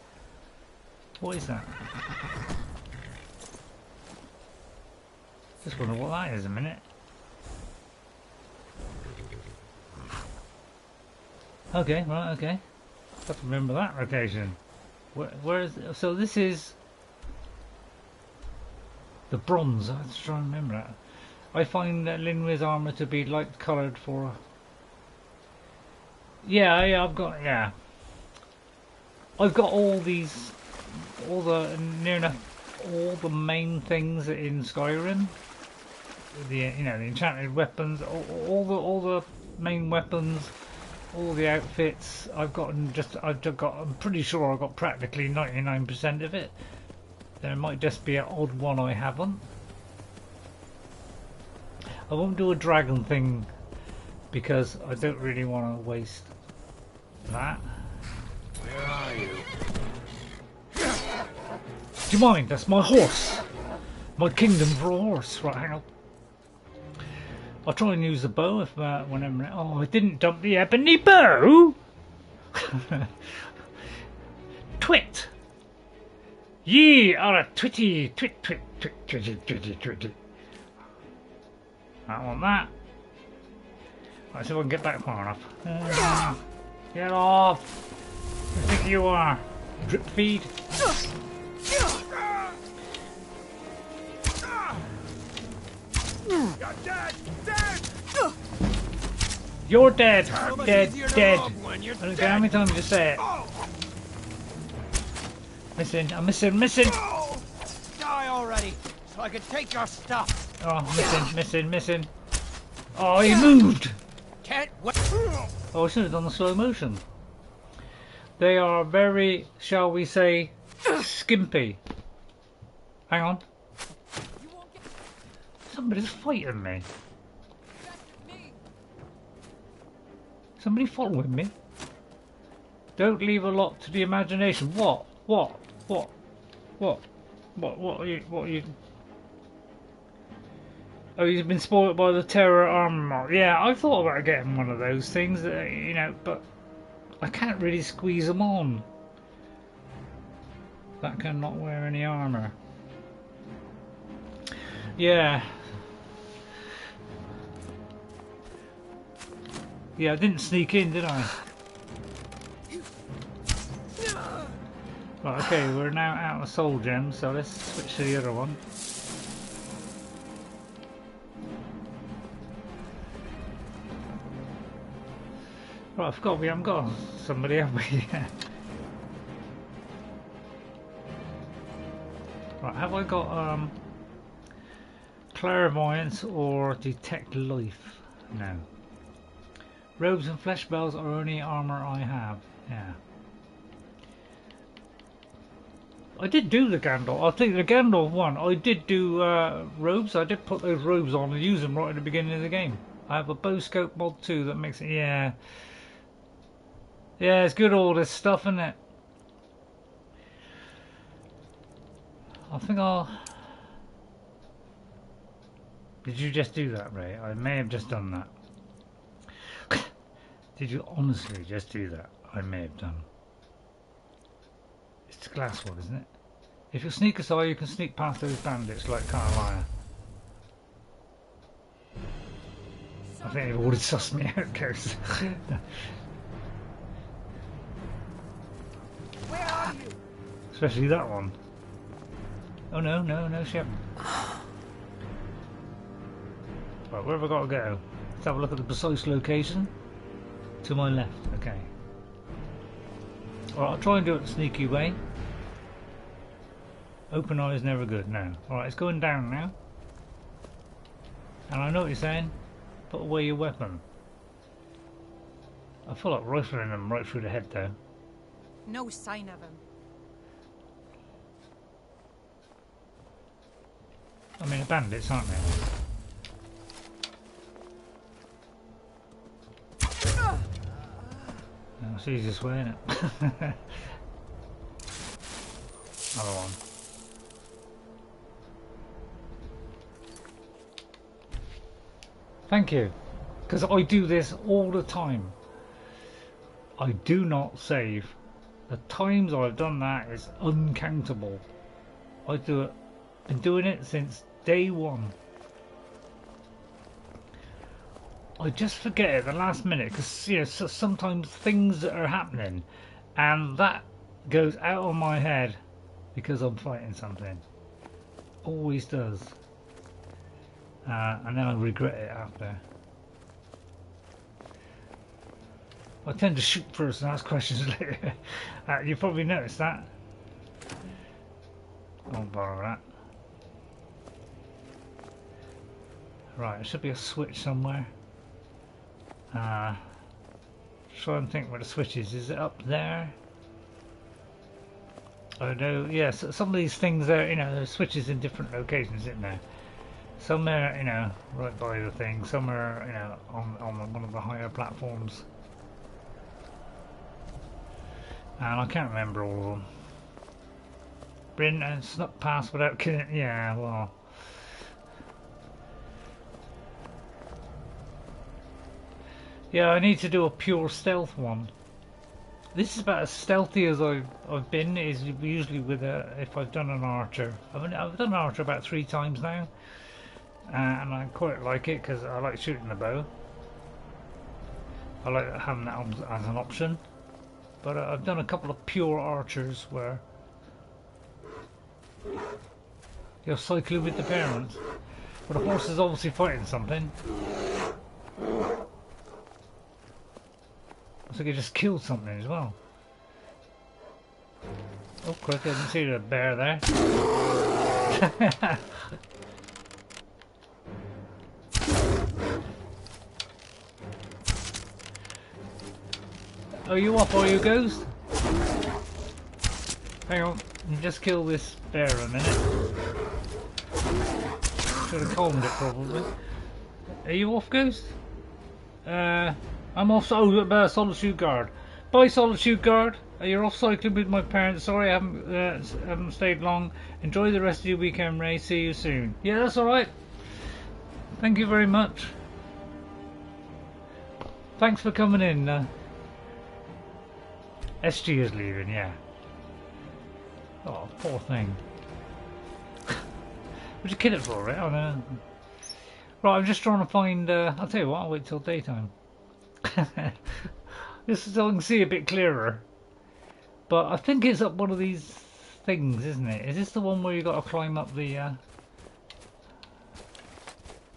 S1: What is that? Just wonder what that is a minute. Okay, right, okay. Have to remember that location. Where is it? So this is the bronze. I have to try and remember that. I find Linwy's armor to be light coloured for. Yeah, I've got all these, all the near enough all the main things in Skyrim. The the enchanted weapons, all the main weapons, all the outfits. I'm pretty sure I've got practically 99% of it. There might just be an odd one I haven't. I won't do a dragon thing because I don't really want to waste that.
S14: Where are you?
S1: Do you mind? That's my horse. My kingdom for a horse. Right, hang on. I'll try and use the bow if whenever. Oh, I didn't dump the ebony bow. Twit. Ye are a twitty twit twit twit twitty twitty twitty. I want that. Right, see if I can get back far enough. Get off! I think you are. Drip feed.
S14: You're dead! Dead!
S1: You're dead! Dead! Dead! I don't care how many times you say it. Missing! I'm missing! Missing!
S16: Die already, so I can take your stuff.
S1: Oh, missing! Missing! Oh, he moved!
S16: Can't wait.
S1: Oh, I should have done the slow motion. They are very, shall we say, skimpy. Hang on. Somebody's fighting me. Somebody following me? Don't leave a lot to the imagination. What are you? Oh, he's been spoiled by the terror armor. Yeah, I thought about getting one of those things, but I can't really squeeze them on. That cannot wear any armor. Yeah. Yeah, I didn't sneak in, did I? Right, okay, we're now out of soul gems, so let's switch to the other one. Right, I forgot we haven't got somebody, have we? Right, have I got clairvoyance or detect life? No. Robes and flesh bells are only armor I have. Yeah. I did do the Gandalf. I think the Gandalf one. I did do robes. I did put those robes on and use them right at the beginning of the game. I have a bow scope mod too that makes it. Yeah. Yeah, it's good all this stuff, isn't it? I think I'll... Did you just do that, Ray? I may have just done that. Did you honestly just do that? I may have done. It's the glass one, isn't it? If you sneak aside, you can sneak past those bandits like Karliah. I think they've already sussed me out, Ghost.
S11: Where are you?
S1: Especially that one. Oh no, no, no, ship. Right, where have I got to go? Let's have a look at the precise location. To my left, okay. Alright, I'll try and do it the sneaky way. Open eye is never good, no. Alright, it's going down now. And I know what you're saying. Put away your weapon. I feel like rifling them right through the head though.
S11: No sign of him.
S1: I mean, the bandits, aren't they? That's the easiest way, isn't it? Another one. Thank you. Because I do this all the time. I do not save. The times I've done that is uncountable. I do it. Been doing it since day one. I just forget at the last minute because you know sometimes things are happening, and that goes out of my head because I'm fighting something. Always does, and then I regret it after. I tend to shoot first and ask questions later. You probably noticed that. I won't bother with that. Right, there should be a switch somewhere. Try and think where the switch is. Is it up there? I know, yes, some of these things are, you know, there's switches in different locations, isn't there? Some are, you know, right by the thing, some are, you know, on one of the higher platforms. And I can't remember all of them. Bryn and snuck past without killing, yeah, well. Yeah, I need to do a pure stealth one. This is about as stealthy as I've been. Is usually with a if I've done an archer. I've done an archer about 3 times now, and I quite like it because I like shooting the bow. I like having that as an option. But I've done a couple of pure archers where you're cycling with the parents, but the horse is obviously fighting something. Looks like he just killed something as well. Oh, quick, I didn't see the bear there. Oh, you up, are you, Ghost? Hang on, you just kill this bear a minute. Should have calmed it, probably. Are you off, Ghost? I'm off. Oh, Solitude Guard. Bye, Solitude Guard. You're off cycling with my parents. Sorry, I haven't stayed long. Enjoy the rest of your weekend, Ray. See you soon. Yeah, that's all right. Thank you very much. Thanks for coming in. SG is leaving. Yeah. Oh, poor thing. What'd you kill it for, right? I don't know. Right, I'm just trying to find. I'll tell you what. I'll wait till daytime. Just so I can see a bit clearer. But I think it's up one of these things, isn't it? Is this the one where you got to climb up the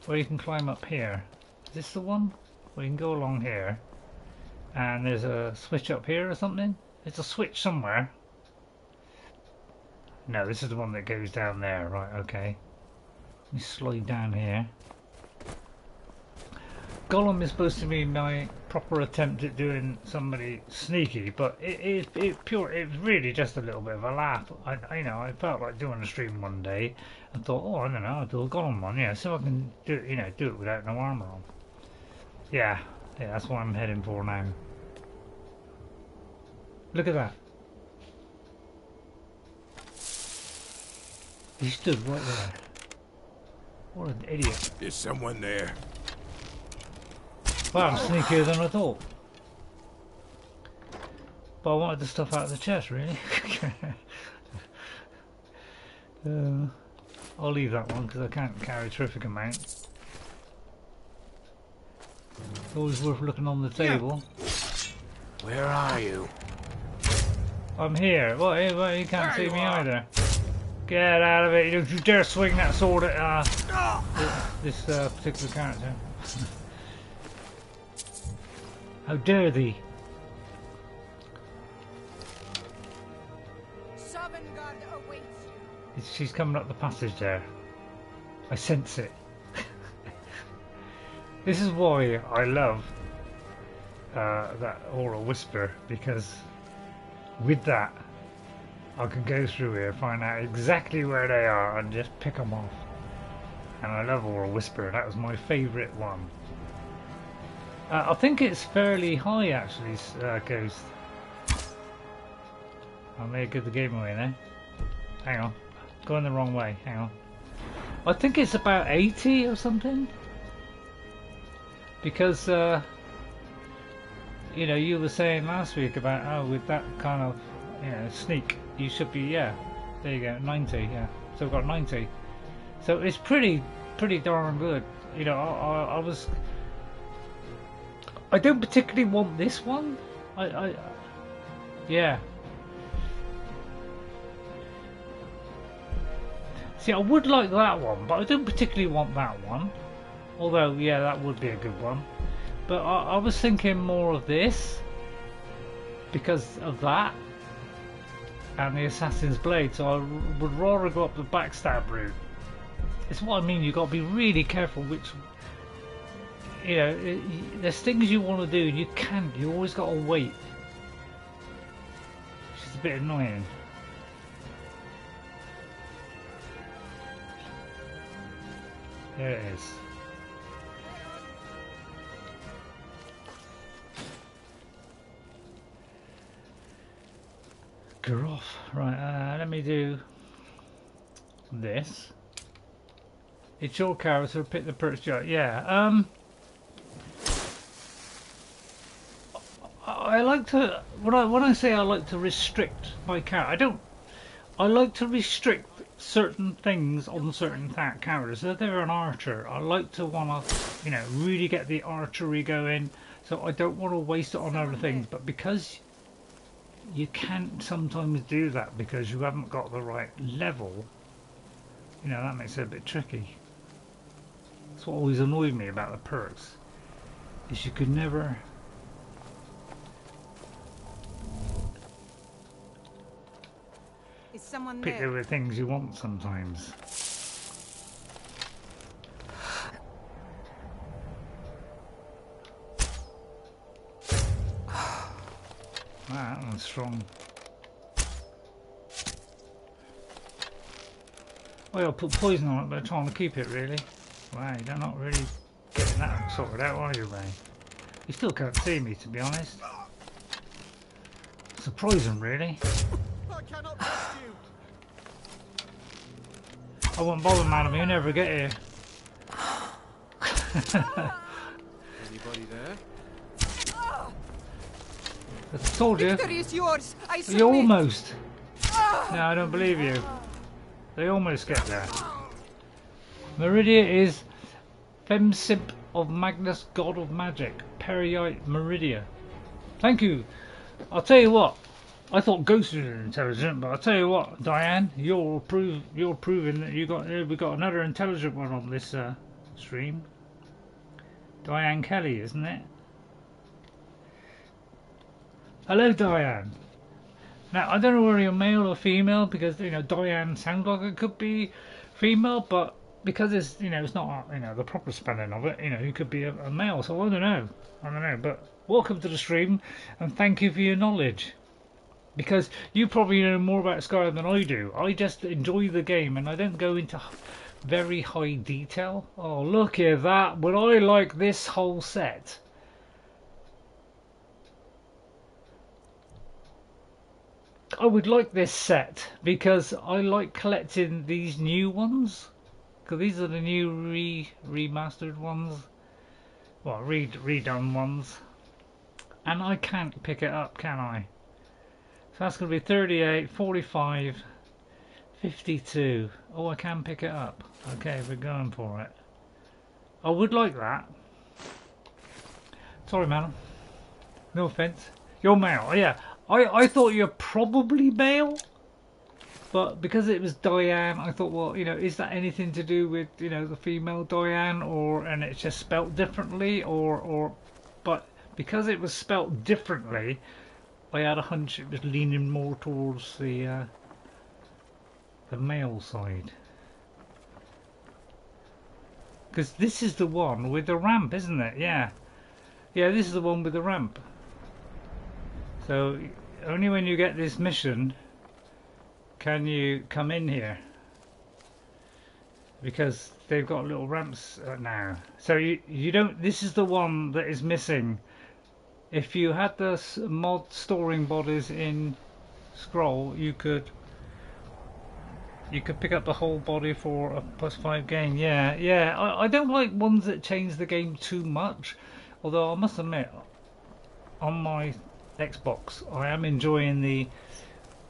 S1: where you can climb up here? Is this the one where you can go along here And there's a switch up here or something. There's a switch somewhere. No, this is the one that goes down there. Right, okay. Let me slide down here. Gollum is supposed to be my proper attempt at doing somebody sneaky, but it's really just a little bit of a laugh. I felt like doing a stream one day and thought, oh, I don't know, I'll do a Gollum one, yeah, so I can do it without no armor on. Yeah, that's what I'm heading for now. Look at that. He stood right there. What an idiot.
S14: Is someone there?
S1: Well, I'm sneakier than I thought. But I wanted the stuff out of the chest, really. I'll leave that one because I can't carry a terrific amount. It's always worth looking on the table.
S4: Where are you?
S1: I'm here. Well, you can't see me either. Get out of it. Don't you dare swing that sword at this particular character. How dare thee?
S11: Sovngarde awaits you.
S1: She's coming up the passage there. I sense it. This is why I love that Aura Whisper, because with that I can go through here, find out exactly where they are and just pick them off. And I love Aura Whisper. That was my favourite one. I think it's fairly high actually, Ghost. I may have given the game away there. Hang on. Going the wrong way. Hang on. I think it's about 80 or something. Because, you know, you were saying last week about, oh, with that kind of, you know, sneak, you should be, yeah. There you go, 90, yeah. So we've got 90. So it's pretty darn good. You know, I don't particularly want this one. Yeah. See, I would like that one, but I don't particularly want that one. Although, yeah, that would be a good one. But I was thinking more of this because of that and the Assassin's Blade. So I would rather go up the backstab route. It's what I mean. You've got to be really careful which. You know, there's things you want to do and you can't. You always got to wait. Which is a bit annoying. There it is. Groff. Right, let me do this. It's your character, pick the perch. Yeah, I like to, when I say I like to restrict my character, I like to restrict certain things on certain characters. So if they're an archer, I like to want to, you know, really get the archery going, so I don't want to waste it on other things, but because you can't sometimes do that because you haven't got the right level, you know, that makes it a bit tricky. That's what always annoyed me about the perks, is you could never pick the things you want sometimes. Wow, that one's strong. Well, I'll put poison on it, but I'm trying to keep it really. Wow, you're not really getting that sorted out, are you, Ray? You still can't see me, to be honest. Surprising, really.
S16: I cannot trust you.
S1: I won't bother, madam. You never get here.
S4: Anybody there?
S1: I told you.
S11: Victory is yours. I submit.
S1: You almost. No, I don't believe you. They almost get there. Meridia is Femsimp of Magnus, God of Magic. Periite Meridia. Thank you. I'll tell you what. I thought Ghost was intelligent, but I'll tell you what, Diane, you're proving that we got another intelligent one on this stream. Diane Kelly, isn't it? Hello, Diane. Now, I don't know whether you're male or female, because, you know, Diane sounds like it could be female, but because it's, you know, it's not, you know, the proper spelling of it, you know, it could be a male, so I don't know. But welcome to the stream, and thank you for your knowledge. Because you probably know more about Skyrim than I do. I just enjoy the game, and I don't go into very high detail. Oh, look at that. Would I like this whole set? I would like this set, because I like collecting these new ones. Because these are the new remastered ones. Well, redone ones. And I can't pick it up, can I? So that's going to be 38, 45, 52. Oh, I can pick it up. Okay, we're going for it. I would like that. Sorry, madam. No offence. You're male. Oh, yeah. I thought you're probably male. But because it was Diane, I thought, well, you know, is that anything to do with, you know, the female Diane, and it's just spelt differently, but because it was spelt differently, I had a hunch it was leaning more towards the male side. Because this is the one with the ramp, isn't it? Yeah. Yeah, this is the one with the ramp. So, only when you get this mission can you come in here. Because they've got little ramps now. So you don't, this is the one that is missing. If you had the mod storing bodies in Scroll, you could pick up the whole body for a +5 gain. Yeah. I don't like ones that change the game too much. Although I must admit, on my Xbox, I am enjoying the,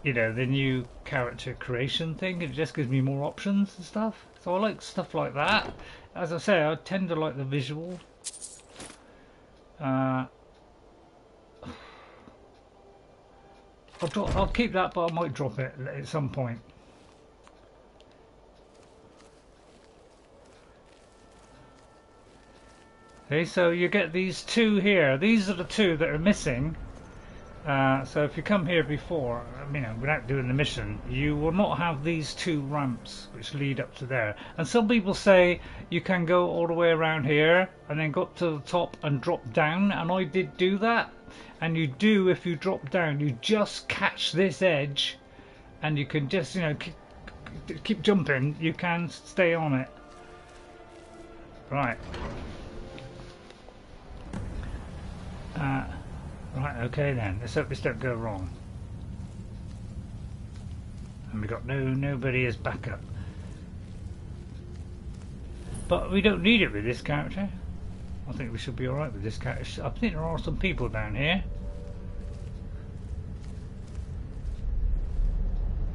S1: you know, the new character creation thing. It just gives me more options and stuff. So I like stuff like that. As I say, I tend to like the visual. I'll keep that, but I might drop it at some point. Okay, so you get these two here. These are the two that are missing. So if you come here before, you know, without doing the mission, you will not have these two ramps which lead up to there. And some people say you can go all the way around here and then go up to the top and drop down, and I did do that. And you do, if you drop down, you just catch this edge, and you can just, you know, keep jumping. You can stay on it. Right. Right, okay then. Let's hope this don't go wrong. And we got nobody as backup. But we don't need it with this character. I think we should be alright with this character. I think there are some people down here.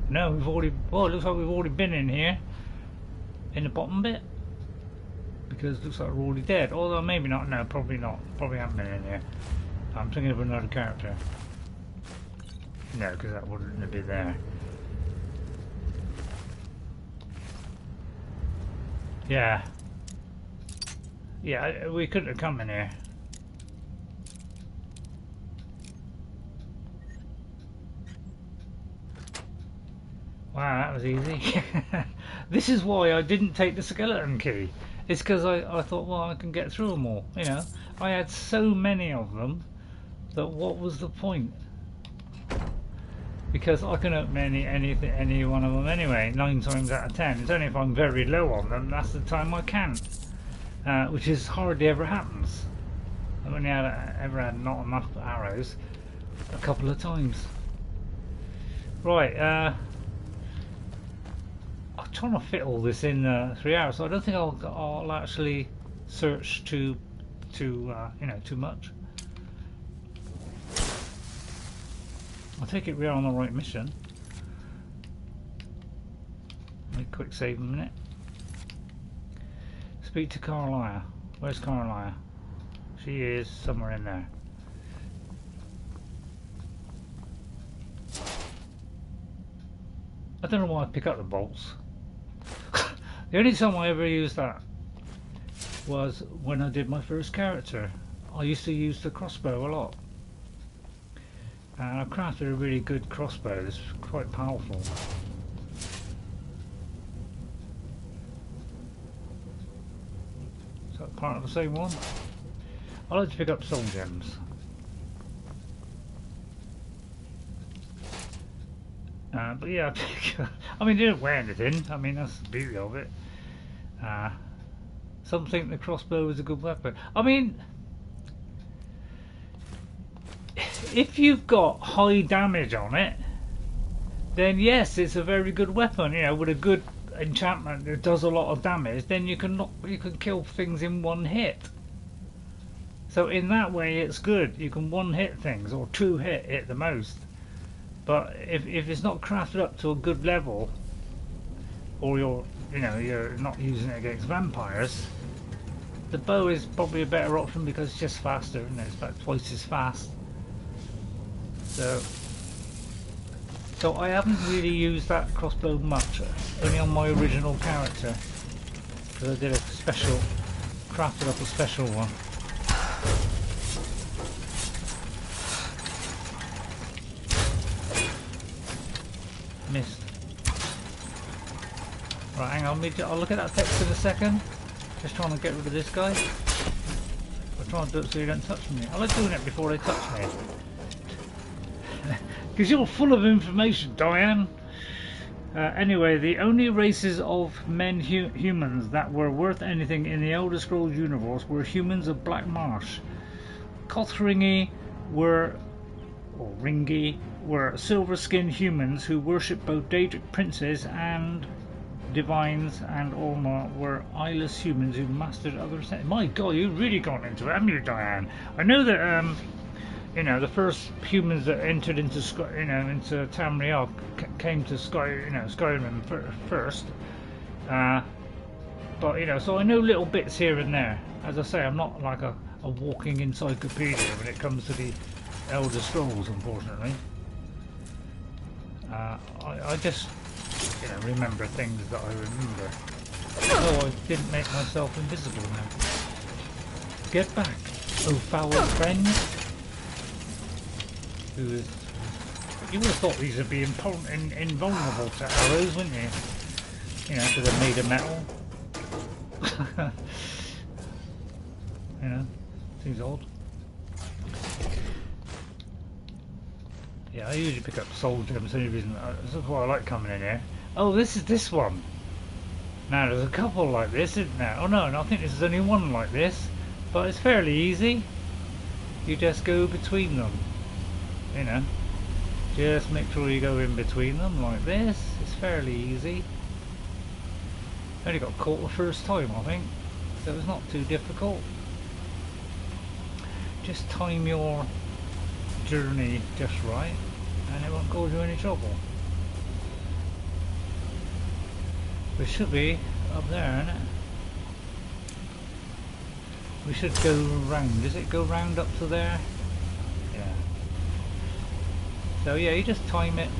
S1: No, we've already... Well, it looks like we've already been in here. In the bottom bit. Because it looks like we're already dead. Although maybe not. No, probably not. Probably haven't been in here. I'm thinking of another character. No, because that wouldn't be there. Yeah. Yeah, we couldn't have come in here. Wow, that was easy. This is why I didn't take the skeleton key. It's because I thought, well, I can get through them all. You know, I had so many of them that what was the point? Because I can open any one of them anyway, 9 times out of 10. It's only if I'm very low on them, that's the time I can't. Which is hardly ever happens. I've only ever had not enough arrows a couple of times. Right, I'm trying to fit all this in 3 hours, so I don't think I'll actually search too you know, too much. I take it we're on the right mission. Make a quick save a minute. Speak to Karliah. Where's Karliah? She is somewhere in there. I don't know why I pick up the bolts. The only time I ever used that was when I did my first character. I used to use the crossbow a lot. And I've crafted a really good crossbow. It's quite powerful. Is that part of the same one? I like to pick up soul gems. But yeah, I mean, they don't weigh anything. I mean, that's the beauty of it. Some think the crossbow is a good weapon. I mean, if you've got high damage on it, then yes, it's a very good weapon. You know, with a good enchantment that does a lot of damage, then you can kill things in one hit. So in that way, it's good. You can one hit things, or two hit at the most. But if it's not crafted up to a good level, or you're not using it against vampires, the bow is probably a better option because it's just faster, and it's about twice as fast. So I haven't really used that crossbow much, only on my original character, because I did a special, crafted up a special one. Missed. Right, hang on, I'll look at that text in a second. Just trying to get rid of this guy. I'm trying to do it so you don't touch me. I like doing it before they touch me. Because you're full of information, Diane. Anyway, the only races of humans that were worth anything in the Elder Scrolls universe were humans of Black Marsh. Kothringi were silver-skinned humans who worshipped both Daedric princes and divines, and Orma were eyeless humans who mastered other senses. My God, you've really gone into it, haven't you, Diane? I know that the first humans that entered into into Tamriel came to Skyrim first. But so I know little bits here and there. As I say, I'm not like a walking encyclopedia when it comes to the Elder Scrolls, unfortunately. I just remember things that I remember. Oh, I didn't make myself invisible now. Get back, oh foul friend. You would have thought these would be invulnerable to arrows, wouldn't you? Because they're made of metal. Seems odd. Yeah, I usually pick up soul gems. The only reason that's why I like coming in here. Oh, this is this one. Now there's a couple like this, isn't there? Oh no, I think this is only one like this, but it's fairly easy. You just go between them. Just make sure you go in between them like this. It's fairly easy. Only got caught the first time, I think, so it's not too difficult. Just time your journey just right, and it won't cause you any trouble. We should be up there, isn't it? We should go round. Does it go round up to there? Yeah. So yeah, you just time it.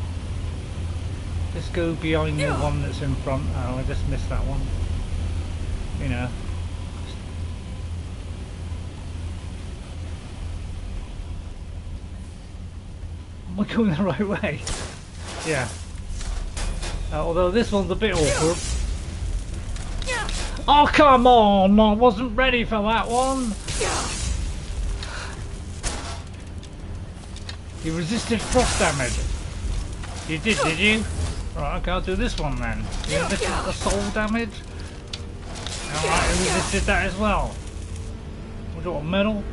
S1: Just go behind the one that's in front. Oh, I just missed that one. Am I going the right way? Yeah. Although this one's a bit awkward. Oh, come on! I wasn't ready for that one! You resisted frost damage. You did you? Right, okay, I'll do this one then. You resisted the soul damage? Alright, I resisted that as well. We got metal.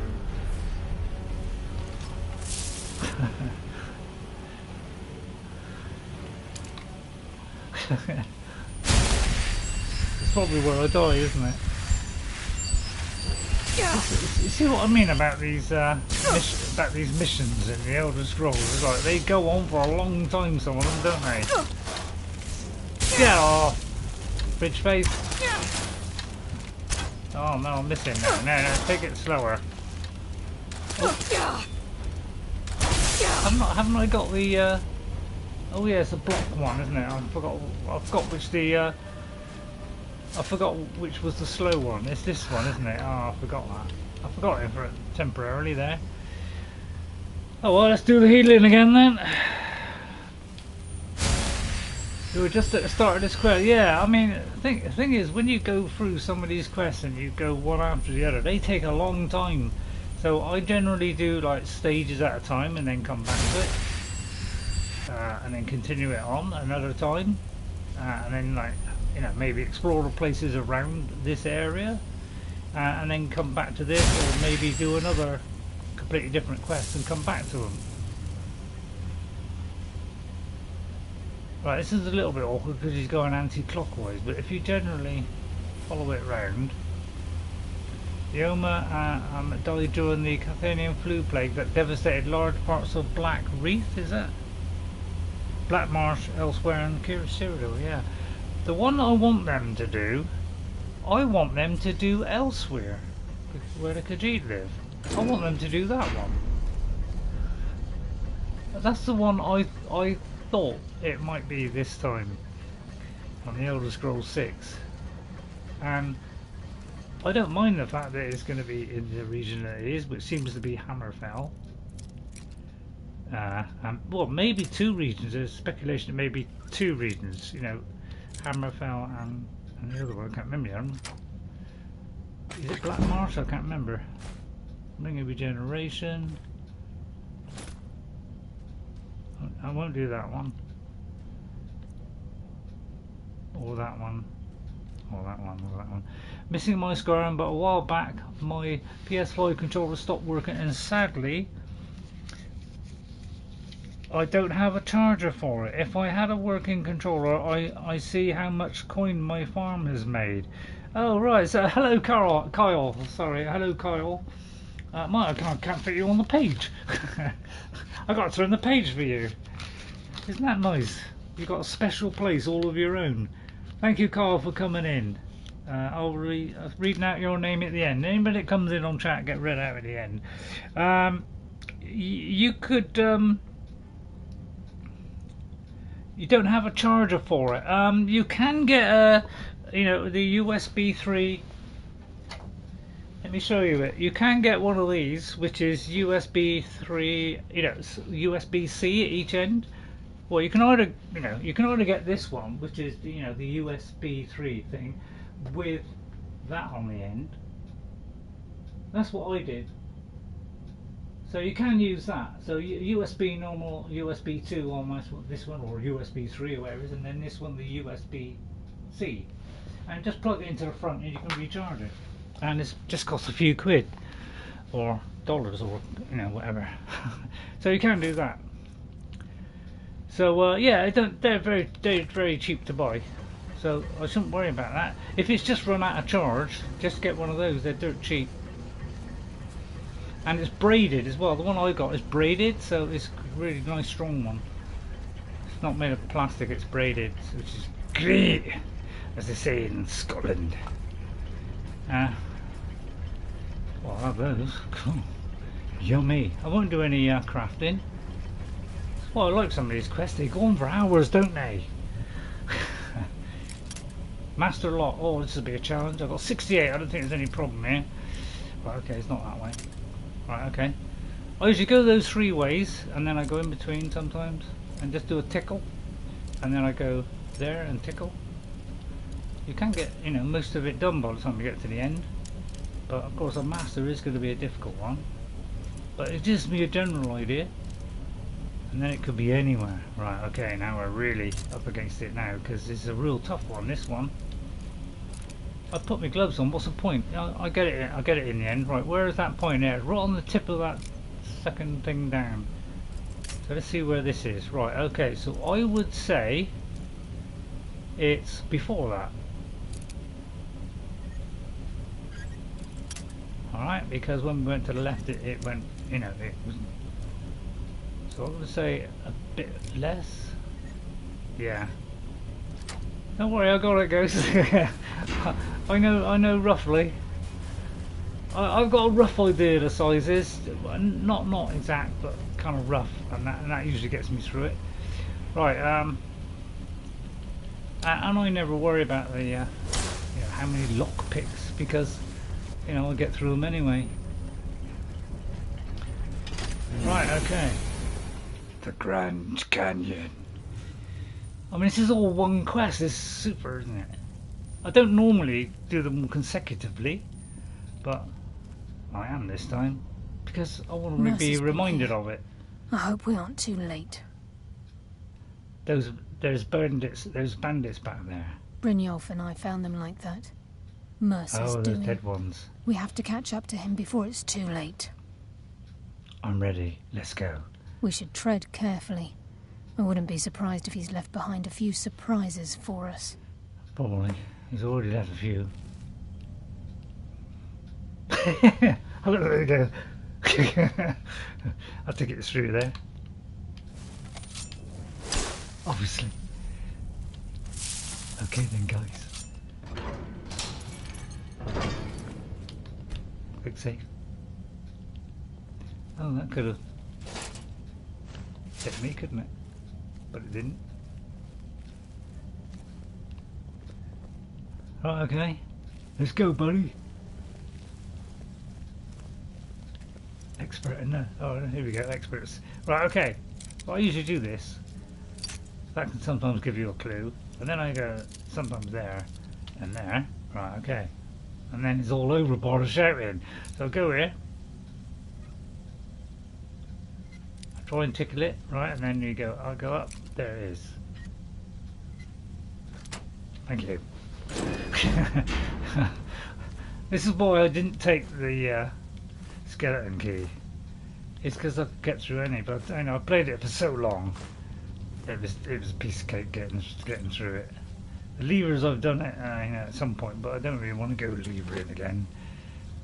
S1: It's probably where I die, isn't it? You see what I mean about these missions in the Elder Scrolls? It's like they go on for a long time, some of them, don't they? Get off, bitch face! Oh no, I'm missing now. No, take it slower. Oh. Haven't I got the? Oh yeah, it's a block one, isn't it? I forgot which was the slow one. It's this one, isn't it? Oh, I forgot that. I forgot it for temporarily there. Oh well, let's do the healing again then. We were just at the start of this quest. Yeah, I mean, the thing is, when you go through some of these quests and you go one after the other, they take a long time. So I generally do like stages at a time and then come back to it. And then continue it on another time. And then like, you know, maybe explore the places around this area. And then come back to this, or maybe do another completely different quest and come back to them. Right, this is a little bit awkward because he's going anti-clockwise, but if you generally follow it round, the Oma died during the Carthaginian flu plague that devastated large parts of Black Reef, is that? Black Marsh elsewhere in Cyrodiil, yeah. The one I want them to do, I want them to do elsewhere, where the Khajiit live. I want them to do that one. That's the one I thought it might be this time on the Elder Scrolls 6. And I don't mind the fact that it's going to be in the region that it is, which seems to be Hammerfell. Well, maybe 2 regions. There's speculation it may be 2 regions, you know, Hammerfell and the other one, I can't remember. Is it Black Marsh? I can't remember. Ring of Regeneration. I won't do that one. Or that one. Or that one, or that one. Missing my Skyrim, but a while back my PS5 controller stopped working, and sadly I don't have a charger for it. If I had a working controller, I see how much coin my farm has made. Oh right, so hello Kyle. Sorry, hello Kyle. I can't fit you on the page. I got to turn the page for you. Isn't that nice? You've got a special place all of your own. Thank you, Kyle, for coming in. I'll reading out your name at the end. Anybody that comes in on chat get read out at the end. You could. You don't have a charger for it. You can get a, you know, the USB 3. Let me show you it. You can get one of these, which is USB 3, you know, USB-C at each end. Well, you can either, you know, you can either get this one, which is, you know, the USB 3 thing, with that on the end. That's what I did. So you can use that. So USB normal, USB 2 on this one, or USB 3 or whatever it is, and then this one the USB-C. And just plug it into the front and you can recharge it. And it's just costs a few quid or dollars, or you know, whatever. So you can do that. So yeah, they're very cheap to buy, so I shouldn't worry about that. If it's just run out of charge, just get one of those. They're dirt cheap, and it's braided as well. The one I got is braided, so it's a really nice strong one. It's not made of plastic, it's braided, which is great, as they say in Scotland. Well, I'll have those. Cool. Yummy. I won't do any crafting. Well, I like some of these quests. They go on for hours, don't they? Master lot. Oh, this will be a challenge. I've got 68. I don't think there's any problem here. Right, okay, it's not that way. Right, okay. I usually go those 3 ways, and then I go in between sometimes, and just do a tickle, and then I go there and tickle. You can get, you know, most of it done by the time you get to the end. But of course a master is going to be a difficult one. But it gives me a general idea. And then it could be anywhere. Right, okay, now we're really up against it now, because it's a real tough one, this one. I put my gloves on, what's the point? I get it in the end. Right, where is that point there? Right on the tip of that second thing down. So let's see where this is. Right, okay, so I would say it's before that. Alright, because when we went to the left it went, you know, it was, so I would say a bit less. Yeah. Don't worry, I got it, guys. I know roughly. I've got a rough idea of the sizes, not exact, but kind of rough, and that usually gets me through it. Right, and I never worry about the you know, how many lock picks, because you know, I'll get through them anyway. Right, okay. The Grand Canyon. I mean, this is all one quest. This is super, isn't it? I don't normally do them consecutively, but I am this time because I want to be reminded of it.
S3: I hope we aren't too late.
S1: There's bandits back there.
S3: Brynjolf and I found them like that. Mercer's
S1: those
S3: doing.
S1: dead ones.
S3: We have to catch up to him before it's too late.
S1: I'm ready. Let's go.
S3: We should tread carefully. I wouldn't be surprised if he's left behind a few surprises for us.
S1: Probably. He's already left a few. I'll let it go. I'll take it through there. Obviously. Okay then, guys. Quick save. Oh, that could have hit me, couldn't it? But it didn't. Right, okay. Let's go, buddy. Expert in there. Oh, here we go, experts. Right, okay. Well, I usually do this. That can sometimes give you a clue. And then I go sometimes there and there. Right, okay. And then it's all over by shouting. So I'll go here. I try and tickle it, right, and then you go, I'll go up. There it is. Thank you. This is why I didn't take the skeleton key. It's because I could get through any, but I know I played it for so long. It was a piece of cake getting through it. The levers I've done it at some point, but I don't really want to go levering again.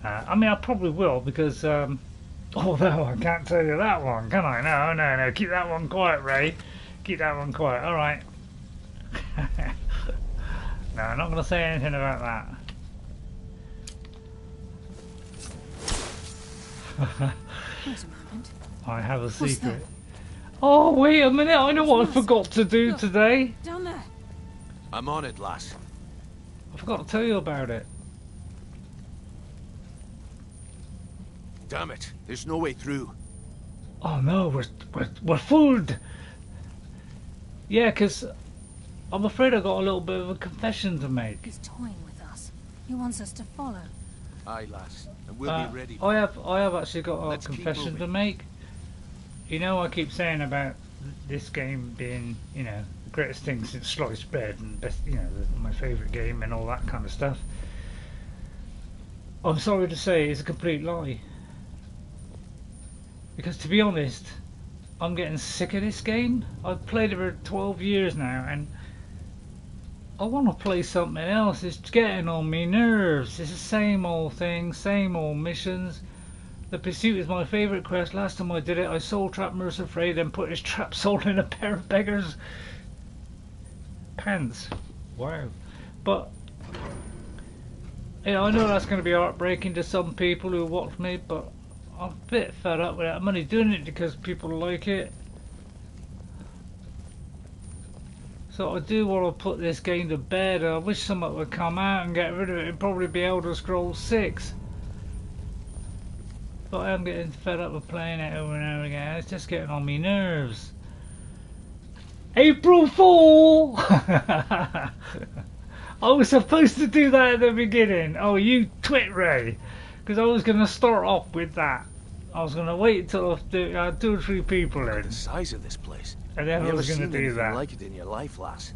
S1: I mean, I probably will because although I can't tell you that one, can I? No. Keep that one quiet, Ray. Keep that one quiet. All right. No, I'm not going to say anything about that.
S3: Wait a moment.
S1: I have a
S3: What's
S1: secret.
S3: that?
S1: Oh, wait a minute. I know what I forgot to do today.
S3: Down there.
S4: I'm on it, lass.
S1: I forgot to tell you about it.
S4: Damn it. There's no way through.
S1: Oh no, we're fooled. Yeah, because I'm afraid I got a little bit of a confession to make.
S3: He's toying with us. He wants us to follow.
S4: Aye, lass. And we'll be ready.
S1: I have actually got a
S4: Let's keep
S1: confession to
S4: moving.
S1: make. You know, I keep saying about this game being, you know, the greatest thing since sliced bread and best, you know, my favourite game and all that kind of stuff. I'm sorry to say it's a complete lie. Because to be honest, I'm getting sick of this game. I've played it for 12 years now and I want to play something else. It's getting on me nerves. It's the same old thing, same old missions. The Pursuit is my favourite quest. Last time I did it, I soul trapped Mercer Frey, then put his trap soul in a pair of beggars' pants. Wow. But, you know, I know that's going to be heartbreaking to some people who watch me, but I'm a bit fed up with it. I'm only doing it because people like it. So I do want to put this game to bed. I wish someone would come out and get rid of it. It'd probably be Elder Scrolls 6. But I'm getting fed up with playing it over and over again. It's just getting on me nerves. April Fool! I was supposed to do that at the beginning. Oh, you twit, Ray. Because I was going to start off with that. I was going to wait until I had 2 or 3 people in.
S4: The size of this place.
S1: And then I was going to do
S4: anything
S1: that.
S4: like it in your life, lass.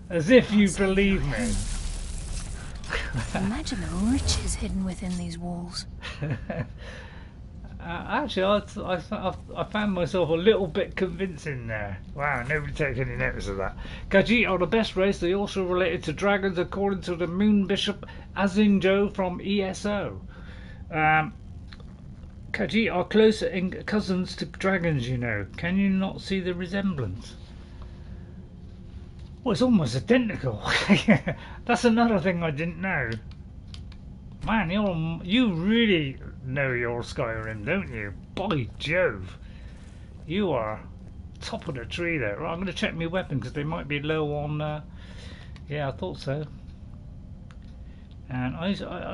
S1: As if you believe me.
S3: Imagine the riches hidden within these walls.
S1: Actually, I found myself a little bit convincing there. Wow, nobody takes any notice of that. Khajiit are the best race. They also related to dragons, according to the Moon Bishop Azinjo from ESO. Khajiit are close cousins to dragons, you know. Can you not see the resemblance? Well, it's almost identical. That's another thing I didn't know. Man, you really know your Skyrim, don't you? By Jove. You are top of the tree there. Right, I'm going to check my weapon because they might be low on... yeah, I thought so. And I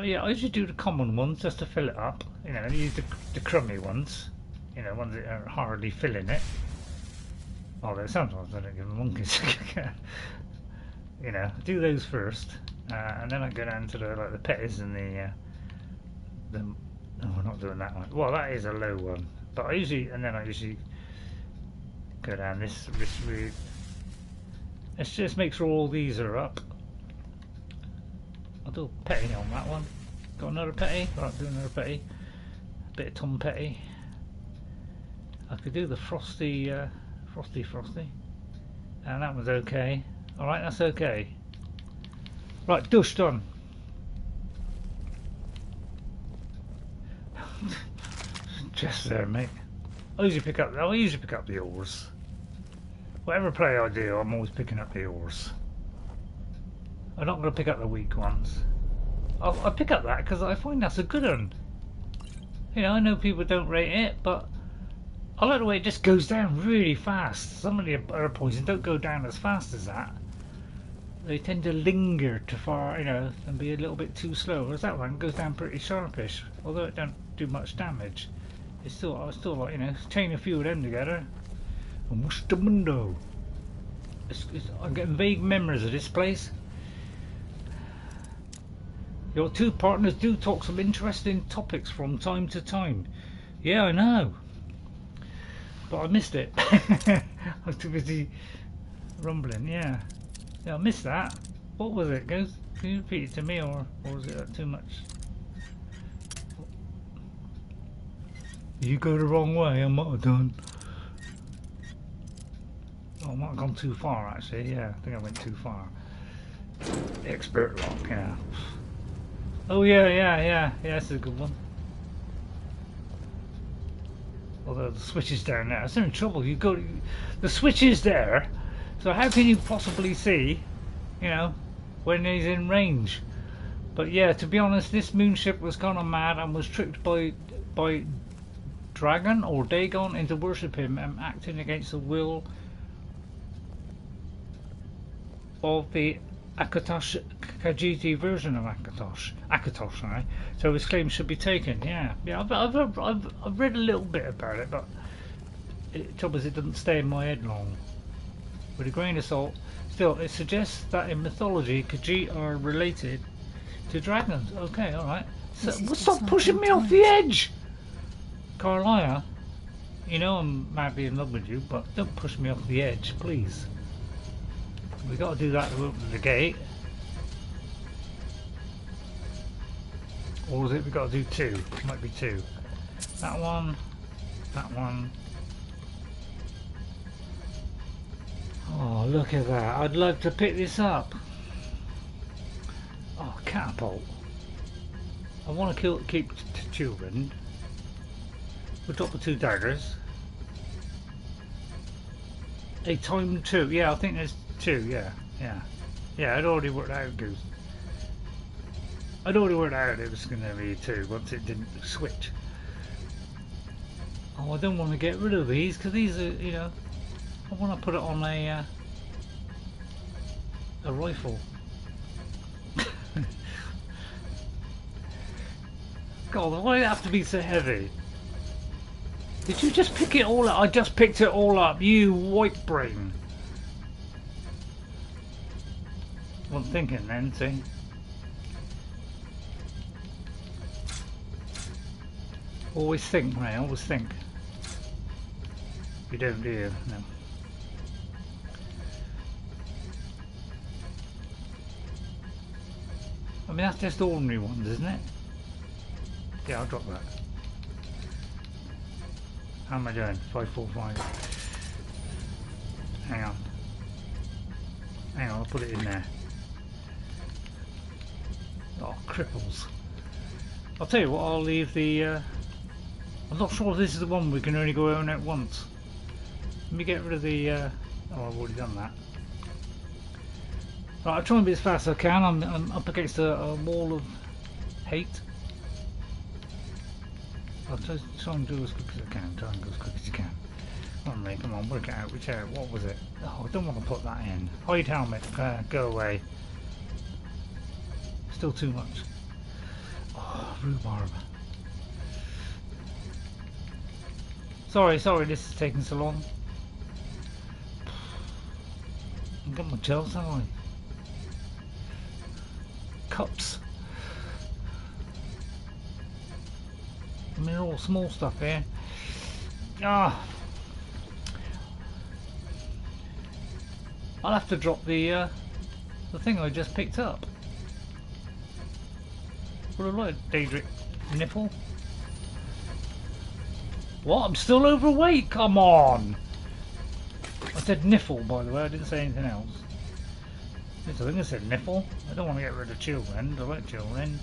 S1: usually do the common ones just to fill it up. You know, use the crummy ones. you know, ones that are hardly filling it. Although sometimes I don't give them monkeys. You know, do those first, and then I go down to the like the petties and the. No, we're not doing that one. Well, that is a low one, but I usually go down this route. Let's just make sure all these are up. I'll do a petty on that one. Got another petty? Right, do another petty. A bit of Tom Petty. I could do the frosty, frosty. And that one's okay. Alright, that's okay. Right, dush done. Just there, mate. I usually pick up the oars. Whatever play I do, I'm always picking up the oars. I'm not going to pick up the weak ones. I pick up that because I find that's a good one. You know, I know people don't rate it, but I like the way it just goes down really fast. Some of the other poisons don't go down as fast as that. They tend to linger too far, you know, and be a little bit too slow. Whereas that one goes down pretty sharpish, although it don't do much damage. It's still, I still like, you know, chain a few of them together. And whoosh the mundo. I'm getting vague memories of this place. Your two partners do talk some interesting topics from time to time. Yeah, I know. But I missed it. I was too busy rumbling, yeah. Yeah, I missed that. What was it? Can you repeat it to me, or was it too much? You go the wrong way, I might have done. Oh, I might have gone too far, actually. Yeah, I think I went too far. Expert lock, yeah. Oh, yeah, that's a good one. Although the switch is down there. It's in trouble. The switch is there, so how can you possibly see, you know, when he's in range? But yeah, to be honest, this moonship was kind of mad and was tricked by Dragon or Dagon into worship him and acting against the will of the Akatosh Khajiit version of Akatosh, sorry. So his claim should be taken. Yeah. I've read a little bit about it, but the trouble is it doesn't stay in my head long. With a grain of salt, still it suggests that in mythology Khajiit are related to dragons. Okay, all right. So, stop pushing me off the edge, Karliah. You know I'm madly in love with you, but don't push me off the edge, please. We got to do that to open the gate. Or is it we got to do two? Might be two. That one. That one. Oh, look at that. I'd love to pick this up. Oh, catapult. I want to keep Chillrend. We'll drop the 2 daggers. A time 2. Yeah, I think there's 2. Yeah, I'd already worked out, Goose. I'd already worked out it was going to be 2 once it didn't switch. Oh, I don't want to get rid of these because these are, you know, I want to put it on a rifle. God, why do it have to be so heavy? Did you just pick it all up? I just picked it all up, you white brain. Well, I'm thinking then, see? Always think, Ray, always think. You don't, do you? No. I mean, that's just ordinary ones, isn't it? Yeah, I'll drop that. How am I doing? 545. Hang on. Hang on, I'll put it in there. Oh, cripples. I'll tell you what, I'll leave the... I'm not sure if this is the one we can only go on at once. Let me get rid of the... oh, I've already done that. Right, I'll try and be as fast as I can. I'm up against a wall of hate. I'll try and do as quick as I can. Try and go as quick as you can. Come on, mate, come on, work it out. Which area? What was it? Oh, I don't want to put that in. Hide helmet. Go away. Still too much. Oh, rhubarb. Sorry, this is taking so long. I've got my gels, haven't I? Cups. I mean, all small stuff here. Ah. I'll have to drop the thing I just picked up. What a lot of Daedric nipple. What? I'm still overweight? Come on! I said niffle, by the way, I didn't say anything else. I think I said niffle. I don't want to get rid of Chillrend. I like Chillrend.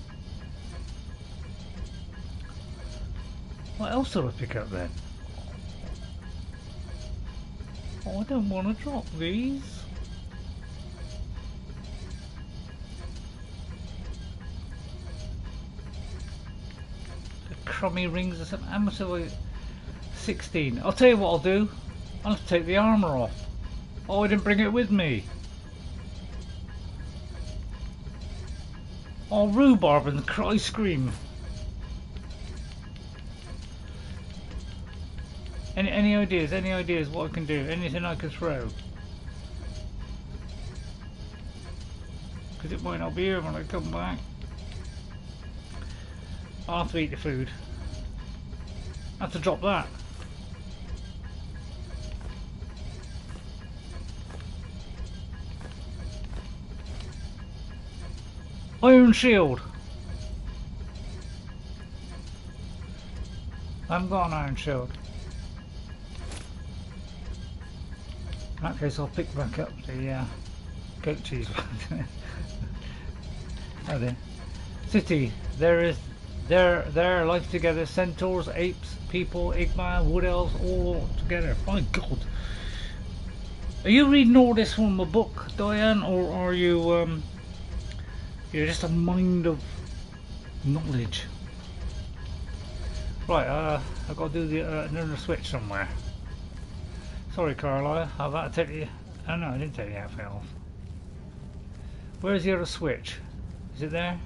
S1: What else did I pick up then? Oh, I don't want to drop these. The crummy rings or something. How much have I... 16. I'll tell you what I'll do. I'll have to take the armour off. Oh, I didn't bring it with me. Oh, rhubarb and the ice cream. Any ideas? Any ideas what I can do? Anything I can throw? Because it might not be here when I come back. I'll have to eat the food. I have to drop that. Iron shield. I haven't got an iron shield. In that case, I'll pick back up the goat cheese. Oh dear. City. There life together. Centaurs, apes, people, Igma, wood elves, all together. My God. Are you reading all this from a book, Diane, or are you you're just a mind of knowledge? Right, I've got to do the another switch somewhere. Sorry, Karliah, I've had to take you. Oh no, I didn't take the outfit off. Where's the other switch? Is it there?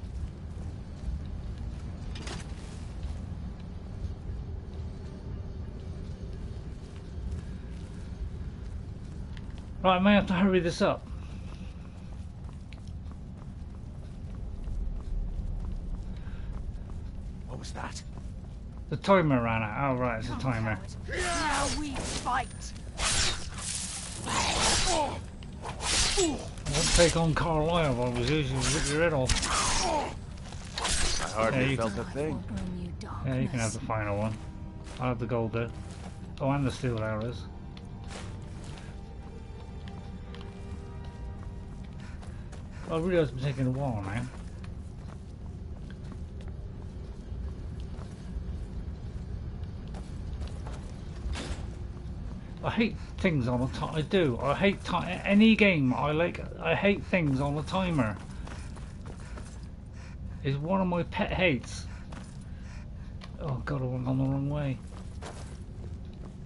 S1: Right, I may have to hurry this up.
S4: What was that?
S1: The timer ran out. Oh right, it's a timer.
S11: Now we fight.
S1: I won't take on Karliah if I was you. She'd rip your head off.
S4: I hardly felt a thing.
S1: Yeah, you can have the final one. I'll have the gold though. Oh, and the steel arrows. I realise it's taking a while now. I hate things on a timer. I do. I hate any game. I hate things on a timer. It's one of my pet hates. Oh God, I've gone the wrong way.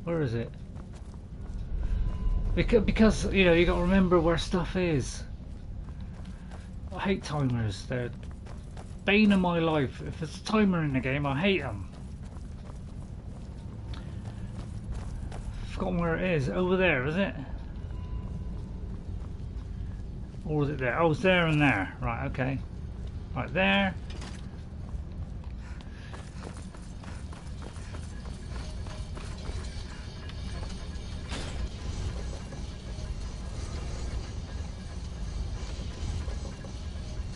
S1: Where is it? Because you know, you got to remember where stuff is. I hate timers. They're bane of my life. If there's a timer in the game, I hate them. Forgotten where it is. Over there, is it? Or is it there? Oh, it's there and there. Right, okay. Right there.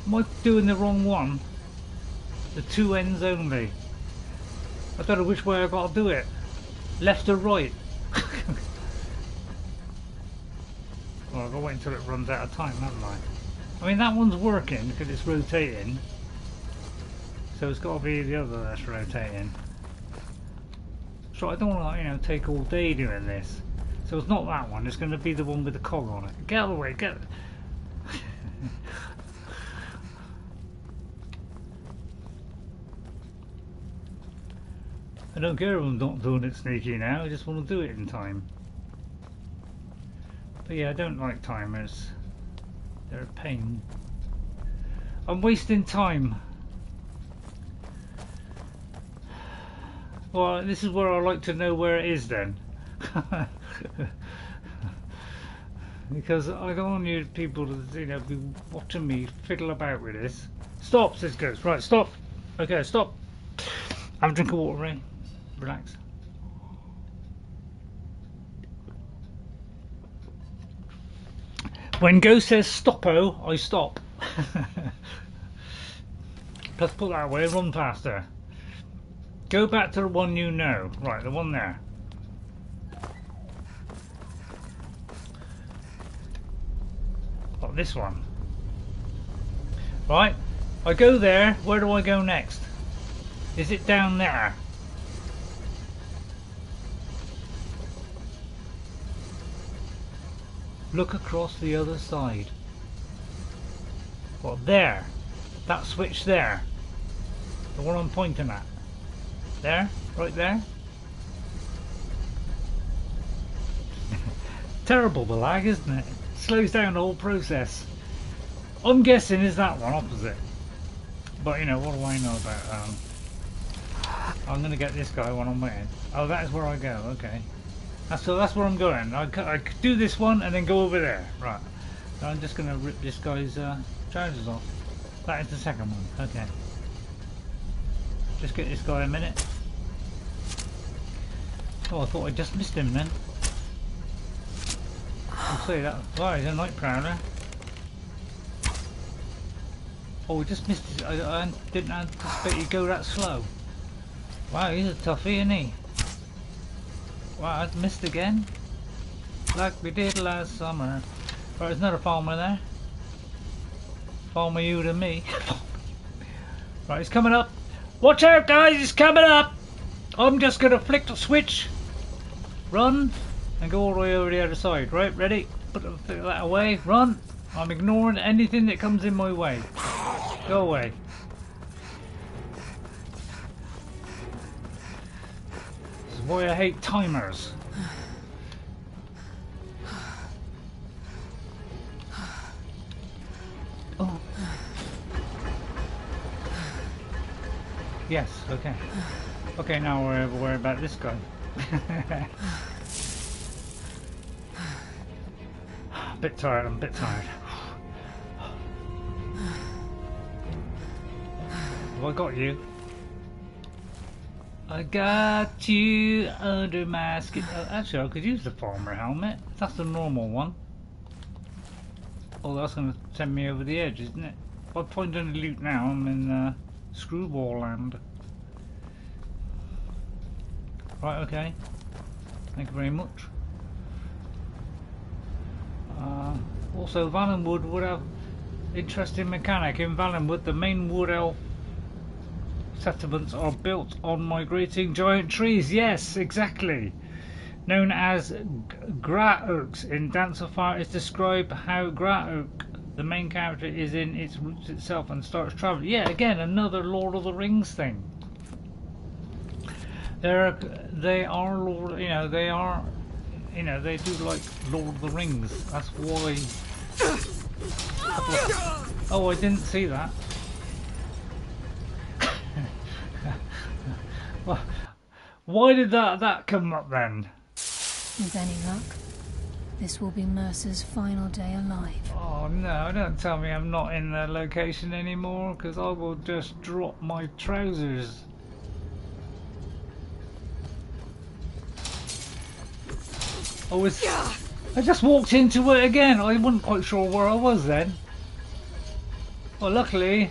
S1: Am I doing the wrong one? The two ends only. I don't know which way I've got to do it. Left or right? Well, I've got to wait until it runs out of time, haven't I? I mean, that one's working because it's rotating. So it's got to be the other that's rotating. So I don't want to, you know, take all day doing this. So it's not that one. It's going to be the one with the cog on it. Get out of the way. Get. I don't care if I'm not doing it sneaky now, I just want to do it in time. But yeah, I don't like timers. They're a pain. I'm wasting time. Well, this is where I like to know where it is then. Because I don't want you people to, you know, be watching me fiddle about with this. Stop, says Ghost. Right, stop. Okay, stop. Have a drink of water, Ray. Relax. When Ghost says stoppo, I stop. Let's put that away, run faster. Go back to the one you know. Right, the one there. Oh, this one. Right, I go there, where do I go next? Is it down there? Look across the other side. What, there? That switch there? The one I'm pointing at? There? Right there? Terrible the lag, isn't it? Slows down the whole process. I'm guessing is that one opposite. But you know, what do I know about I'm gonna get this guy when I'm waiting. Oh, that is where I go, okay. So that's where I'm going. I could do this one and then go over there. Right. So I'm just gonna rip this guy's trousers off. That is the second one, okay. Just get this guy a minute. Oh, I thought I just missed him then. I'll say that. Oh, he's a night prowler. Oh, we just missed his. I didn't anticipate he'd go that slow. Wow, he's a toughie, isn't he? Wow, I missed again. Like we did last summer. Right, there's another farmer there. Farmer you to me. Right, he's coming up. Watch out, guys, he's coming up. I'm just gonna flick the switch. Run. And go all the way over the other side. Right, ready? Put that away. Run. I'm ignoring anything that comes in my way. Go away. This is why I hate timers. Oh. Yes, okay. Okay, now we're worried about this guy. Bit tired, I'm a bit tired. Have I got you? I got you under my skin. Actually, I could use the farmer helmet. That's the normal one. Oh, that's going to send me over the edge, isn't it? If I point on the loot now, I'm in Screwball land. Right, okay. Thank you very much. Also, Valenwood would have interesting mechanic. In Valenwood, the main wood elf settlements are built on migrating giant trees. Yes, exactly. Known as Graoaks in Dance of Fire, is describe how Graoak, the main character, is in its roots itself and starts traveling. Yeah, again, another Lord of the Rings thing. They are Lord, you know, they are. You know, they do like Lord of the Rings. That's why. Oh, I didn't see that. Well, why did that come up then?
S3: With any luck, this will be Mercer's final day alive.
S1: Oh no, don't tell me I'm not in the location anymore, because I will just drop my trousers. I just walked into it again. I wasn't quite sure where I was then. Well, luckily,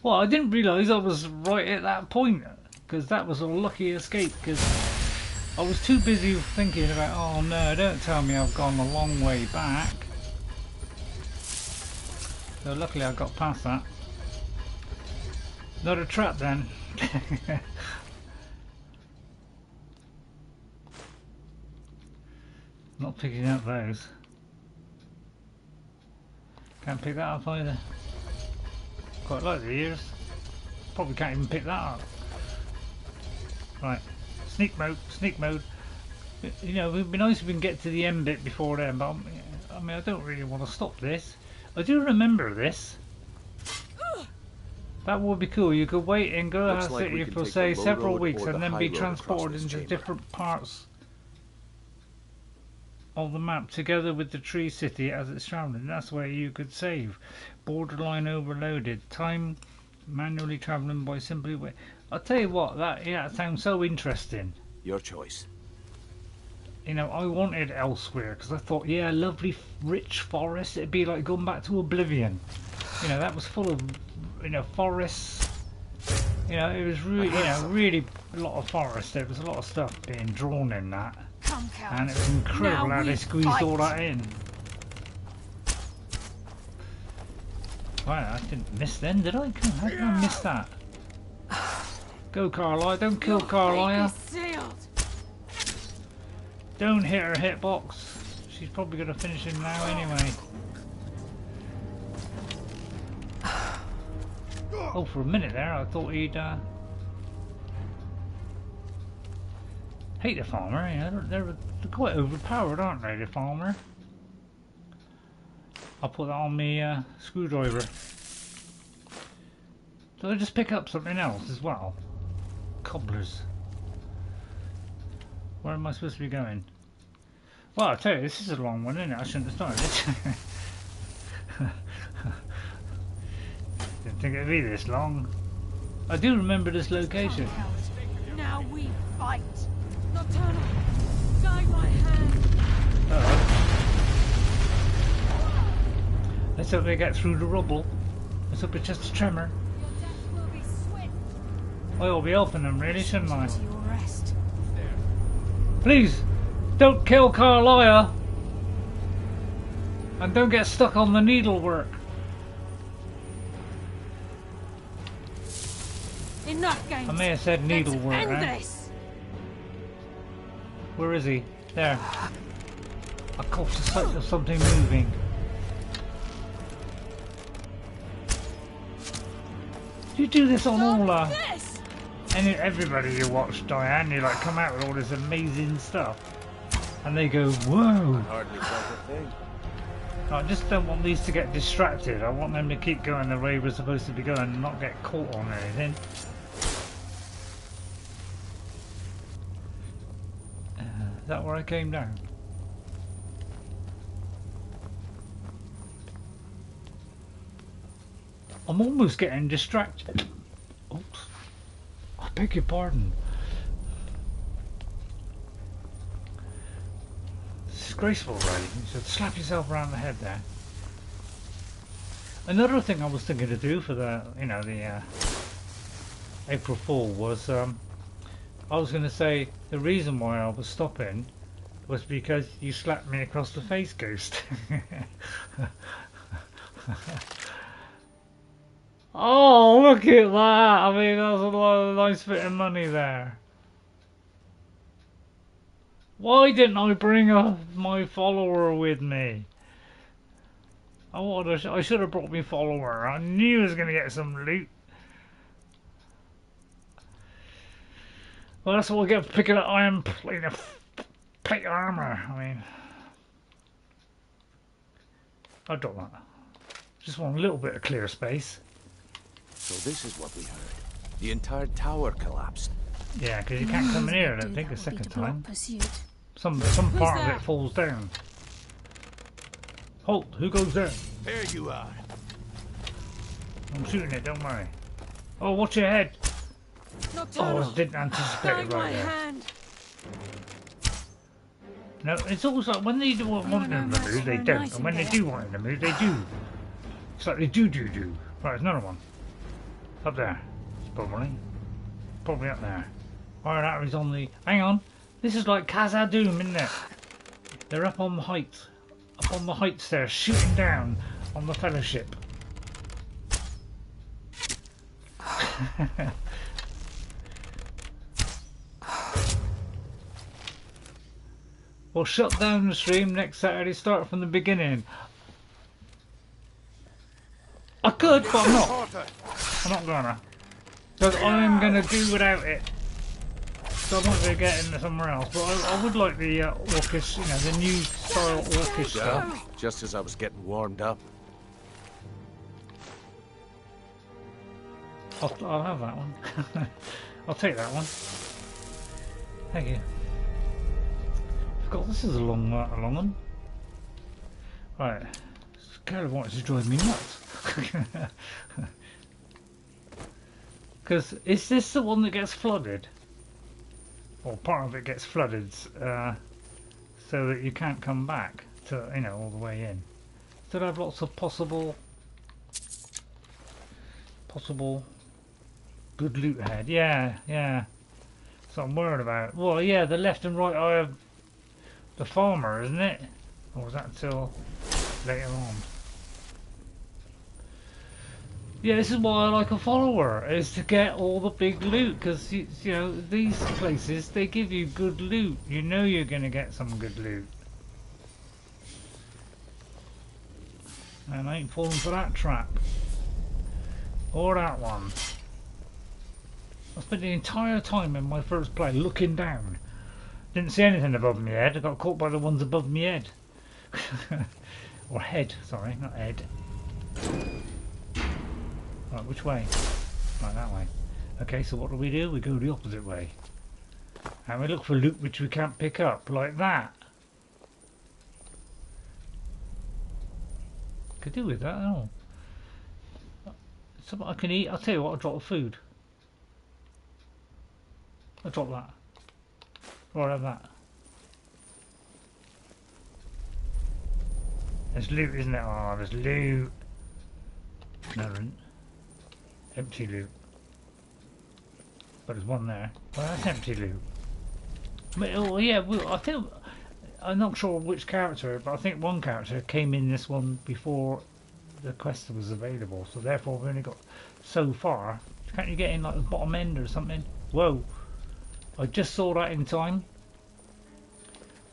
S1: well, I didn't realise I was right at that point, because that was a lucky escape, because I was too busy thinking about, oh no, don't tell me I've gone a long way back. So luckily I got past that. Not a trap then. Not picking up those. Can't pick that up either. Quite like the ears. Probably can't even pick that up. Right. Sneak mode, sneak mode. You know, it would be nice if we can get to the end bit before then, but I mean, I don't really want to stop this. I do remember this. That would be cool. You could wait in Gollum
S4: Looks like
S1: City
S4: we can
S1: for
S4: take
S1: say
S4: the low
S1: several
S4: road
S1: weeks
S4: or
S1: and
S4: the
S1: then
S4: high
S1: be
S4: road across
S1: transported
S4: this
S1: into
S4: chamber.
S1: different parts of the map together with the tree city as it's traveling. That's where you could save. Borderline overloaded. Time manually traveling by simply wait. I'll tell you what, that sounds so interesting.
S4: Your choice.
S1: You know, I wanted elsewhere because I thought, yeah, lovely rich forest. It'd be like going back to Oblivion. You know, that was full of, you know, forests. You know, it was really, you know, really a lot of forest. There was a lot of stuff being drawn in that, and it was incredible how they squeezed all that in. Wow, I didn't miss then, did I? How did I miss that? Go, Karliah! Don't kill Karliah! Don't hit her hitbox. She's probably going to finish him now anyway. Oh, for a minute there, I thought he'd hate the farmer. You know, they're quite overpowered, aren't they? The farmer. I'll put that on me screwdriver. Did I just pick up something else as well? Cobblers. Where am I supposed to be going? Well, I'll tell you, this is a long one, isn't it? I shouldn't have started. Didn't think it'd be this long. I do remember this location.
S11: Now we fight. Nocturnal, guide my hand.
S1: Let's hope they get through the rubble. Let's hope it's just a tremor.
S11: Your death will be swift.
S1: I ought to be helping them, really, shouldn't I? Please, don't kill Karliah. And don't get stuck on the needlework.
S11: Enough games.
S1: I may have said needlework,
S11: Let's end
S1: right?
S11: this.
S1: Where is he? There. I caught the sight of something moving. You do this on all and everybody you watch, Diane, you like come out with all this amazing stuff, and they go, whoa.
S4: Hardly felt a thing.
S1: I just don't want these to get distracted. I want them to keep going the way we're supposed to be going and not get caught on anything. Is that where I came down? I'm almost getting distracted. Oops. I beg your pardon. Disgraceful, really. You should slap yourself around the head there. Another thing I was thinking to do for the, you know, the April Fool was, I was going to say the reason why I was stopping was because you slapped me across the face, Ghost. Oh, look at that! I mean, that's a lot of nice bit of money there. Why didn't I bring my follower with me? I should have brought my follower. I knew I was going to get some loot. Well, that's what we get for picking up iron plate armor. I mean, I've done that. Just want a little bit of clear space.
S4: So this is what we heard. The entire tower collapsed.
S1: Yeah, because you can't come in here, I don't think, a second time. Some part of it falls down. Halt! Who goes there?
S14: There you are.
S1: I'm shooting it, don't worry. Oh, watch your head! Oh, I didn't anticipate it right there. No, it's always like when they don't want them to move, they don't. And when they do want them to move, they do. It's like they do. Right, there's another one. Up there, probably up there. Fire arteries on the. Hang on, this is like Khazad-dûm, isn't it? They're up on the heights, there, shooting down on the Fellowship. We'll shut down the stream next Saturday. Start from the beginning. I could, but I'm not. I'm not gonna. Because I'm gonna do without it. So I'm not gonna get into somewhere else. But I would like the orcish, you know, the new style orcish stuff.
S4: Just as I was getting warmed up.
S1: I'll have that one. I'll take that one. Thank you. God, this is a long one. Right. This caravan wants to drive me nuts. Because is this the one that gets flooded? Or part of it gets flooded, so that you can't come back to, you know, all the way in. Still have lots of possible good loot ahead. Yeah, yeah. So I'm worried about. Well, yeah, the left and right eye of the farmer, isn't it? Or was that till later on? Yeah, this is why I like a follower, is to get all the big loot, because you know, these places, they give you good loot. You know you're going to get some good loot. And I ain't falling for that trap. Or that one. I spent the entire time in my first play looking down. Didn't see anything above my head. I got caught by the ones above my head. Or head, sorry, not head. Right, which way? Right, that way. Okay, so what do? We go the opposite way. And we look for loot which we can't pick up, like that. Could do with that, oh. Something I can eat. I'll tell you what, I'll drop the food. I'll drop that. Or have that. There's loot, isn't there? Oh, there's loot. No, there isn't. Empty loot. But there's one there. Well, that's empty loot. But, oh, yeah, well, I think... I'm not sure which character, but I think one character came in this one before the quest was available. So therefore we've only got so far. Can't you get in like the bottom end or something? Whoa. I just saw that in time.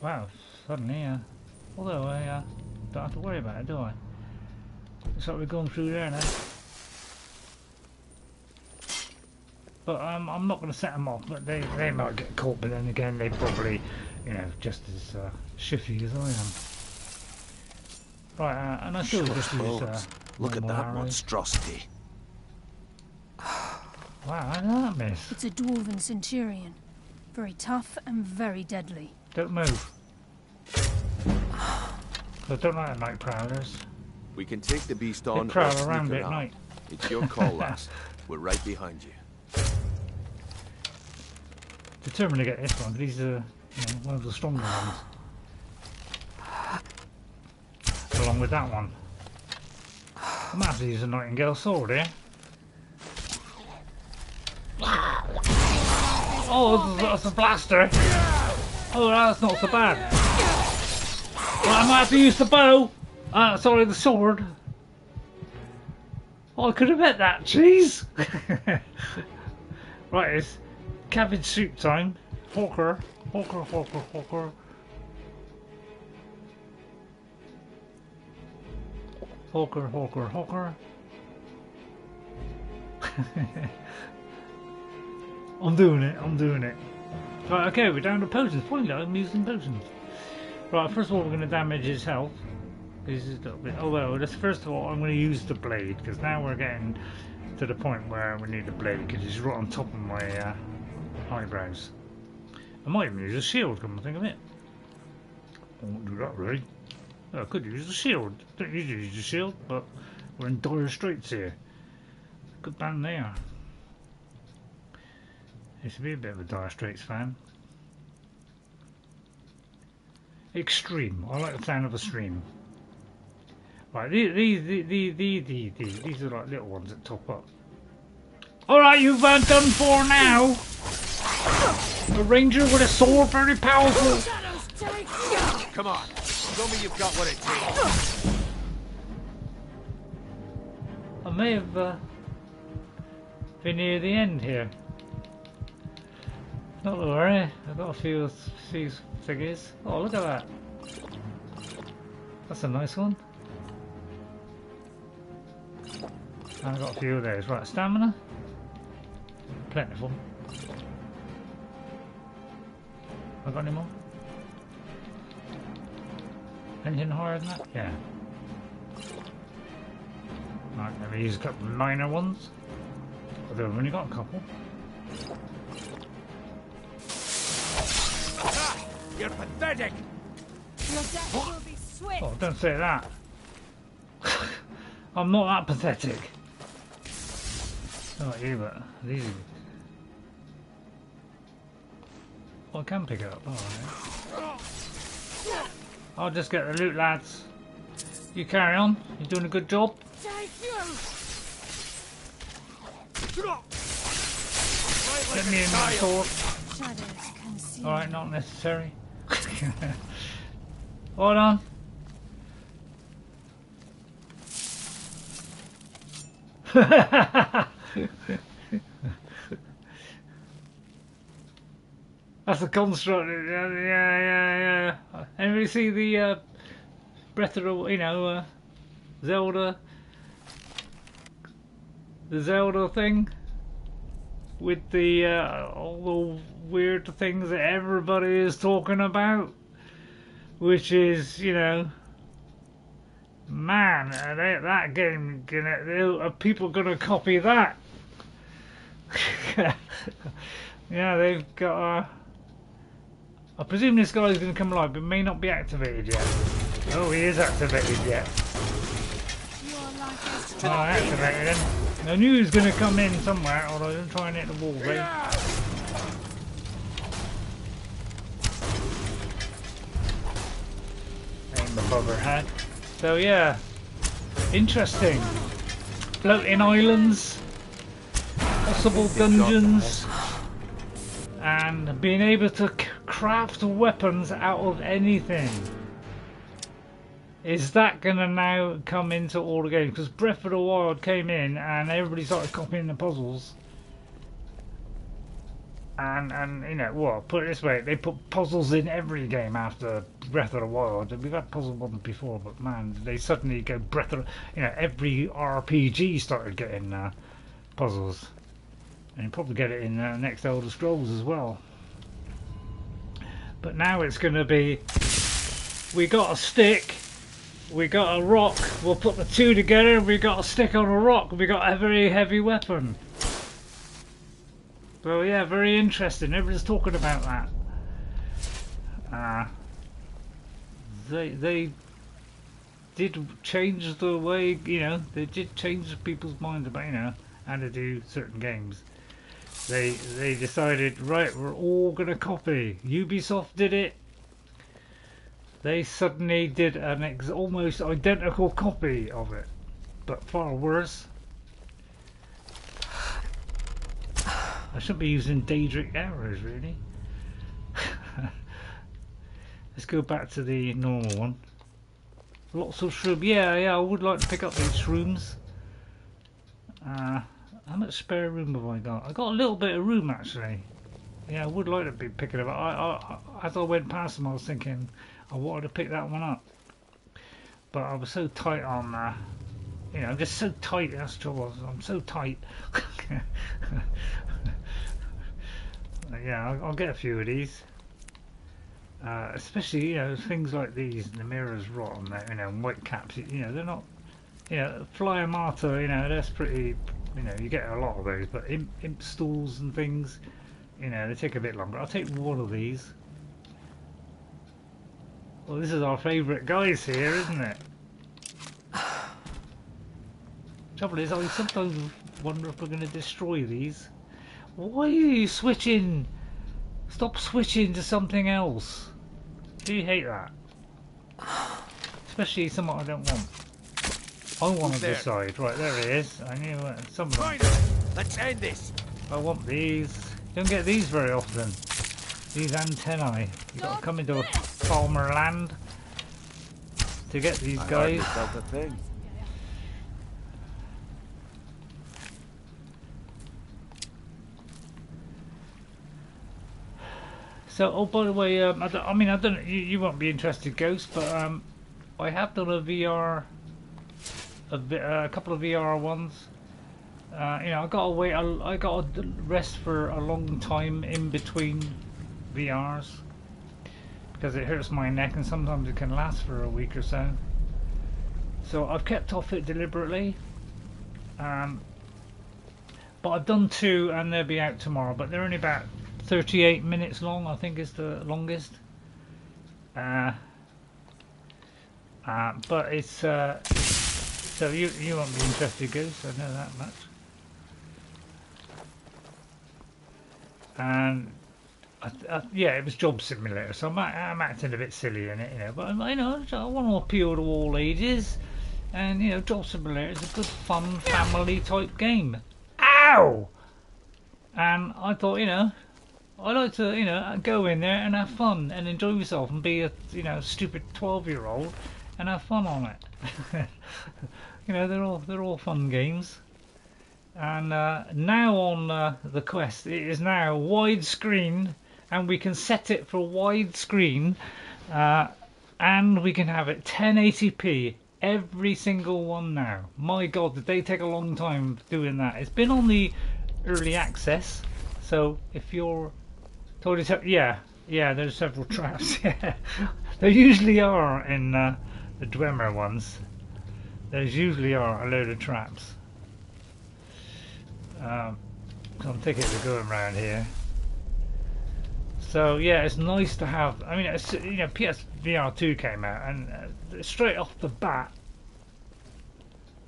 S1: Wow, suddenly, although I don't have to worry about it, do I? Looks like we're going through there now. But I'm not going to set them off, but they might get caught, but then again they probably, you know, just as shifty as I am. Right, and I still just use
S4: look at that
S1: arrows.
S4: monstrosity.
S1: Wow, how did that miss?
S3: It's a Dwarven Centurion. Very tough and very deadly.
S1: Don't move. I don't like the night prowlers.
S4: We can take the beast on.
S1: They prowl around at night.
S4: It's your call, lass. We're right behind you.
S1: Determined to get this one. These are, you know, one of the stronger ones. Along with that one. I might have to use a Nightingale Sword here. Oh, that's a blaster. Oh, that's not so bad. Well, I might have to use the bow. Sorry, the sword. Oh, I could have hit that. Jeez. Right, it's cabbage soup time. Hawker. Hawker, hawker, hawker. Hawker, hawker, hawker. I'm doing it, I'm doing it. Right, okay, we're down to potions. Finally, I'm using potions. Right, first of all, we're going to damage his health. This is a little bit. Oh, well, first of all, I'm going to use the blade, because now we're getting to the point where we need the blade, because it's right on top of my eyebrows. I might even use a shield, come to think of it. I won't do that, really. Oh, I could use a shield. Don't usually use a shield, but we're in dire straits here. Good band there. Used to be a bit of a dire straits fan. Extreme. I like the sound of a stream. Right, these are like little ones that top up. Alright, you've done for now. A ranger with a sword, very powerful.
S4: Come on, show me you've got what it takes.
S1: I may have been near the end here. Not to worry, I've got a few figures. Oh, look at that. That's a nice one. I've got a few of those. Right, stamina. Plentiful. Have I got any more? Anything higher than that? Yeah. Right, let me use a couple of minor ones. Although I've only got a couple.
S16: You're pathetic!
S11: Your death will be swift!
S1: Oh, don't say that. I'm not that pathetic. Not you, but these. Oh, I can pick it up. Oh, right. I'll just get the loot, lads. You carry on. You're doing a good job.
S11: Thank you!
S1: Let me in my sword. Alright, not necessary. Hold on. That's a construct. Yeah. Anybody see the Breath of the, Zelda? The Zelda thing? With the all the weird things that everybody is talking about, which is, man, that game, are people gonna copy that? Yeah, they've got. I presume this guy's gonna come alive, but may not be activated yet. Oh, he is activated yet. Oh, I activated him. I knew he was going to come in somewhere, although I didn't try and hit the wall, right? Aim above her head. So yeah, interesting. Floating islands, possible dungeons, and being able to craft weapons out of anything. Is that going to now come into all the games? Because Breath of the Wild came in and everybody started copying the puzzles. And well, put it this way, they put puzzles in every game after Breath of the Wild. We've had puzzle ones before, but man, they suddenly go Breath of every RPG started getting puzzles. And you probably get it in next Elder Scrolls as well. But now it's going to be, we got a stick, we got a rock, we'll put the two together, we got a stick on a rock, we got a very heavy weapon. So yeah, very interesting, everybody's talking about that. They did change the way, they did change people's minds about, how to do certain games. They decided, right, we're all going to copy. Ubisoft did it. They suddenly did an almost identical copy of it, but far worse. I shouldn't be using Daedric arrows, really. Let's go back to the normal one. Lots of shrooms. Yeah, I would like to pick up these shrooms. How much spare room have I got? I got a little bit of room, actually. Yeah, I would like to be picking it up. As I went past them, I was thinking I wanted to pick that one up, but I was so tight on. I'm just so tight. That's the trouble. I'm so tight. Yeah, I'll get a few of these. Especially things like these. The mirrors rot on there. White caps. They're not. Flyer Martyr. That's pretty. You get a lot of those, but imp stools and things, they take a bit longer. I'll take one of these. Well, this is our favourite guys here, isn't it? Trouble is, I sometimes wonder if we're going to destroy these. Why are you switching? Stop switching to something else. Do you hate that? Especially something I don't want. I want to decide. Right, there it is. I knew some of them.
S16: Let's end this.
S1: I want these. Don't get these very often. These antennae. You got to come into a Falmer land to get these guys.
S4: I felt a thing.
S1: So, oh, by the way, I don't. You won't be interested, Ghost, but I have done a VR. A couple of VR ones. I got to wait. I got to rest for a long time in between VRs because it hurts my neck, and sometimes it can last for a week or so. So I've kept off it deliberately. but I've done 2 and they'll be out tomorrow, but they're only about 38 minutes long, I think is the longest. But it's so you won't be interested, Goose, I know that much. And yeah, it was Job Simulator, so I'm acting a bit silly in it, you know. But I want to appeal to all ages, and you know, Job Simulator is a good, fun, family type game. Ow! And I thought, you know, I like to, you know, go in there and have fun and enjoy myself and be a, you know, stupid 12-year-old and have fun on it. You know, they're all fun games. And now on the Quest, it is now widescreen, and we can set it for widescreen, and we can have it 1080p every single one now. My God, did they take a long time doing that? It's been on the early access, so if you're totally yeah, there's several traps. Yeah, there usually are in the Dwemer ones. There usually are a load of traps. I'm taking the going around here. So yeah, it's nice to have. I mean, it's, you know, PSVR 2 came out, and straight off the bat,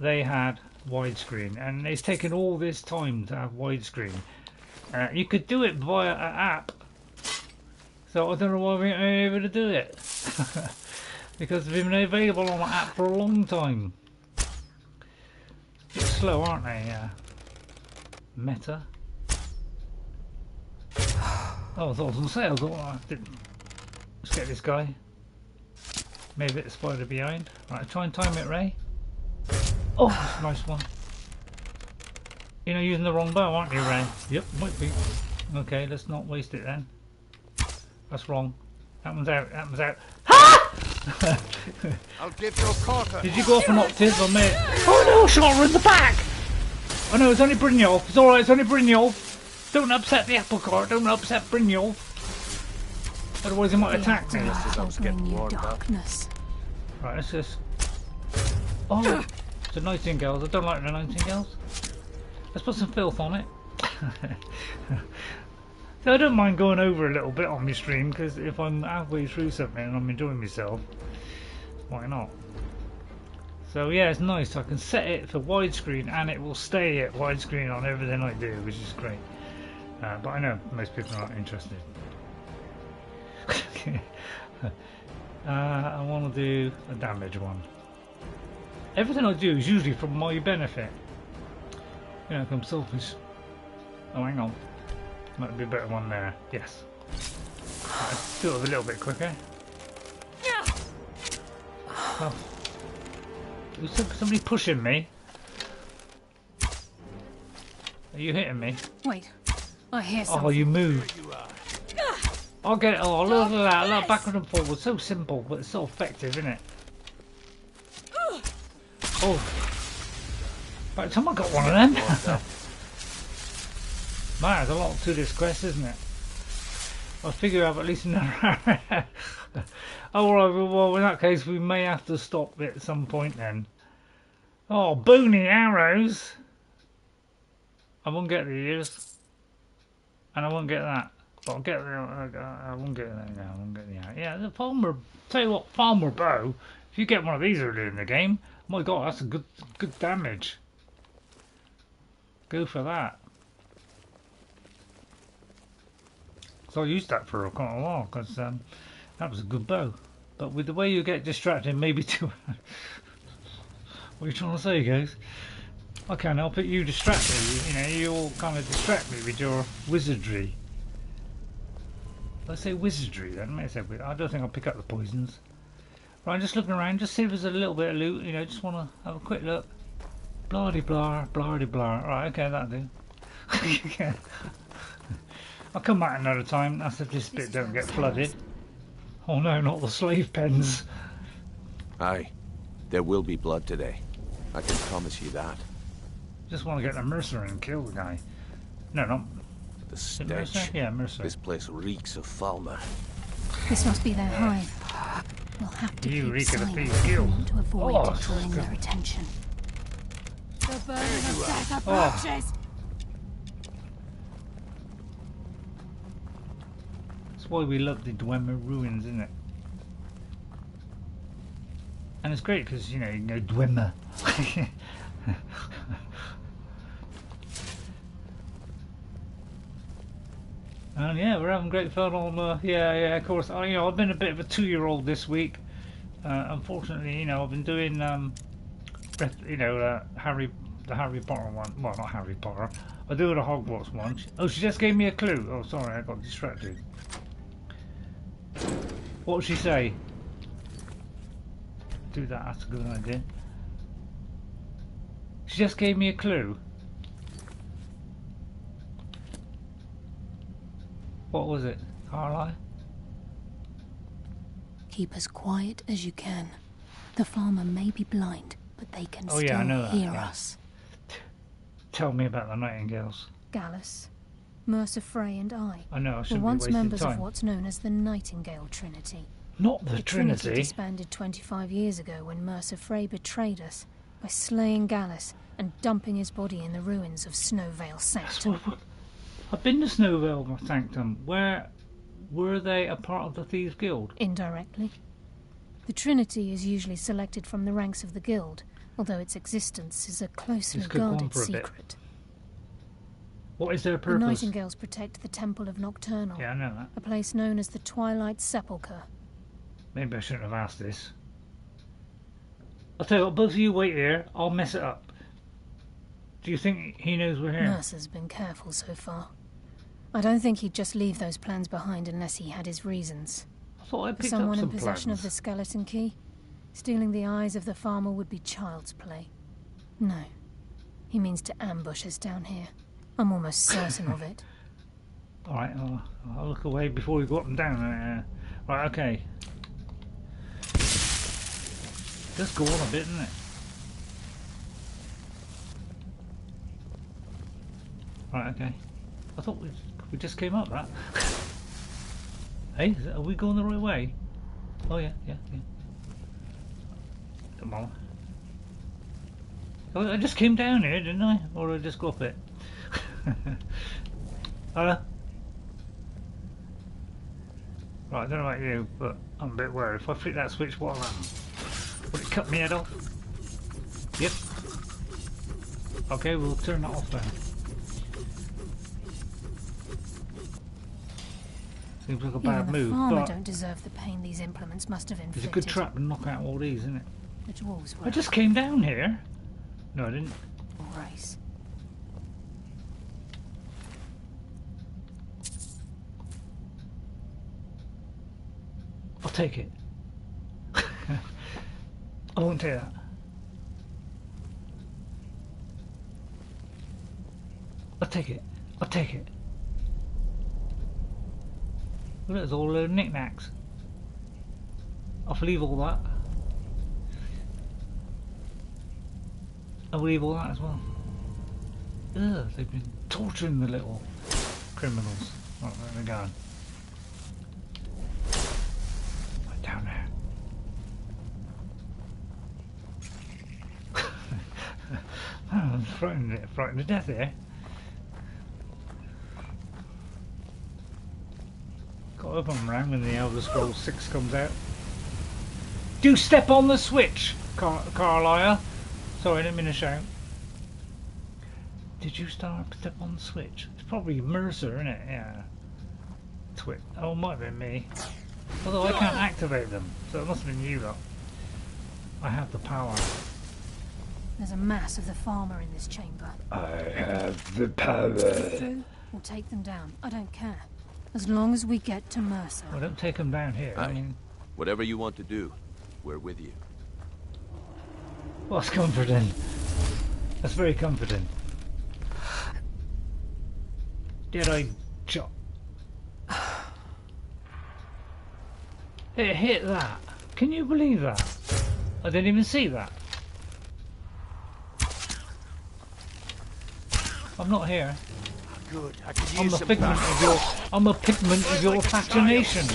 S1: they had widescreen, and it's taken all this time to have widescreen. You could do it via an app, so I don't know why we aren't able to do it. Because they've been available on an app for a long time. It's slow, aren't they? Meta. Oh, I thought I was going to say, I thought I didn't. Let's get this guy. Maybe it's a spider behind. Right, try and time it, Ray. Oh, that's a nice one. You're not using the wrong bow, aren't you, Ray? Yep, might be. Okay, let's not waste it then. That's wrong. That one's out. That one's out.
S16: I'll give you a quarter.
S1: Did you go off an octave or mate? Oh no, shot her in the back! Oh no, it's only Brynjolf. It's alright, it's only Brynjolf. Don't upset the apple cart, don't upset Brynjolf. Otherwise he might attack me.
S3: Darkness.
S1: Right, let's just... Oh, it's the Nightingales. I don't like the Nightingales. Let's put some filth on it. So I don't mind going over a little bit on my stream, because if I'm halfway through something and I'm enjoying myself, why not? So yeah, it's nice. I can set it for widescreen and it will stay at widescreen on everything I do, which is great. But I know most people are not interested. I want to do a damage one. Everything I do is usually for my benefit. You know, I'm selfish. Oh, hang on. Might be a better one there. Yes. Right, let's do it a little bit quicker. Oh. Was somebody pushing me? Are you hitting me?
S3: Wait, I hear something.
S1: Oh, you moved. I'll get it. Oh, look at that. Look, backward and forward. So simple, but it's so effective, isn't it? Oh. Right, someone got one of them. Man, there's a lot to this quest, isn't it? I figure I've at least another. Oh, well, in that case, we may have to stop it at some point then. Oh, bony arrows! I won't get the ears, and I won't get that. But I'll get the. I won't get that now. I won't get the arrow. Yeah, the Falmer. Tell you what, Falmer bow. If you get one of these early in the game, my God, that's a good damage. Go for that. So I used that for quite a while because that was a good bow. But with the way you get distracted, maybe too. What are you trying to say, guys? I can't help it. You distract me. You know, you all kind of distract me with your wizardry. Let's say wizardry then. I don't think I'll pick up the poisons. Right, I'm just looking around, just see if there's a little bit of loot. You know, just want to have a quick look. Blardy blar, blardy blar. Right, okay, that'll do. Yeah. I'll come back another time. That's if this bit don't get flooded. Oh no, not the slave pens.
S4: Aye, there will be blood today. I can promise you that.
S1: Just want to get the Mercer and kill the guy. No, not
S4: the stench.
S1: Mercer? Yeah, Mercer.
S4: This place reeks of Falmer.
S3: This must be their hive. We'll have to keep
S1: reek of the
S3: silent
S1: Thieves Guild.
S3: to avoid drawing their attention.
S11: The burden of death approaches.
S1: That's why we love the Dwemer ruins, isn't it? And it's great because, you know Dwemer. And yeah, we're having great fun on, yeah, of course. I've been a bit of a 2-year-old this week. Unfortunately, I've been doing, the Harry Potter one. Well, not Harry Potter. I do the Hogwarts one. Oh, she just gave me a clue. Oh, sorry, I got distracted. What did she say? Do that, that's a good idea. She just gave me a clue. What was it, Karliah?
S3: Keep as quiet as you can. The farmer may be blind, but they can still hear us.
S1: Tell me about the Nightingales.
S3: Gallus, Mercer Frey and I
S1: know, I
S3: were once members of what's known as the Nightingale Trinity.
S1: Not the Trinity?
S3: Disbanded 25 years ago when Mercer Frey betrayed us by slaying Gallus and dumping his body in the ruins of Snowvale Sanctum.
S1: I've been to Snowvale Sanctum. Where were they a part of the Thieves Guild?
S3: Indirectly. The Trinity is usually selected from the ranks of the Guild, although its existence is a closely guarded secret.
S1: What is their purpose?
S3: The Nightingales protect the Temple of Nocturnal.
S1: Yeah, I know that.
S3: A place known as the Twilight Sepulchre.
S1: Maybe I shouldn't have asked this. I'll tell you what, both of you wait here. I'll mess it up. Do you think he knows we're here?
S3: Mercer's been careful so far. I don't think he'd just leave those plans behind unless he had his reasons.
S1: I thought I picked
S3: For someone
S1: up
S3: in
S1: some
S3: possession
S1: plans.
S3: of the skeleton key, stealing the eyes of the farmer would be child's play. No. He means to ambush us down here. I'm almost certain of it.
S1: Alright, I'll look away before we go up and down. Right, okay. Just go on a bit, isn't it? Right, okay. I thought we just came up that. Hey, are we going the right way? Oh yeah. Come on. Oh, I just came down here, didn't I? Or did I just go up it? Right, I don't know about you, but I'm a bit worried. If I flick that switch, what'll happen? Will it cut me head off? Yep. Okay, we'll turn that off then. Seems like a bad move,
S3: the farmer
S1: but
S3: don't deserve the pain these implements must have inflicted.
S1: it's a good trap to knock out all these, isn't it?
S3: The dwarves were.
S1: I just came down here. No, I didn't.
S3: Race.
S1: I'll take it. I won't take that. I'll take it. I'll take it. Look, there's all the knickknacks. I'll leave all that. I'll leave all that as well. Ugh, they've been torturing the little criminals. Right, where are they going? Right down there. I'm frightened to death here. Got to open them around when the Elder Scrolls 6 comes out. Do step on the switch, Karliah. Sorry, I didn't mean to shout. Did you step on the switch? It's probably Mercer, isn't it? Yeah. Twit. Oh, it might have been me. Although I can't activate them, so it must have been you lot. I have the power.
S3: There's a mass of the farmer in this chamber.
S14: I have the power.
S3: Through, we'll take them down. I don't care. As long as we get to Mercer.
S1: Well, don't take them down here.
S4: Aye.
S1: I mean,
S4: whatever you want to do, we're with you.
S1: well, that's comforting. That's very comforting. Did I chop? It hit that. Can you believe that? I didn't even see that. I'm not here.
S5: Good. I could
S1: I'm
S5: use
S1: a
S5: some
S1: figment
S5: back.
S1: of your. I'm a pigment of your fascination.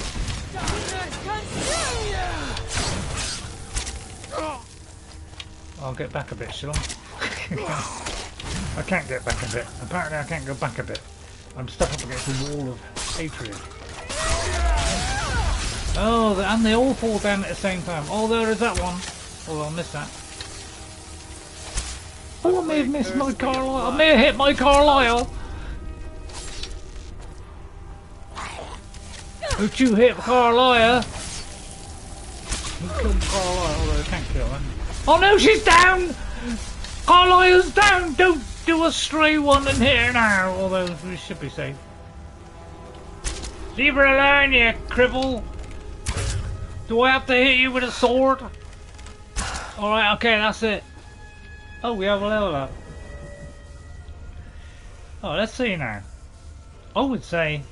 S1: I'll get back a bit, shall I? I can't get back a bit. Apparently I can't go back a bit. I'm stuck up against a wall of hatred. Oh, and they all fall down at the same time. Oh, there is that one. Oh, I missed that. Oh, I may have missed my Karliah. I may have hit my Karliah. Don't you hit Karliah? You killed Karliah, although I can't kill her. Oh no, she's down! Karliah's down! Don't do a stray one in here now, although we should be safe. Leave her alone, you cripple! Do I have to hit you with a sword? Alright, okay, that's it. Oh, we have a level up. Oh, let's see now. I would say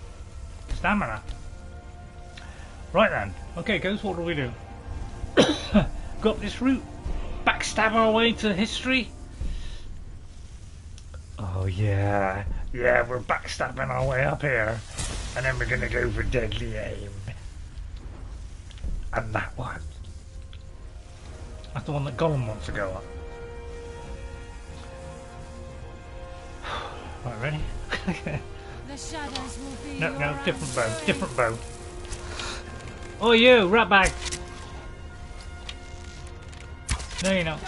S1: stamina. Right then. Okay, guys, what do we do? Go up this route. Backstab our way to history. Oh yeah. Yeah, we're backstabbing our way up here. And then we're gonna go for deadly aim. And that one. That's the one that Gollum wants to go up. Right, ready?
S3: The shadows will be
S1: No, different bow. Different bow. Oh, you, rat bag. No, you're not.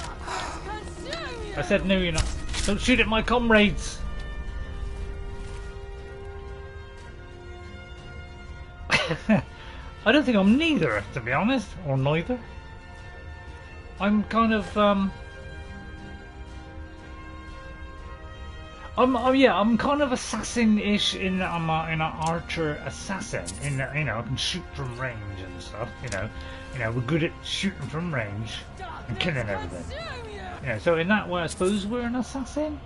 S1: I said no, you're not. Don't shoot at my comrades. I don't think I'm neither, to be honest, or neither. I'm kind of I'm kind of assassin-ish in that I'm an archer assassin. In that, you know, I can shoot from range and stuff. You know, we're good at shooting from range and killing everything. Yeah, so in that way, I suppose we're an assassin.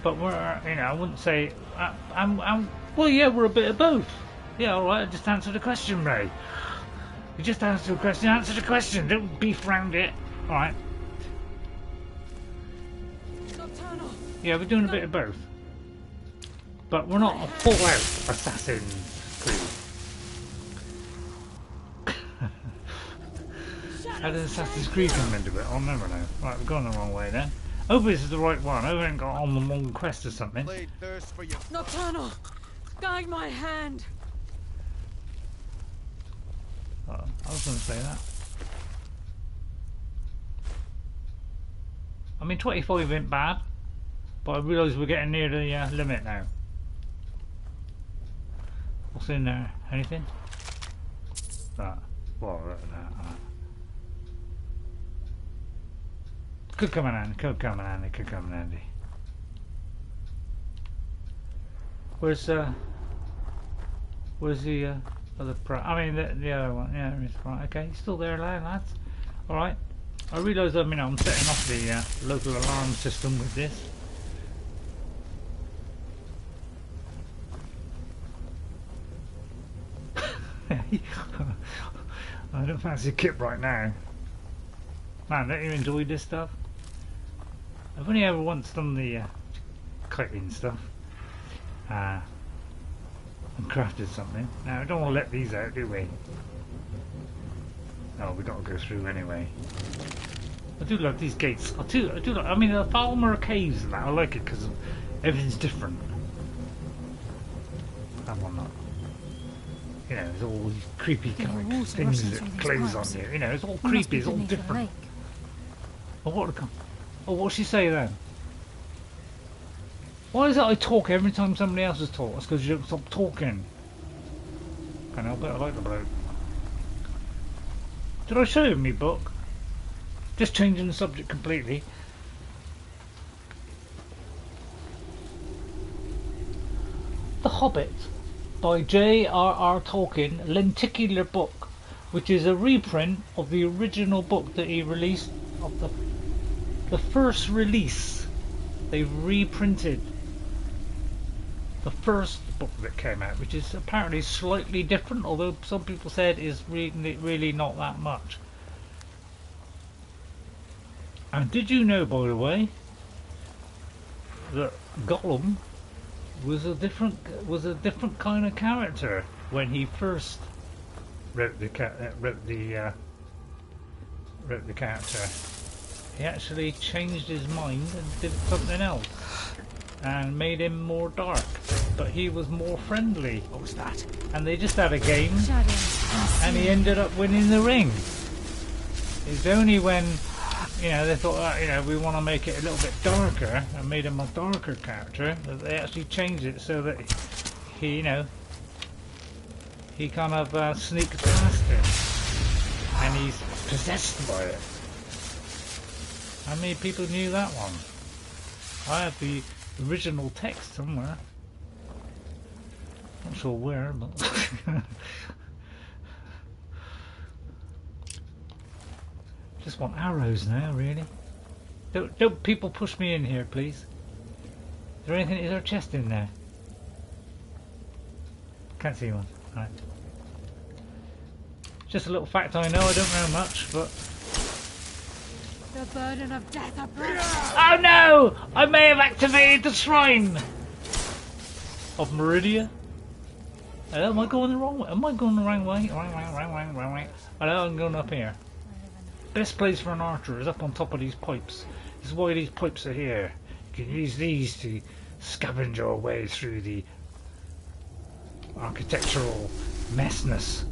S1: But we're, you know, I wouldn't say. Well, yeah, we're a bit of both. Yeah, all right. Just answer the question, Ray. You just answer the question. Answer the question. Don't beef around it. All right. Yeah, we're doing a bit of both. But we're not a full-out Assassin's Creed. How does Assassin's Creed come into it? I'll never know. Right, we're going the wrong way then. Hope this is the right one. I haven't got on the wrong quest or something.
S11: Nocturnal, guide my hand.
S1: I was going to say that. I mean, 25 ain't bad. But I realise we're getting near the limit now. What's in there? Anything? That. Well, that. Could come in handy, could come in handy, could come in handy. Where's the other I mean the other one, yeah, it's right, okay, he's still there, lads. Alright. I realise I'm setting off the local alarm system with this. I don't fancy a kip right now. Man, don't you enjoy this stuff? I've only ever once done the kiting stuff and crafted something. Now I don't want to let these out, do we? No, we got to go through anyway. I do love these gates. I do like, I mean, the Falmer caves and that, I like it because everything's different. That one not. You know, there's all these creepy kind of things that close on you. You know, it's all creepy, it's all different. Oh, what'd she say then? Why is it I talk every time somebody else has talked? That's because you don't stop talking. Can't help it, I like the bloke. Did I show you me book? Just changing the subject completely. The Hobbit by J.R.R. Tolkien, Lenticular book, which is a reprint of the original book that he released, of the first release. They've reprinted the first book that came out, which is apparently slightly different, although some people said is really not that much. And did you know, by the way, that Gollum was a different kind of character when he first wrote the character? He actually changed his mind and did something else. and made him more dark, but he was more friendly.
S5: What was that?
S1: And they just had a game, and he ended up winning the ring. It's only when, you know, they thought, you know, we want to make it a little bit darker, and made him a darker character, that they actually changed it so that he, you know, he kind of sneaks past him, and he's possessed by it. How many people knew that one? I have the original text somewhere. Not sure where, but just want arrows now, really. Don't people push me in here, please. Is there anything? Is there a chest in there? Can't see one. Right. Just a little fact I know. I don't know much, but
S3: the burden of death approaches.
S1: oh no! I may have activated the shrine of Meridia. Am I going the wrong way? Am I going the wrong way? Wrong way. I know I'm going up here. Best place for an archer is up on top of these pipes. This is why these pipes are here. You can use these to scavenge your way through the architectural messness.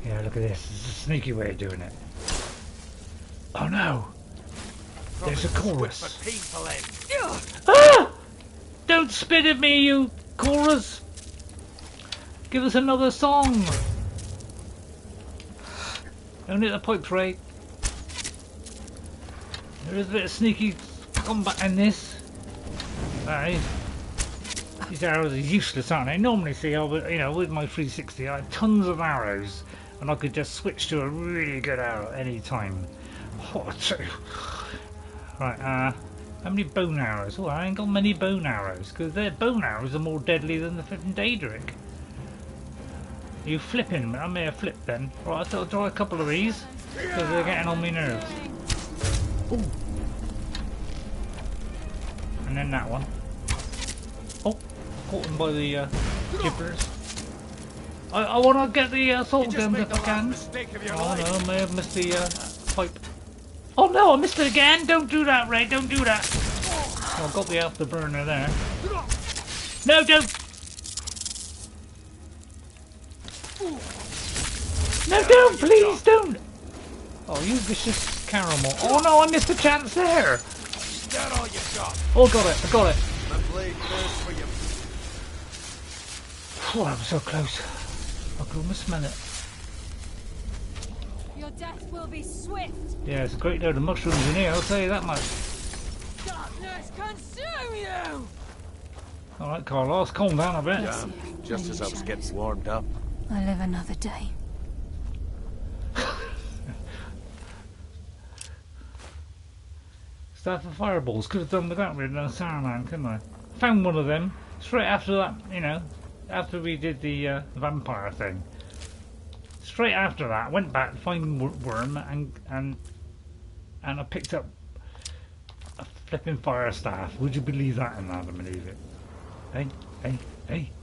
S1: Yeah, look at this. It's a sneaky way of doing it. Oh no! There's a chorus. Ah! Don't spit at me, you chorus! Give us another song! Don't hit the pipes, right? There is a bit of sneaky combat in this. These arrows are useless, aren't they? Normally, see, you know, with my 360, I had tons of arrows, and I could just switch to a really good arrow any time. Right, how many bone arrows? Oh, I ain't got many bone arrows, because their bone arrows are more deadly than the flipping Daedric. You flipping? I may have flipped then. Right, I'll try a couple of these, because they're getting on my nerves. Ooh. And then that one. Oh, caught him by the gibbers. I want to get the sword guns if I can. Oh no, I may have missed the pipe. Oh no, I missed it again! Don't do that, Ray, don't do that! Oh, I got the afterburner there. No, don't! No, don't, please, don't! Oh, you vicious caramel. Oh no, I missed a chance there!
S14: That all you got?
S1: Oh, got it, I got it.
S14: My blade thirsts for you.
S1: Oh, that was so close. I could almost smell it.
S3: Your death will be swift.
S1: Yeah, it's a great load of mushrooms in here, I'll tell you that much.
S3: Darkness consume you!
S1: Alright, Carlos, calm down a bit.
S4: Yeah, just as I was getting warmed up.
S3: I live another day.
S1: Staff of Fireballs, could have done without with Saruman, couldn't I? Found one of them straight after that, you know, after we did the vampire thing. Straight after that, went back to find Worm and I picked up a flipping fire staff. Would you believe that? And I don't believe it. Hey.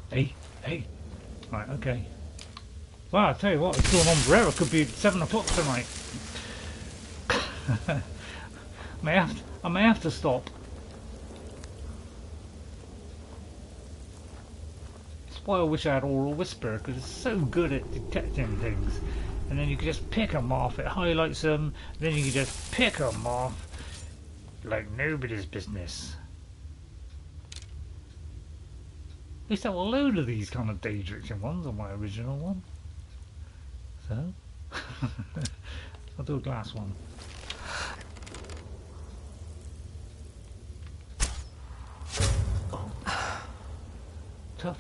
S1: Right, okay. Well, I'll tell you what, it's going on forever. It could be 7 o'clock tonight. I may have to stop. That's why I wish I had Oral Whisper, because it's so good at detecting things. And then you can just pick them off, it highlights them, then you can just pick them off like nobody's business. I used to have a load of these kind of Daedric ones on my original one. So, I'll do a glass one. Oh. Tough.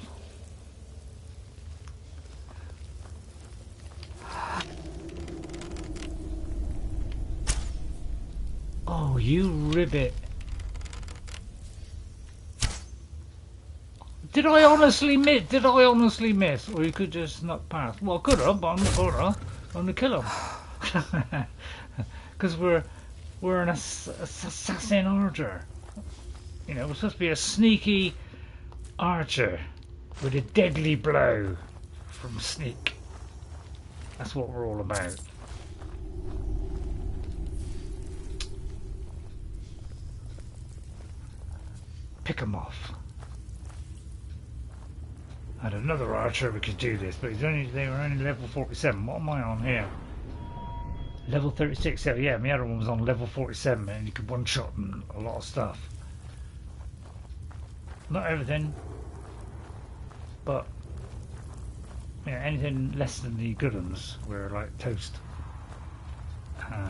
S1: Oh, you ribbit. Did I honestly miss? Did I honestly miss? Or you could just snuck past? Well, I could have, but I'm not gonna. I'm gonna kill him. Because we're an assassin archer. You know, we're supposed to be a sneaky archer with a deadly blow from sneak. That's what we're all about. pick them off. Had another archer we could do this, but they were only level 47. What am I on here? Level 36. So yeah, my other one was on level 47, and you could one-shot and a lot of stuff. Not everything, but yeah, anything less than the good ones were like toast.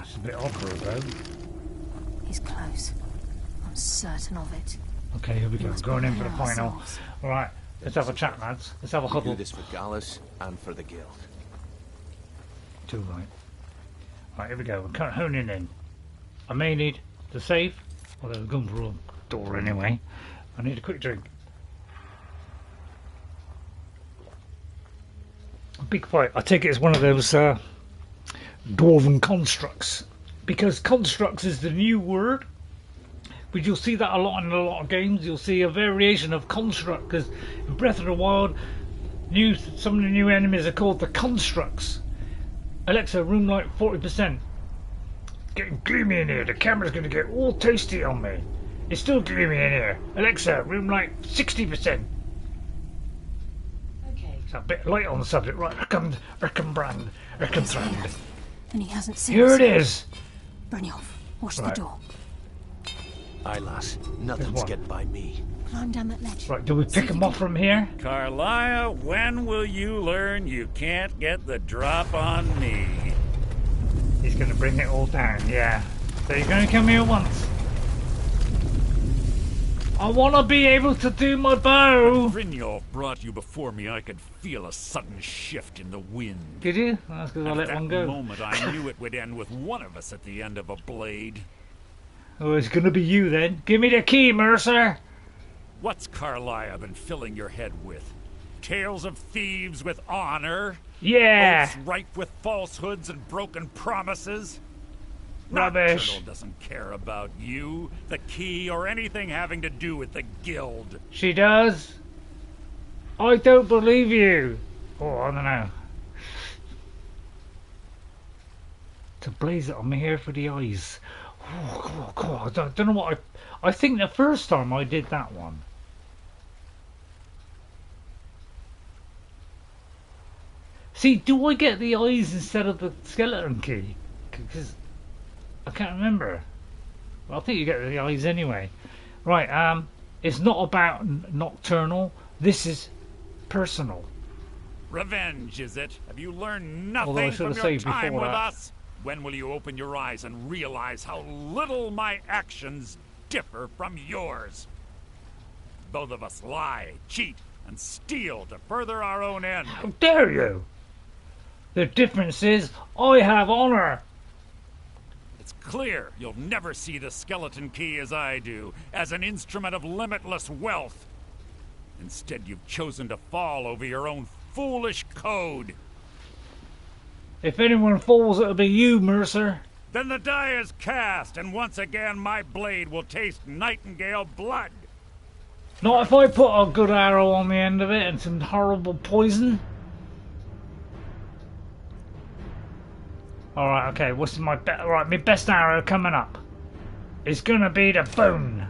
S1: It's a bit awkward though.
S3: He's close. I'm certain of it.
S1: Okay, here we go. Going in for the final. All right. Let's have a chat, lads. Let's have a huddle.
S4: We do this for Gallus and for the guild.
S1: Too right. Right, here we go. We're kind of honing in. I may need the save. Well, there's a gun for a door anyway. I need a quick drink. A big fight. I take it as one of those Dwarven constructs. Because constructs is the new word. But you'll see that a lot in a lot of games. You'll see a variation of construct, because in Breath of the Wild, some of the new enemies are called the constructs. Alexa, room light 40%. Getting gloomy in here. The camera's going to get all toasty on me. It's still gloomy in here. Alexa, room light 60%.
S3: Okay.
S1: It's a bit light on the subject. Right, Irkngthand.
S3: And he hasn't seen
S1: Here
S3: us.
S1: it is.
S3: Brynjolf, watch the
S1: Right.
S3: door.
S4: Aye, lass. Nothing's getting by me.
S3: Climb down that ledge.
S1: Right, do we pick him off from here?
S17: Karliah, when will you learn you can't get the drop on me?
S1: He's going to bring it all down, yeah. So you're going to come here once. I want to be able to do my bow.
S17: When Brynjolf brought you before me, I could feel a sudden shift in the wind.
S1: Did you? That's because I let one go.
S17: At that moment, I knew it would end with one of us at the end of a blade.
S1: Oh, it's going to be you then. Give me the key, Mercer.
S17: What's Karliah been filling your head with? Tales of thieves with honor?
S1: Yeah.
S17: Oaths rife with falsehoods and broken promises?
S1: Rubbish.
S17: Nocturnal doesn't care about you, the key, or anything having to do with the guild.
S1: She does. I don't believe you. Oh, I don't know. To blaze it, I'm here for the eyes. Oh, God, I don't know what I think the first time I did that one. See, do I get the eyes instead of the skeleton key? Because I can't remember. Well, I think you get the eyes anyway. Right, it's not about Nocturnal. This is personal.
S17: Revenge, is it? Have you learned
S1: Although I
S17: nothing
S1: should
S17: from
S1: have
S17: your
S1: saved
S17: time
S1: before
S17: with
S1: that.
S17: us? When will you open your eyes and realize how little my actions differ from yours? Both of us lie, cheat, and steal to further our own end.
S1: How dare you? The difference is I have honor.
S17: It's clear you'll never see the skeleton key as I do, as an instrument of limitless wealth. Instead, you've chosen to fall over your own foolish code.
S1: If anyone falls, it'll be you, Mercer.
S17: Then the die is cast, and once again my blade will taste Nightingale blood.
S1: Not if I put a good arrow on the end of it and some horrible poison. Alright, okay, what's my my best arrow coming up? It's gonna be the bone.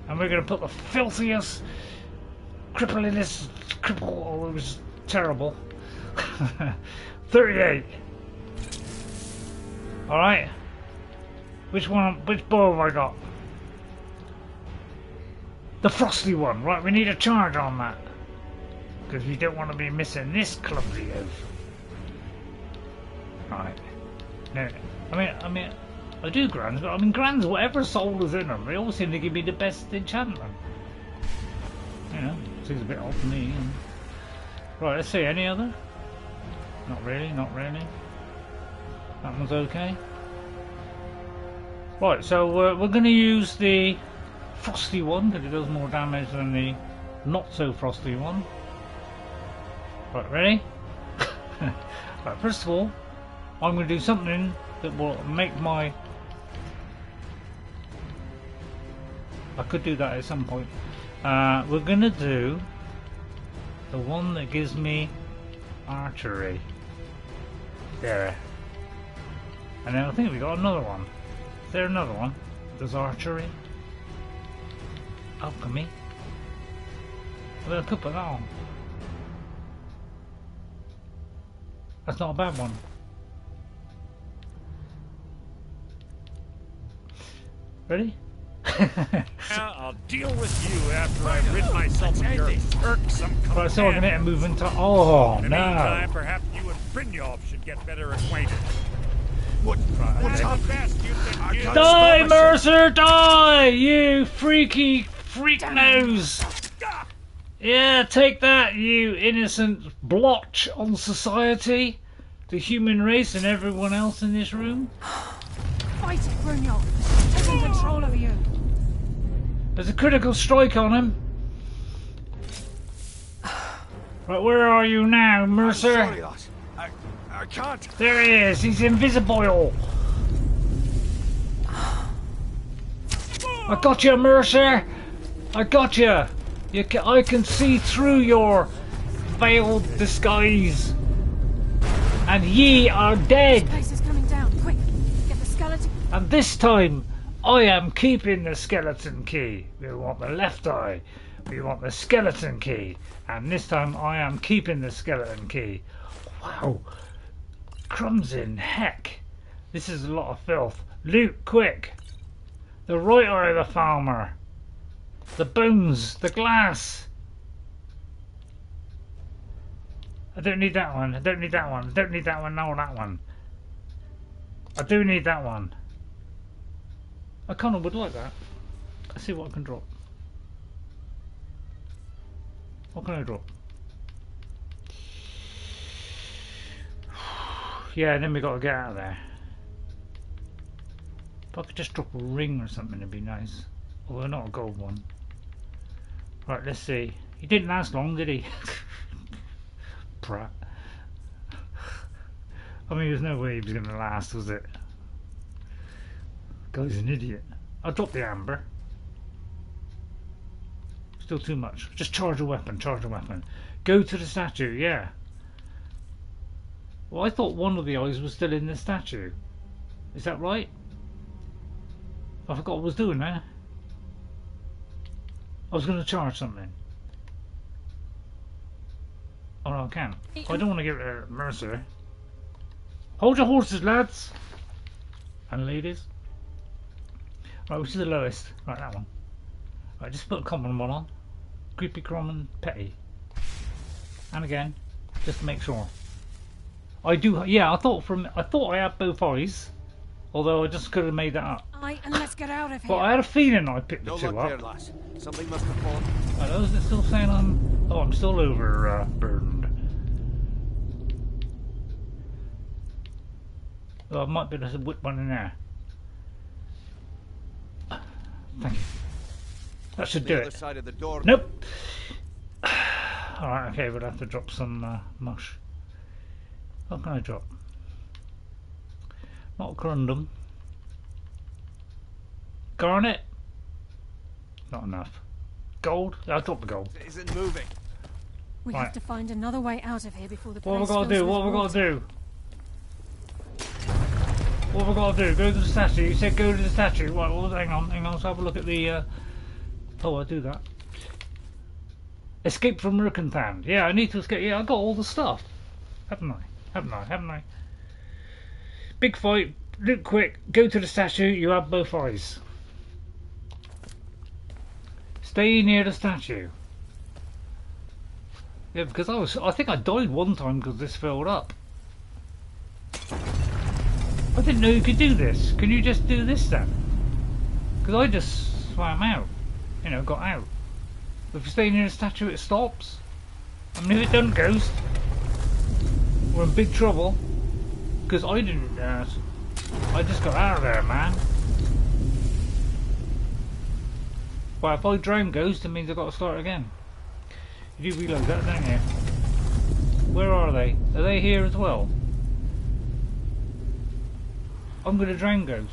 S1: And we're gonna put the filthiest cripplingest oh, it was terrible. 38. Alright. Which bow have I got? The frosty one. Right, we need a charge on that. Because we don't want to be missing this clumsy oaf. Right. No, I mean, I do grands, but I mean grands, whatever soul is in them, they always seem to give me the best enchantment. You know, seems a bit odd to me. Right, let's see, any other? Not really, not really. That one's okay. Right, so we're going to use the frosty one, because it does more damage than the not so frosty one. Right, ready? Right, first of all, I'm going to do something that will make my... I could do that at some point. We're going to do the one that gives me archery. There. And then I think we got another one. Is there another one? There's archery. Alchemy. Well, I could put that on. That's not a bad one. Ready?
S17: I'll deal with you after I've rid myself of your irksome companion.
S1: Right, so I can hit a move into. Oh,
S17: In the
S1: no.
S17: meantime, perhaps you and Brynjolf should get better acquainted.
S14: What's up?
S1: Die, Mercer, die! You freaky freak nose! Yeah, take that, you innocent blotch on society, the human race, and everyone else in this room.
S3: Fight it, Brynjolf. Taking control of you.
S1: There's a critical strike on him. Right, where are you now, Mercer?
S14: Sorry, lass. I can't.
S1: There he is. He's invisible. I got you, Mercer. I got you. I can see through your veiled disguise. And ye are dead.
S3: This place is coming down. Quick, get the skeleton.
S1: And this time, I am keeping the skeleton key. We want the left eye. We want the skeleton key. And this time, I am keeping the skeleton key. Wow. Crumbs in heck. This is a lot of filth. Loot, quick. The right eye of the farmer. The bones. The glass. I don't need that one. I don't need that one. I don't need that one. No, that one. I do need that one. I kind of would like that. Let's see what I can drop. What can I drop? Yeah, then we got to get out of there. If I could just drop a ring or something, it'd be nice. Although not a gold one. Right, let's see. He didn't last long, did he? Brat. I mean, there's no way he was going to last, was it? Guy's an idiot. I'll drop the amber. Still too much. Just charge a weapon, charge a weapon. Go to the statue, yeah. Well, I thought one of the eyes was still in the statue. Is that right? I forgot what I was doing there. I was going to charge something. Oh no, I can't. I don't want to get rid of Mercer. Hold your horses, lads. And ladies. Right, which is the lowest? Right, that one. Right, just put a common one on. Creepy, common, petty. And again, just to make sure. I do, yeah, I thought I had both eyes. Although I just could have made that up.
S3: And let's get out of here.
S1: But I had a feeling I picked the two up.
S4: There, lass. Something must have fallen.
S1: Right, those are still saying I'm still overburdened. Oh, I might be able to whip one in there. Thank you. That should do it.
S4: Side of the door.
S1: Nope. Alright, okay, we'll have to drop some mush. What can I drop? Not a corundum. Garnet? Not enough. Gold? I'll drop the gold.
S4: It isn't moving.
S3: We have to find another way out of here before the
S1: What
S3: place
S1: have I got to do?
S3: fills
S1: What have I
S3: with
S1: got to do? What have I got to do? Go to the statue. You said go to the statue. Right, well, hang on. Let's have a look at the... Oh, I do that. Escape from Irknthand. Yeah, I need to escape. Yeah, I got all the stuff. Haven't I? Big fight. Look quick. Go to the statue. You have both eyes. Stay near the statue. Yeah, because I think I died one time because this filled up. I didn't know you could do this. Can you just do this then? Because I just swam out. You know, got out. If you stay near the statue, it stops. I mean, if it doesn't ghost, we're in big trouble. Because I didn't. I just got out of there, man. But if I drown ghost, it means I've got to start again. You do reload that, don't you? Where are they? Are they here as well? I'm going to drown ghost.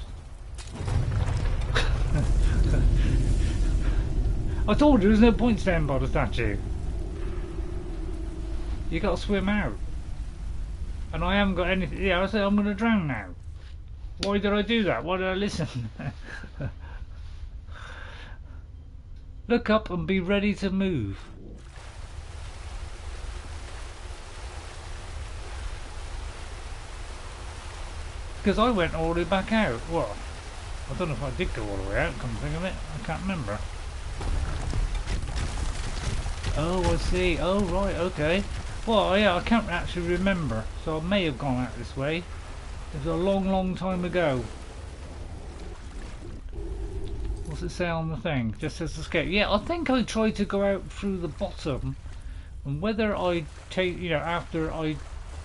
S1: I told you there's no point standing by the statue. You got to swim out. And I haven't got anything. Yeah, I said I'm going to drown now. Why did I do that? Why did I listen? Look up and be ready to move. Because I went all the way back out. Well, I don't know if I did go all the way out, come to think of it. I can't remember. Oh, I see. Oh, right, okay. Well, yeah, I can't actually remember. So I may have gone out this way. It was a long, long time ago. What's it say on the thing? Just says escape. Yeah, I think I tried to go out through the bottom. And whether I take, you know, after I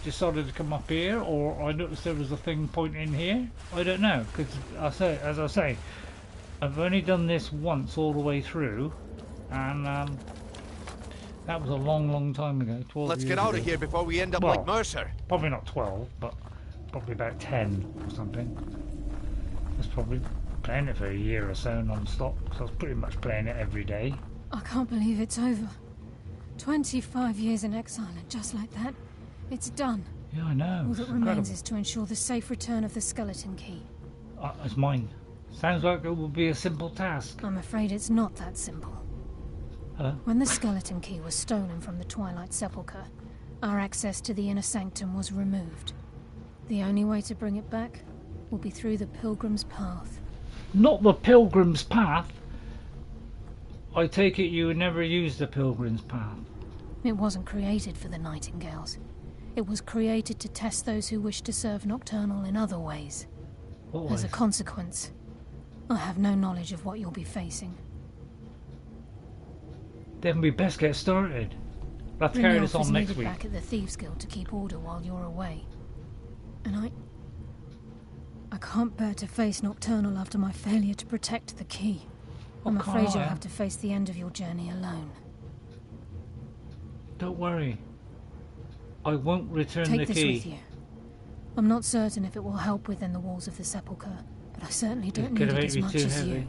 S1: decided to come up here, or I noticed there was a thing pointing here, I don't know. Because as I say, I've only done this once all the way through, and that was a long, long time ago. 12
S4: Let's
S1: years
S4: get out
S1: ago.
S4: of here before we end up
S1: Well,
S4: like Mercer.
S1: Probably not 12, but probably about 10 or something. I was probably playing it for a year or so non-stop, so I was pretty much playing it every day.
S3: I can't believe it's over. 25 years in exile, and just like that, it's done.
S1: Yeah, I know.
S3: All that
S1: It's
S3: remains
S1: incredible.
S3: is to ensure the safe return of the skeleton key.
S1: It's mine. Sounds like it will be a simple task.
S3: I'm afraid it's not that simple.
S1: Hello?
S3: When the skeleton key was stolen from the Twilight Sepulchre, our access to the inner sanctum was removed. The only way to bring it back will be through the Pilgrim's Path.
S1: Not the Pilgrim's Path? I take it you never used the Pilgrim's Path.
S3: It wasn't created for the Nightingales. It was created to test those who wish to serve Nocturnal in other ways.
S1: What
S3: As a
S1: ways?
S3: consequence, I have no knowledge of what you'll be facing.
S1: Then we best get started. We'll have to carry this
S3: Brynjolf is
S1: on next
S3: needed
S1: week.
S3: back at the Thieves Guild to keep order while you're away. And I can't bear to face Nocturnal after my failure to protect the key. I'm afraid you'll
S1: Karliah.
S3: have to face the end of your journey alone.
S1: Don't worry. I won't return
S3: Take
S1: the
S3: this
S1: key.
S3: with you. I'm not certain if it will help within the walls of the Sepulchre, but I certainly don't need
S1: gonna
S3: it
S1: make
S3: as
S1: me
S3: much
S1: too
S3: as
S1: heavy.
S3: you.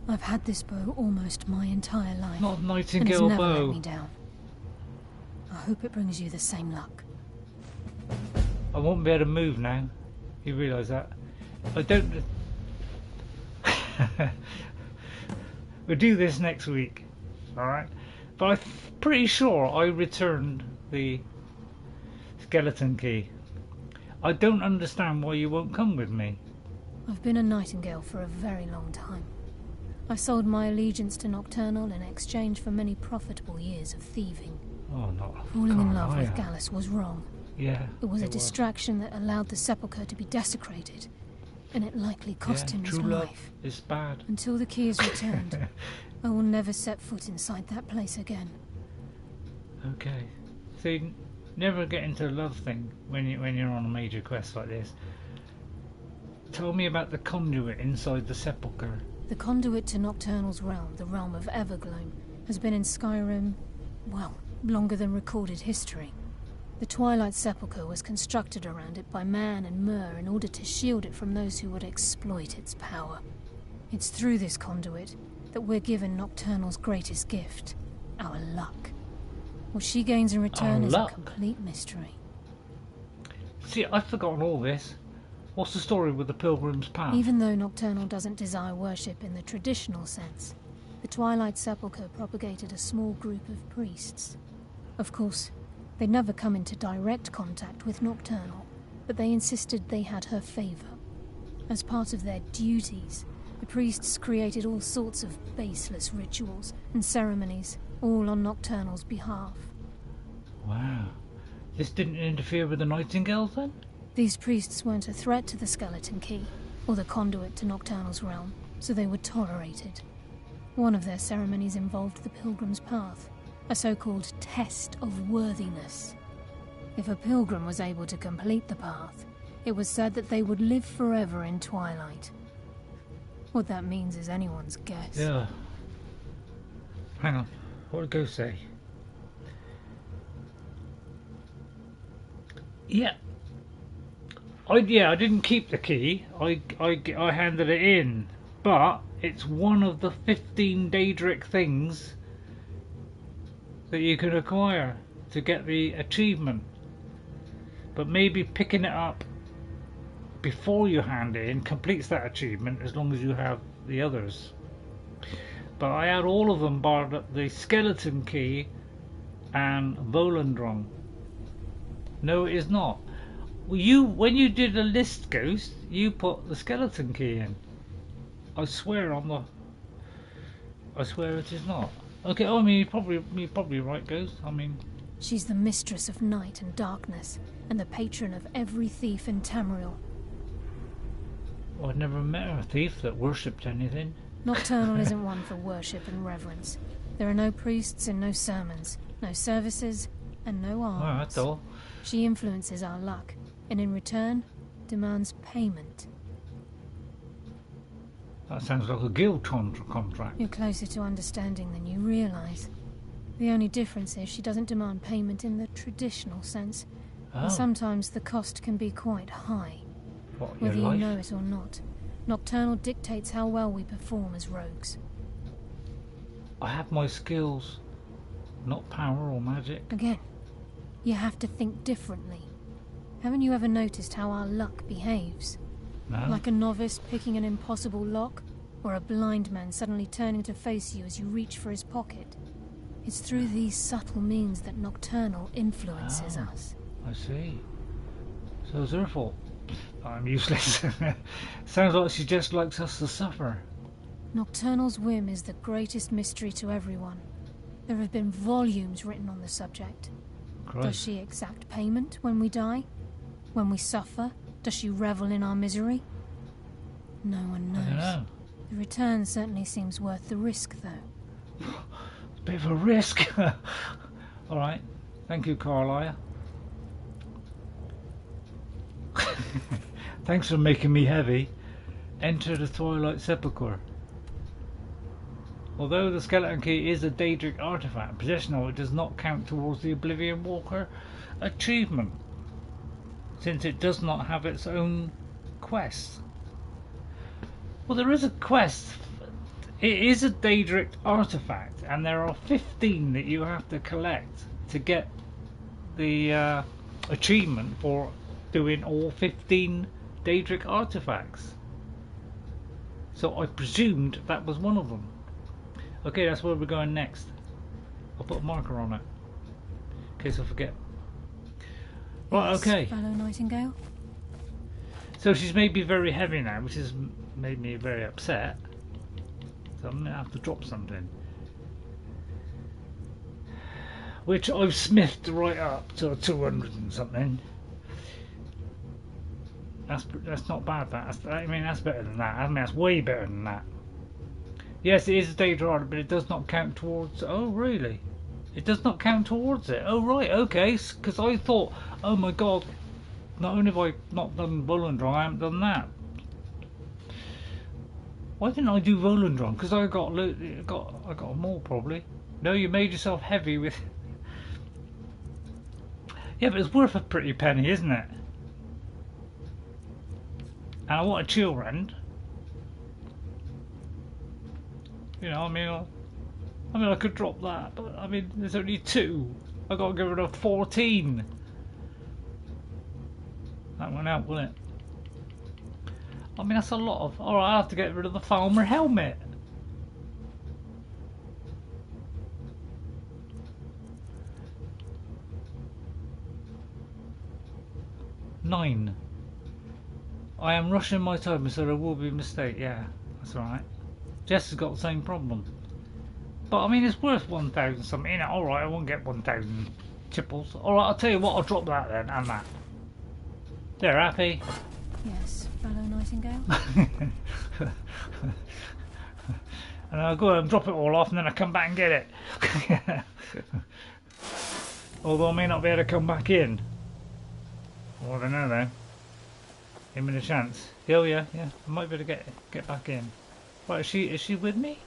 S3: I've had this bow almost my entire life.
S1: Not a
S3: and it's
S1: Nightingale
S3: never
S1: bow.
S3: let me down. I hope it brings you the same luck.
S1: I won't be able to move now. You realise that? I don't... We'll do this next week. Alright? But I'm pretty sure I returned the skeleton key. I don't understand why you won't come with me.
S3: I've been a Nightingale for a very long time. I sold my allegiance to Nocturnal in exchange for many profitable years of thieving.
S1: Oh, no.
S3: Falling in love with
S1: Karliah.
S3: Gallus was wrong.
S1: Yeah.
S3: It was a distraction that allowed the Sepulchre to be desecrated, and it likely cost him his
S1: true love
S3: life.
S1: is bad.
S3: Until the key is returned, I will never set foot inside that place again.
S1: Okay. See, never get into a love thing when you're on a major quest like this. Tell me about the conduit inside the Sepulchre.
S3: The conduit to Nocturnal's realm, the realm of Evergloam, has been in Skyrim, well, longer than recorded history. The Twilight Sepulchre was constructed around it by Man and Mer in order to shield it from those who would exploit its power. It's through this conduit that we're given Nocturnal's greatest gift, our luck. What she gains in return
S1: Our
S3: is a
S1: luck?
S3: complete mystery.
S1: See, I've forgotten all this. What's the story with the Pilgrim's Path?
S3: Even though Nocturnal doesn't desire worship in the traditional sense, the Twilight Sepulchre propagated a small group of priests. Of course, they'd never come into direct contact with Nocturnal, but they insisted they had her favor. As part of their duties, the priests created all sorts of baseless rituals and ceremonies, all on Nocturnal's behalf.
S1: Wow. This didn't interfere with the Nightingales then?
S3: These priests weren't a threat to the skeleton key, or the conduit to Nocturnal's realm, so they were tolerated. One of their ceremonies involved the Pilgrim's Path, a so-called test of worthiness. If a pilgrim was able to complete the path, it was said that they would live forever in Twilight. What that means is anyone's guess.
S1: Yeah. Hang on. What did Ghost say? Yeah. I didn't keep the key. I handed it in. But it's one of the 15 Daedric things that you can acquire to get the achievement. But maybe picking it up before you hand it in completes that achievement as long as you have the others. but I had all of them barred up the skeleton key and Volendrong. No, it is not. When you did a list, Ghost, you put the skeleton key in. I swear it is not. Okay, I mean you're probably right, Ghost. I mean,
S3: she's the mistress of night and darkness, and the patron of every thief in Tamriel.
S1: I've never met a thief that worshipped anything.
S3: Nocturnal isn't one for worship and reverence. There are no priests and no sermons, no services, and no arms.
S1: Oh, that's all.
S3: She influences our luck, and in return, demands payment.
S1: That sounds like a guild contract.
S3: You're closer to understanding than you realise. The only difference is she doesn't demand payment in the traditional sense.
S1: Oh.
S3: And sometimes the cost can be quite high.
S1: What,
S3: whether
S1: your life?
S3: you know it or not. Nocturnal dictates how well we perform as rogues.
S1: I have my skills, not power or magic.
S3: Again, you have to think differently. Haven't you ever noticed how our luck behaves?
S1: No.
S3: Like a novice picking an impossible lock, or a blind man suddenly turning to face you as you reach for his pocket. It's through these subtle means that Nocturnal influences us.
S1: I see. So it's her fault. I'm useless. Sounds like she just likes us to suffer.
S3: Nocturnal's whim is the greatest mystery to everyone. There have been volumes written on the subject.
S1: Christ.
S3: Does she exact payment when we die? When we suffer? Does she revel in our misery? No one knows.
S1: I don't know.
S3: The return certainly seems worth the risk, though.
S1: It's a bit of a risk. Alright. Thank you, Karliah. Thanks for making me heavy. Enter the Twilight Sepulchre. Although the skeleton key is a Daedric artifact, possession of it does not count towards the Oblivion Walker achievement, since it does not have its own quest. Well, there is a quest. It is a Daedric artifact, and there are 15 that you have to collect to get the achievement for doing all 15 Daedric artifacts. So I presumed that was one of them. Okay, that's where we're going next. I'll put a marker on it in case I forget. Right,
S3: Yes,
S1: okay.
S3: fellow Nightingale.
S1: So she's made me very heavy now, which has made me very upset. So I'm going to have to drop something. Which I've smithed right up to 200 and something. That's not bad. I mean, that's better than that. I mean, that's way better than that. Yes, it is a Daedric, but it does not count towards... Oh, really? It does not count towards it? Oh, right, okay. Because I thought, oh my god, not only have I not done Volendrong, I haven't done that. Why didn't I do Volendrong? Because I got more, probably. No, you made yourself heavy with... Yeah, but it's worth a pretty penny, isn't it? And I want a Chillrend. You know, I mean, I could drop that, but I mean, there's only 2. I got to get rid of 14. That went out, will it? I mean, that's a lot of. All right, I have to get rid of the Falmer helmet. $9. I am rushing my time, so there will be a mistake. Yeah, that's all right. Jess has got the same problem. But I mean, it's worth 1,000 something. You know, alright, I won't get 1,000 chipples. Alright, I'll tell you what, I'll drop that then, and that. They're happy.
S3: Yes, fellow Nightingale.
S1: And I'll go and drop it all off, and then I come back and get it. Although I may not be able to come back in. Well, I don't know though. Give me the chance. Oh yeah, I might be able to get back in. Right, is she with me?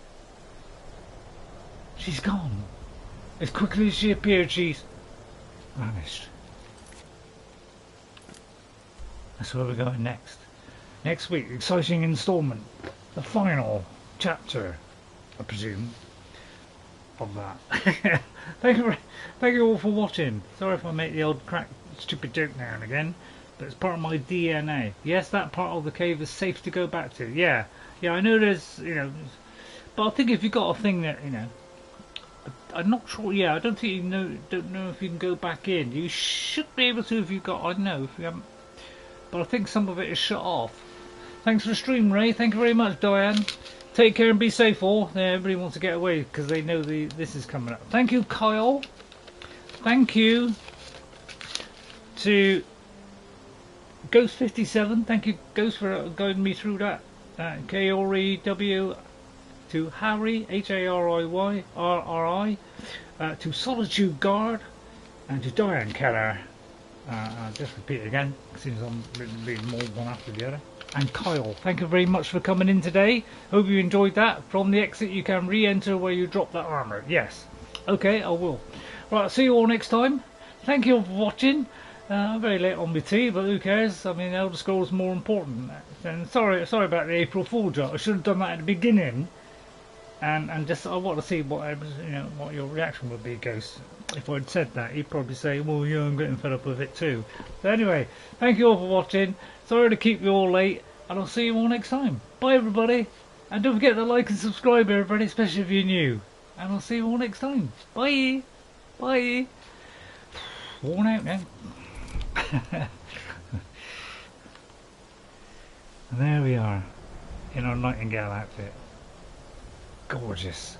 S1: She's gone. As quickly as she appeared, she's vanished. That's where we're going next. Next week, exciting instalment. The final chapter, I presume, of that. Thank you all for watching. Sorry if I make the old stupid joke now and again, but it's part of my DNA. Yes, that part of the cave is safe to go back to. Yeah, I know there's, But I think if you got a thing that, you know, I'm not sure. Yeah, I don't think you know. Don't know if you can go back in. You should be able to if you've got. I don't know if you haven't. But I think some of it is shut off. Thanks for the stream, Ray. Thank you very much, Diane. Take care and be safe, all. Yeah, everybody wants to get away because they know this is coming up. Thank you, Kyle. Thank you to Ghost57. Thank you, Ghost, for guiding me through that. K-R-E-W. To Harry, H-A-R-I-Y-R-R-I. To Solitude Guard. And to Diane Keller. I'll just repeat it again, since I'm reading more one after the other. And Kyle, thank you very much for coming in today. Hope you enjoyed that. From the exit you can re-enter where you dropped that armor. Yes. Okay, I will. Right, see you all next time. Thank you all for watching. I'm very late on my tea, but who cares? I mean, Elder Scrolls is more important. And sorry about the April Fool joke. I should have done that at the beginning. And just I want to see what your reaction would be, Ghost. If I'd said that, he'd probably say, well, yeah, I'm getting fed up with it too. So anyway, thank you all for watching. Sorry to keep you all late, and I'll see you all next time. Bye, everybody. And don't forget to like and subscribe, everybody, especially if you're new. And I'll see you all next time. Bye. Bye. Worn out now. And there we are, in our Nightingale outfit. Gorgeous.